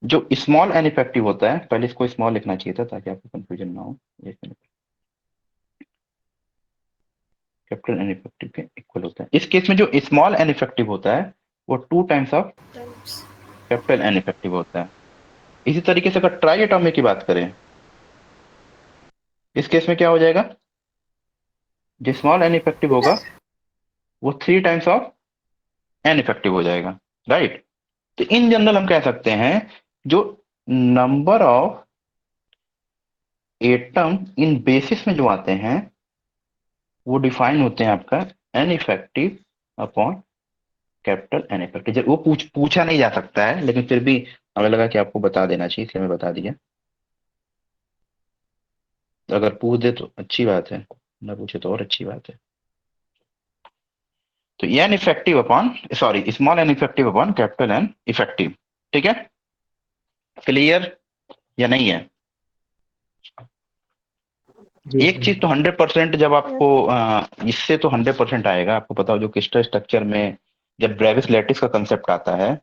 जो स्मॉल एन इफेक्टिव होता है, पहले इसको स्मॉल लिखना चाहिए था ताकि आपको कंफ्यूजन ना हो, एक मिनट, कैपिटल एन इफेक्टिव के इक्वल होता है। इस केस में जो स्मॉल एन इफेक्टिव होता है वो 2 times of times. Capital an effective होता है। इसी तरीके से अगर ट्राई एटॉमिक की बात करें, इस केस में क्या हो जाएगा, जो स्मॉल एन इफेक्टिव होगा वो 3 टाइम्स ऑफ एन इफेक्टिव हो जाएगा, राइट। तो इन जनरल हम कह सकते हैं जो number of atom in basis में जो आते हैं वो डिफाइन होते हैं आपका N effective upon capital an effective. जब वो पूछा नहीं जा सकता है, लेकिन फिर भी हमें लगा कि आपको बता देना चाहिए, इसलिए हमें बता दिया। अगर पूछ दे तो अच्छी बात है, ना पूछे तो और अच्छी बात है। तो N effective upon, sorry, small N effective upon capital an effective. ठीक है, क्लियर या नहीं है? एक चीज तो 100% जब आपको इससे तो 100% आएगा, आपको पता हो जो क्रिस्टल स्ट्रक्चर में जब ब्रेविस लैटिस का कंसेप्ट आता है,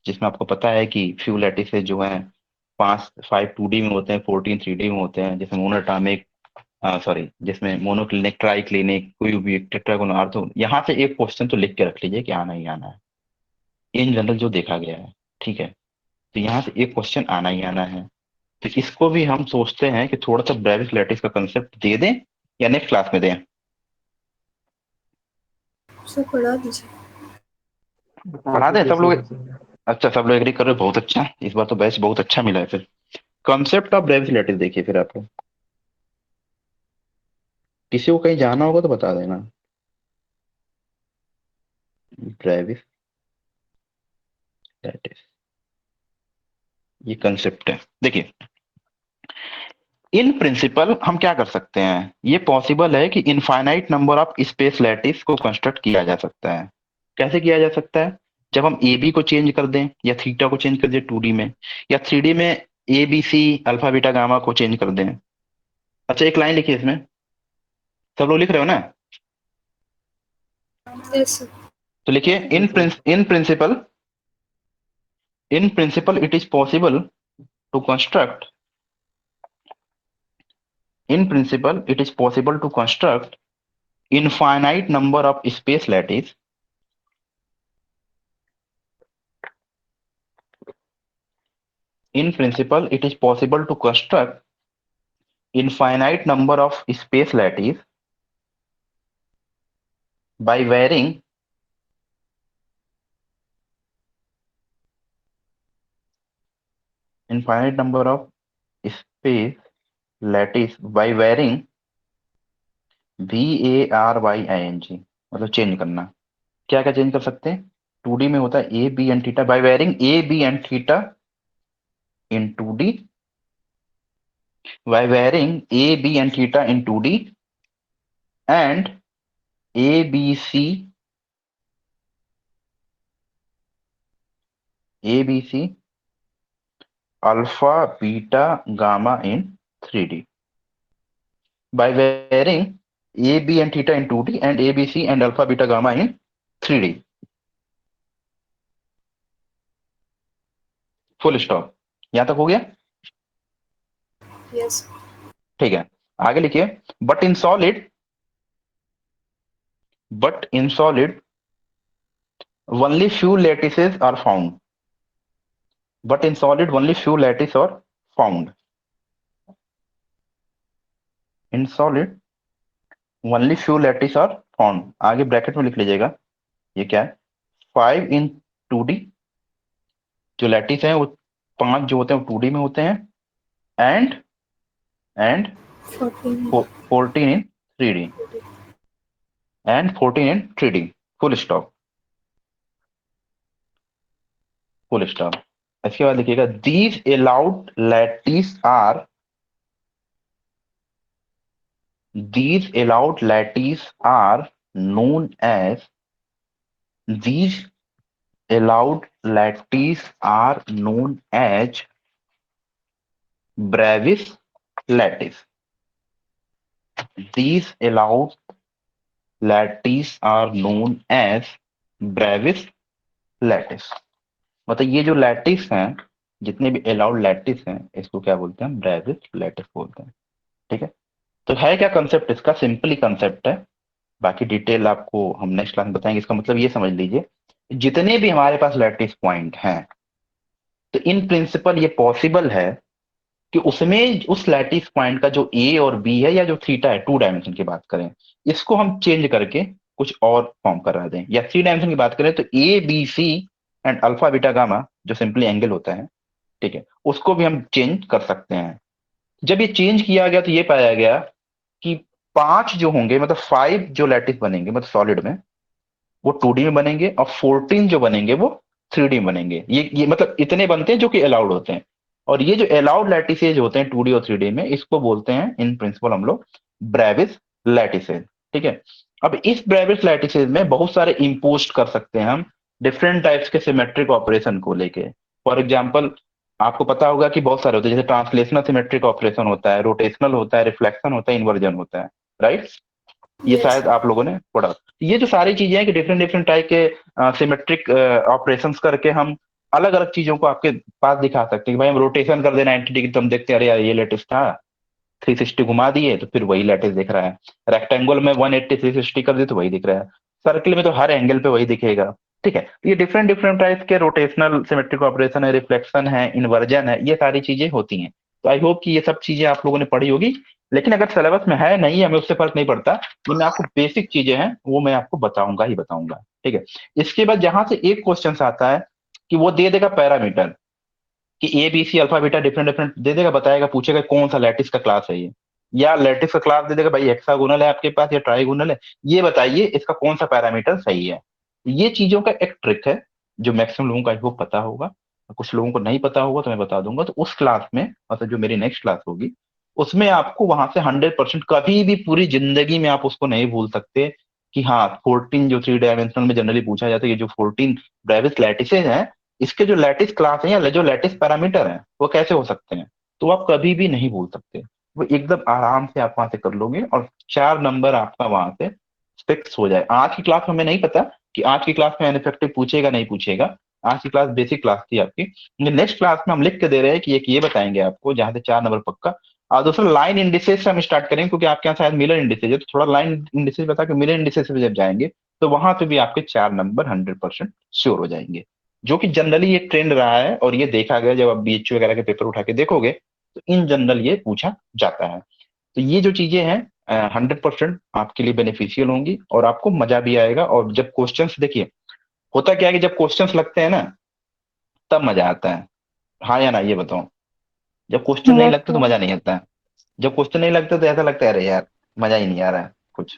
जिसमें आपको पता है कि फ्यू लैटिस जो है 5 2D में होते हैं, 14 3D में होते हैं, जिसमें मोनोटॉमिक, सॉरी, जिसमें मोनोक्लिनिक, ट्राई क्लिनिक, कोई भी टेट्रागोनल, तो यहाँ से एक क्वेश्चन तो लिख के रख लीजिए कि आना ही आना है, इन जनरल जो देखा गया है। ठीक है, तो यहाँ से एक क्वेश्चन आना ही आना है। तो इसको भी हम सोचते हैं कि थोड़ा सा ब्रेविस लैटिस का कंसेप्ट दे दें या नेक्स्ट क्लास में दें। सो पढ़ा दीजिए। पढ़ा दें सब लोग? अच्छा, सब लोग एग्री कर रहे हो, बहुत अच्छा, इस बार तो बैच बहुत अच्छा मिला है। फिर कॉन्सेप्ट ऑफ ब्रेविस लैटिस देखिए, फिर आपको किसी को कहीं जाना होगा तो बता देना। ब्रेविस लैटिस, ये कंसेप्ट है। देखिए, इन प्रिंसिपल हम क्या कर सकते हैं, ये पॉसिबल है कि infinite number of space lattice को कंस्ट्रक्ट किया जा सकता है। कैसे किया जा सकता है? जब हम ए बी को चेंज कर दें या थीटा को चेंज कर दें 2D में, या 3D में A B C alpha beta gamma को चेंज कर दें। अच्छा, एक लाइन लिखिए इसमें, सब लोग लिख रहे हो ना? Yes sir. तो लिखिए, in principle it is possible to construct, in principle it is possible to construct infinite number of space lattice in principle it is possible to construct infinite number of space lattice by varying infinite number of space lattice by varying VARYING, मतलब change करना। क्या क्या change कर सकते हैं? 2D में होता है A B and theta, by varying A B and theta in 2D by varying a, b and theta in 2D and a, b, c, a, b, c, alpha, beta, gamma in 3D. By varying a, b and theta in 2D and a, b, c and alpha, beta, gamma in 3D. Full stop. यहां तक हो गया? Yes. ठीक है, आगे लिखिए। But in solid only few lattices are found. But in solid only few lattices are found. In solid only few lattices are found. आगे bracket में लिख लीजिएगा, ये क्या है? 5 in 2D, जो लैटिस है वो 5 जो होते हैं वो 2D में होते हैं, and 14 in 3D, and 14 in 3D. Full stop, full stop. इसके बाद लिखिएगा these allowed lattice are, these allowed lattice are known as, these allowed lattice are known as Brevis lattice. These allowed lattice are known as Brevis lattice. मतलब ये जो lattice हैं, जितने भी allowed lattice हैं, इसको क्या बोलते हैं? ब्रेविस लैटिस बोलते हैं। ठीक है, तो है क्या कंसेप्ट इसका? सिंपली कंसेप्ट है, बाकी डिटेल आपको हम नेक्स्ट क्लास में बताएंगे। इसका मतलब ये समझ लीजिए, जितने भी हमारे पास लैटिस पॉइंट हैं, तो इन प्रिंसिपल ये पॉसिबल है कि उसमें उस लैटिस पॉइंट का जो ए और बी है या जो थीटा है, 2 डायमेंशन की बात करें, इसको हम चेंज करके कुछ और फॉर्म करा दें। या 3 डायमेंशन की बात करें तो a, B, c and alpha, beta, gamma, जो सिंपली एंगल होता है, ठीक है, उसको भी हम चेंज कर सकते हैं। जब ये चेंज किया गया तो ये पाया गया कि 5 जो होंगे, मतलब 5 जो लैटिस बनेंगे मतलब सॉलिड में, वो 2D में बनेंगे, और 14 जो बनेंगे वो 3D में बनेंगे। ये मतलब इतने बनते हैं जो कि अलाउड होते हैं। और ये जो अलाउड लैटिसेज होते हैं 2D और 3D में, इसको बोलते हैं इन प्रिंसिपल हम लोग ब्रेविस लैटिसेज। ठीक है, अब इस ब्रेविस लैटिसेज में बहुत सारे इंपोज कर सकते हैं हम डिफरेंट टाइप्स के सिमेट्रिक ऑपरेशन को लेके। फॉर एग्जाम्पल, आपको पता होगा कि बहुत सारे होते हैं, जैसे ट्रांसलेशनल सिमेट्रिक ऑपरेशन होता है, रोटेशनल होता है, रिफ्लेक्शन होता है, इन्वर्जन होता है, राइट? ये Yes. शायद आप लोगों ने पढ़ा। ये जो सारी चीजें हैं कि डिफरेंट डिफरेंट टाइप के सिमेट्रिक ऑपरेशंस करके हम अलग अलग चीजों को आपके पास दिखा सकते हैं कि भाई हम रोटेशन कर देना 90 डिग्री, तो हम देखते हैं अरे यार ये लेटेस्ट था, 360 घुमा दिए तो फिर वही लेटेस्ट दिख रहा है। रेक्टेंगल में 180 360 कर दिए तो वही दिख रहा है। सर्किल में तो हर एंगल पे वही दिखेगा। ठीक है, ये डिफरेंट डिफरेंट टाइप के रोटेशनल सिमेट्रिक ऑपरेशन है, रिफ्लेक्शन है, इन्वर्जन है, ये सारी चीजें होती हैं। तो आई होप कि ये सब चीजें आप लोगों ने पढ़ी होगी। लेकिन अगर सिलेबस में है नहीं, हमें उससे फर्क नहीं पड़ता, तो मैं आपको बेसिक चीजें हैं वो मैं आपको बताऊंगा ही बताऊंगा। ठीक है, इसके बाद जहां से एक क्वेश्चन आता है कि वो दे देगा पैरामीटर कि a, B, C, alpha, beta different different दे देगा, बताएगा, पूछेगा कौन सा लैटिस का क्लास है ये, या लैटिस का क्लास दे देगा भाई हेक्सागोनल है आपके पास या ट्राइगोनल है, ये बताइए इसका कौन सा पैरामीटर सही है। ये चीजों का एक ट्रिक है जो मैक्सिमम लोगों को आई होप पता होगा, कुछ लोगों को नहीं पता होगा तो मैं बता दूंगा। तो उस क्लास में, मतलब जो मेरी नेक्स्ट क्लास होगी, उसमें आपको वहां से 100% कभी भी पूरी जिंदगी में आप उसको नहीं भूल सकते कि हाँ 14 जो 3 डायमेंशनल में जनरली पूछा जाता है, ये जो 14 ब्रेविस लैटिसेज हैं, इसके जो लैटिस क्लास है या जो लैटिस पैरामीटर है वो कैसे हो सकते हैं, तो आप कभी भी नहीं भूल सकते। वो एकदम आराम से आप वहां से कर लोगे और 4 नंबर आपका वहां से फिक्स हो जाए। आज की क्लास में हमें नहीं पता कि आज की क्लास में इनफेक्टिव पूछेगा नहीं पूछेगा, आज की क्लास बेसिक क्लास थी आपकी। नेक्स्ट क्लास में हम लिख के दे रहे हैं कि एक ये बताएंगे आपको जहां से 4 नंबर पक्का। और दूसरा लाइन इंडिसेस से हम स्टार्ट करेंगे, क्योंकि आपके यहाँ शायद मिलर इंडिसेज है, तो थोड़ा लाइन इंडिसेज बता के मिलर इंडिसेज पे जब जाएंगे तो वहां पे भी आपके 4 नंबर 100% श्योर हो जाएंगे, जो कि जनरली ये ट्रेंड रहा है और ये देखा गया। जब आप बीएचयू वगैरह के पेपर उठा के देखोगे तो इन जनरल ये पूछा जाता है। तो ये जो चीजें हैं 100% आपके लिए बेनिफिशियल होंगी और आपको मजा भी आएगा। और जब क्वेश्चंस देखिए, होता क्या है कि जब क्वेश्चंस लगते हैं ना तब मजा आता है, हाँ या ना ये बताओ? जब क्वेश्चन नहीं यस लगते तो सर। मजा नहीं आता है। जब क्वेश्चन नहीं लगते तो ऐसा लगता है अरे यार मजा ही नहीं आ रहा है, कुछ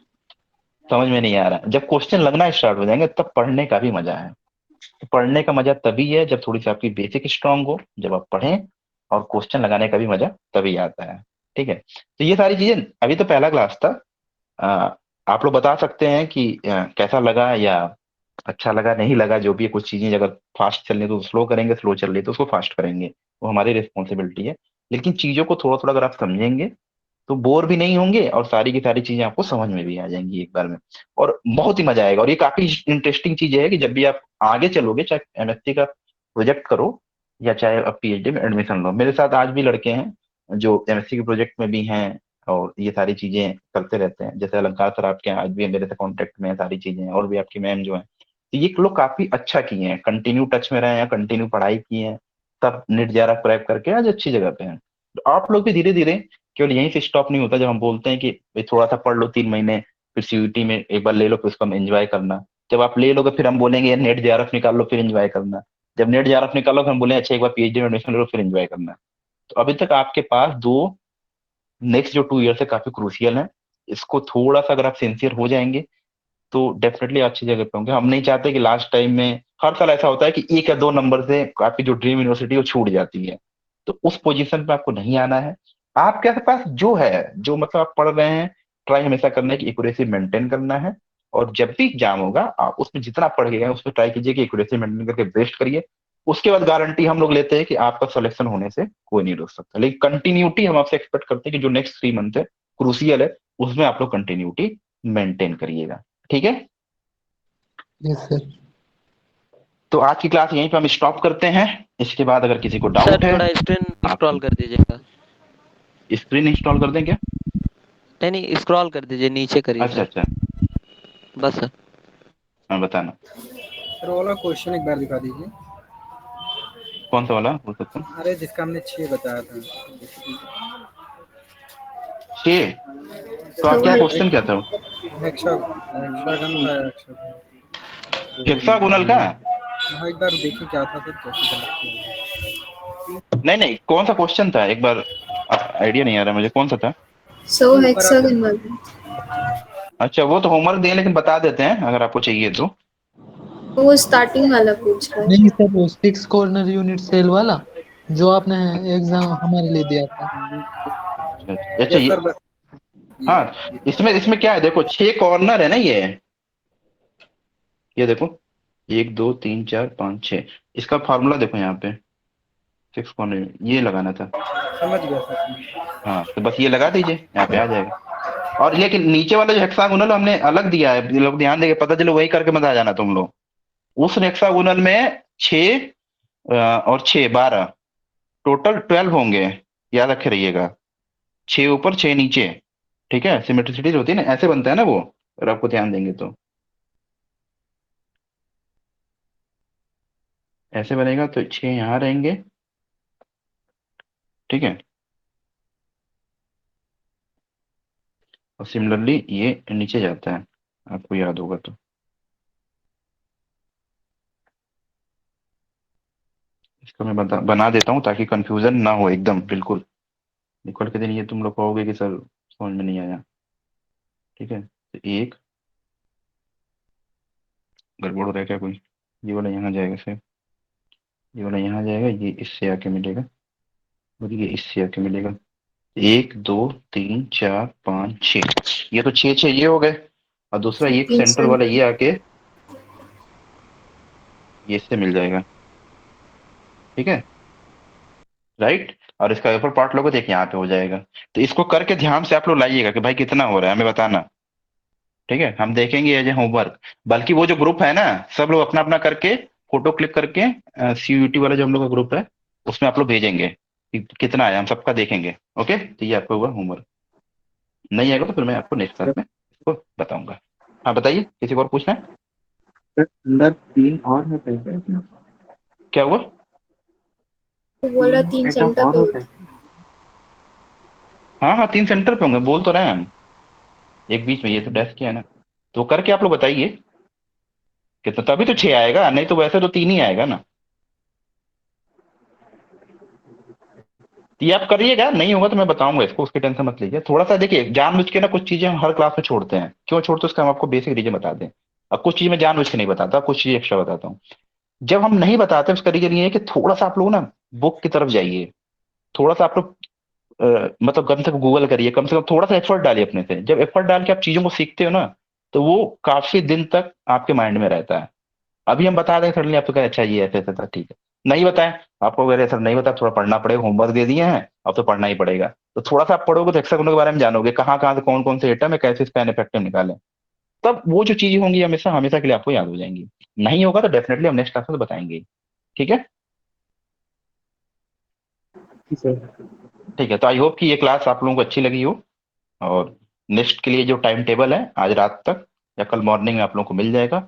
समझ में नहीं आ रहा है। जब क्वेश्चन लगना स्टार्ट हो जाएंगे तब पढ़ने का भी मजा है। तो पढ़ने का मजा तभी है जब थोड़ी सी आपकी बेसिक स्ट्रांग हो, जब आप पढ़ें, और क्वेश्चन लगाने का भी मजा तभी आता है। ठीक है, तो ये सारी चीजें, अभी तो पहला क्लास था। अ, आप लोग बता सकते हैं कि कैसा लगा या अच्छा लगा नहीं लगा, जो भी है। कुछ चीजें अगर फास्ट चल रही तो स्लो करेंगे, स्लो चल रही तो उसको फास्ट करेंगे, वो हमारी रिस्पॉन्सिबिलिटी है। लेकिन चीजों को थोड़ा थोड़ा अगर आप समझेंगे तो बोर भी नहीं होंगे, और सारी की सारी चीजें आपको समझ में भी आ जाएंगी एक बार में, और बहुत ही मजा आएगा। और ये काफी इंटरेस्टिंग चीज है कि जब भी आप आगे चलोगे, चाहे एमएससी का प्रोजेक्ट करो या चाहे आप पीएचडी में एडमिशन लो, मेरे साथ आज भी लड़के हैं जो एमएससी के प्रोजेक्ट में भी हैं और ये सारी चीजें करते रहते हैं। जैसे अलंकार सर आपके यहाँ आज भी मेरे से कॉन्टेक्ट में है, सारी चीजें हैं, और भी आपकी मैम जो है, तो ये लोग काफी अच्छा किए हैं, कंटिन्यू टच में रहे हैं, कंटिन्यू पढ़ाई की है, सब नेट जारा क्रैक करके आज अच्छी जगह पे हैं। तो आप लोग भी धीरे धीरे, केवल यहीं से स्टॉप नहीं होता। जब हम बोलते हैं कि भाई थोड़ा सा पढ़ लो 3 महीने, फिर सीयूटी में एक बार ले लो, फिर उसको हम एंजॉय करना। जब आप ले लोगे फिर हम बोलेंगे नेट जेआरएफ निकाल लो, फिर एंजॉय करना। जब नेट जेआरएफ निकालो फिर हम बोलेंगे अच्छा एक बार पीएचडी में एडमिशन ले लो, फिर एंजॉय करना। तो अभी तक आपके पास दो, नेक्स्ट जो 2 ईयर है काफी क्रूशियल है। इसको थोड़ा सा अगर आप सिंसियर हो जाएंगे तो डेफिनेटली अच्छी जगह पे होंगे। हम नहीं चाहते कि लास्ट टाइम में, हर साल ऐसा होता है कि 1 या 2 नंबर से आपकी जो ड्रीम यूनिवर्सिटी वो छूट जाती है। तो उस पोजीशन पे आपको नहीं आना है। आपके पास जो है, जो मतलब आप पढ़ रहे हैं, ट्राई हमेशा करना है कि एक्यूरेसी मेंटेन करना है। और जब भी एग्जाम होगा आप उसमें जितना पढ़ के गए उस पर ट्राई कीजिए कि एक्यूरेसी मेंटेन करके बेस्ट करिए। उसके बाद गारंटी हम लोग लेते हैं कि आपका सिलेक्शन होने से कोई नहीं रोक सकता। लेकिन कंटिन्यूटी हम आपसे एक्सपेक्ट करते हैं कि जो नेक्स्ट 3 मंथ है क्रूसियल है, उसमें आप लोग कंटिन्यूटी मेंटेन करिएगा। ठीक है, यस सर। तो आज की क्लास यहीं पे हम स्टॉप करते हैं। इसके बाद अगर किसी को सर डाउट है, थोड़ा स्क्रीन आप स्क्रॉल कर दीजिएगा। स्क्रीन इंस्टॉल कर दें क्या? नहीं नहीं, स्क्रॉल कर दीजिए, नीचे करिए अच्छा सर। अच्छा, बस सर। हाँ बताना। सर वो वाला क्वेश्चन एक बार दिखा दीजिए। कौन सा वाला बोल सकते हैं? अरे जिसका हमने 6 बताया था। 6? तो आप तो क्या है क्वेश्चन क्या था? हेक्सागन था हेक्सागन। हेक्सागोनल का? हाँ एक बार देखिए क्या था फिर कैसे गलत नहीं नहीं, कौन सा क्वेश्चन था एक बार, आइडिया नहीं आ रहा मुझे, कौन सा था? सो किया। ऊपर आप हेक्सागन वाला। अच्छा, वो तो होमवर्क दें, लेकिन बता देते हैं अगर आपको चाहिए तो। वो स्टार्टिंग वाला पूछ रहा है। नहीं सर, वो 6 कॉर्नर यूनिट सेल वाला जो आपने एग्जाम हमारे लिए दिया था। अच्छा अच्छा अच्छा, यस ये, सर बस हाँ, इसमें इसमें क्या है, देखो 6 कॉर्नर है ना ये देखो, 1 2 3 4 5 6, इसका फॉर्मूला देखो यहाँ पे, 6 कॉर्नर ये लगाना था। समझ गया सर। हाँ, तो बस ये लगा दीजिए, यहाँ पे आ जाएगा। और लेकिन नीचे वाला जो हेक्सागोनल हमने अलग दिया है, ये लोग ध्यान देंगे, पता चले वही करके मत आ जाना तुम लोग। उस हेक्सागोनल में 6 और 6 12, टोटल 12 होंगे, याद रखे रहिएगा। 6 ऊपर 6 नीचे, ठीक है, सिमेट्रिसिटी होती है ना, ऐसे बनता है ना वो, अगर आपको ध्यान देंगे तो ऐसे बनेगा। तो 6 यहाँ रहेंगे, ठीक है, और सिमिलरली ये नीचे जाता है, आपको याद होगा तो। इसको मैं बना देता हूँ ताकि कंफ्यूजन ना हो एकदम बिल्कुल। निकल के दिन ये तुम लोग कहोगे कि सर समझ में नहीं आया। ठीक है, तो एक गड़बड़ हो रहा है क्या कोई? ये वाला यहाँ जाएगा सर, ये वाला यहाँ जाएगा, ये इससे आके मिलेगा, और ये इससे आके मिलेगा। 1 2 3 4 5 6, ये तो 6 6 ये हो गए। और दूसरा ये तीन सेंटर वाला सेंटर। ये आके ये इससे मिल जाएगा, ठीक है, राइट। और इसका ऊपर पार्ट लोगे देखिए यहाँ पे हो जाएगा। तो इसको करके ध्यान से आप लोग लाइएगा कि भाई कितना हो रहा है, हमें बताना। ठीक है, हम देखेंगे एज ए होमवर्क। बल्कि वो जो ग्रुप है ना, सब लोग अपना अपना करके फोटो क्लिक करके, सीयूटी वाला जो हम लोग का ग्रुप है उसमें आप लोग भेजेंगे कि कितना आया, हम सबका देखेंगे। ओके, तो ये आपका हुआ होमवर्क। नहीं आएगा तो फिर मैं आपको नेक्स्ट क्लास में इसको बताऊंगा। हाँ बताइए, किसी को और पूछना है? अंदर 3 और है पैसे इसमें। क्या हुआ? वो बोला 3 आइटम सेंटर और पे होते होता है। हैं। हाँ हाँ, 3 सेंटर पे होंगे, बोल तो रहे हैं हम। एक बीच में ये तो डैश किया है ना, तो करके आप लोग बताइए कितना, तभी तो 6 आएगा, नहीं तो वैसे तो 3 ही आएगा ना। तो ये आप करिएगा, नहीं होगा तो मैं बताऊंगा इसको, उसकी टेंशन मत लीजिए। थोड़ा सा देखिए, जानबूझ के ना कुछ चीजें हम हर क्लास में छोड़ते हैं, क्यों छोड़ते हैं उसका हम आपको बेसिक रीजन बता दें। अब कुछ चीज मैं जानबूझ के नहीं बताता, कुछ चीज एक्स्ट्रा बताता हूँ। जब हम नहीं बताते उसका रीजन ये है कि थोड़ा सा आप लोग ना बुक की तरफ जाइए, थोड़ा सा आप लोग मतलब कम से कम गूगल करिए, कम से कम थोड़ा सा एफर्ट डालिए अपने से। जब एफर्ट डाल के आप चीजों को सीखते हो ना, तो वो काफी दिन तक आपके माइंड में रहता है। अभी हम बता दें सडनली आप तो कहें अच्छा ये ऐसे ऐसे था, ठीक है। नहीं बताएं, आपको अगर ऐसा नहीं बताया, थोड़ा पढ़ना पड़ेगा, होमवर्क दे दिए हैं अब तो पढ़ना ही पड़ेगा। तो थोड़ा सा आप पढ़ोगे तो हेक्सागोनल के बारे में जानोगे, कहाँ से कौन कौन से एटम है, कैसे इसका इफेक्टिव निकालें। तब वो जो चीजें होंगी हमेशा हमेशा के लिए आपको याद हो जाएंगी। नहीं होगा तो डेफिनेटली हम नेक्स्ट क्लास में बताएंगे। ठीक है। ठीक है। ठीक है, तो आई होप कि ये क्लास आप लोगों को अच्छी लगी हो। और नेक्स्ट के लिए जो टाइम टेबल है आज रात तक या कल मॉर्निंग में आप लोगों को मिल जाएगा।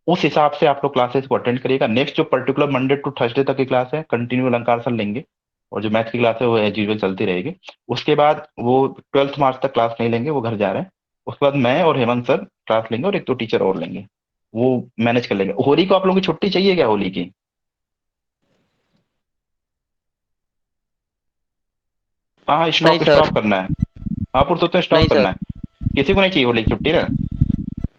उस हिसाब से आप लोग क्लासेस को अटेंड करिएगा। नेक्स्ट जो पर्टिकुलर मंडे टू थर्सडे तक की क्लास है, कंटिन्यू अलंकार सर लेंगे। और जो मैथ की क्लास है वो एज यूजल चलती रहेगी। उसके बाद वो 12 मार्च तक क्लास नहीं लेंगे, वो घर जा रहे हैं। उसके बाद मैं और हेमंत सर क्लास लेंगे और एक दो टीचर और लेंगे, वो मैनेज कर लेंगे। होली को आप लोगों की छुट्टी चाहिए क्या, होली की? हाँ हाँ, नहीं स्टॉप सर। स्टॉप करना है। हाँ पुरुषोत्तम नहीं स्टॉप सर। करना है। किसी को नहीं चाहिए होली की छुट्टी ना?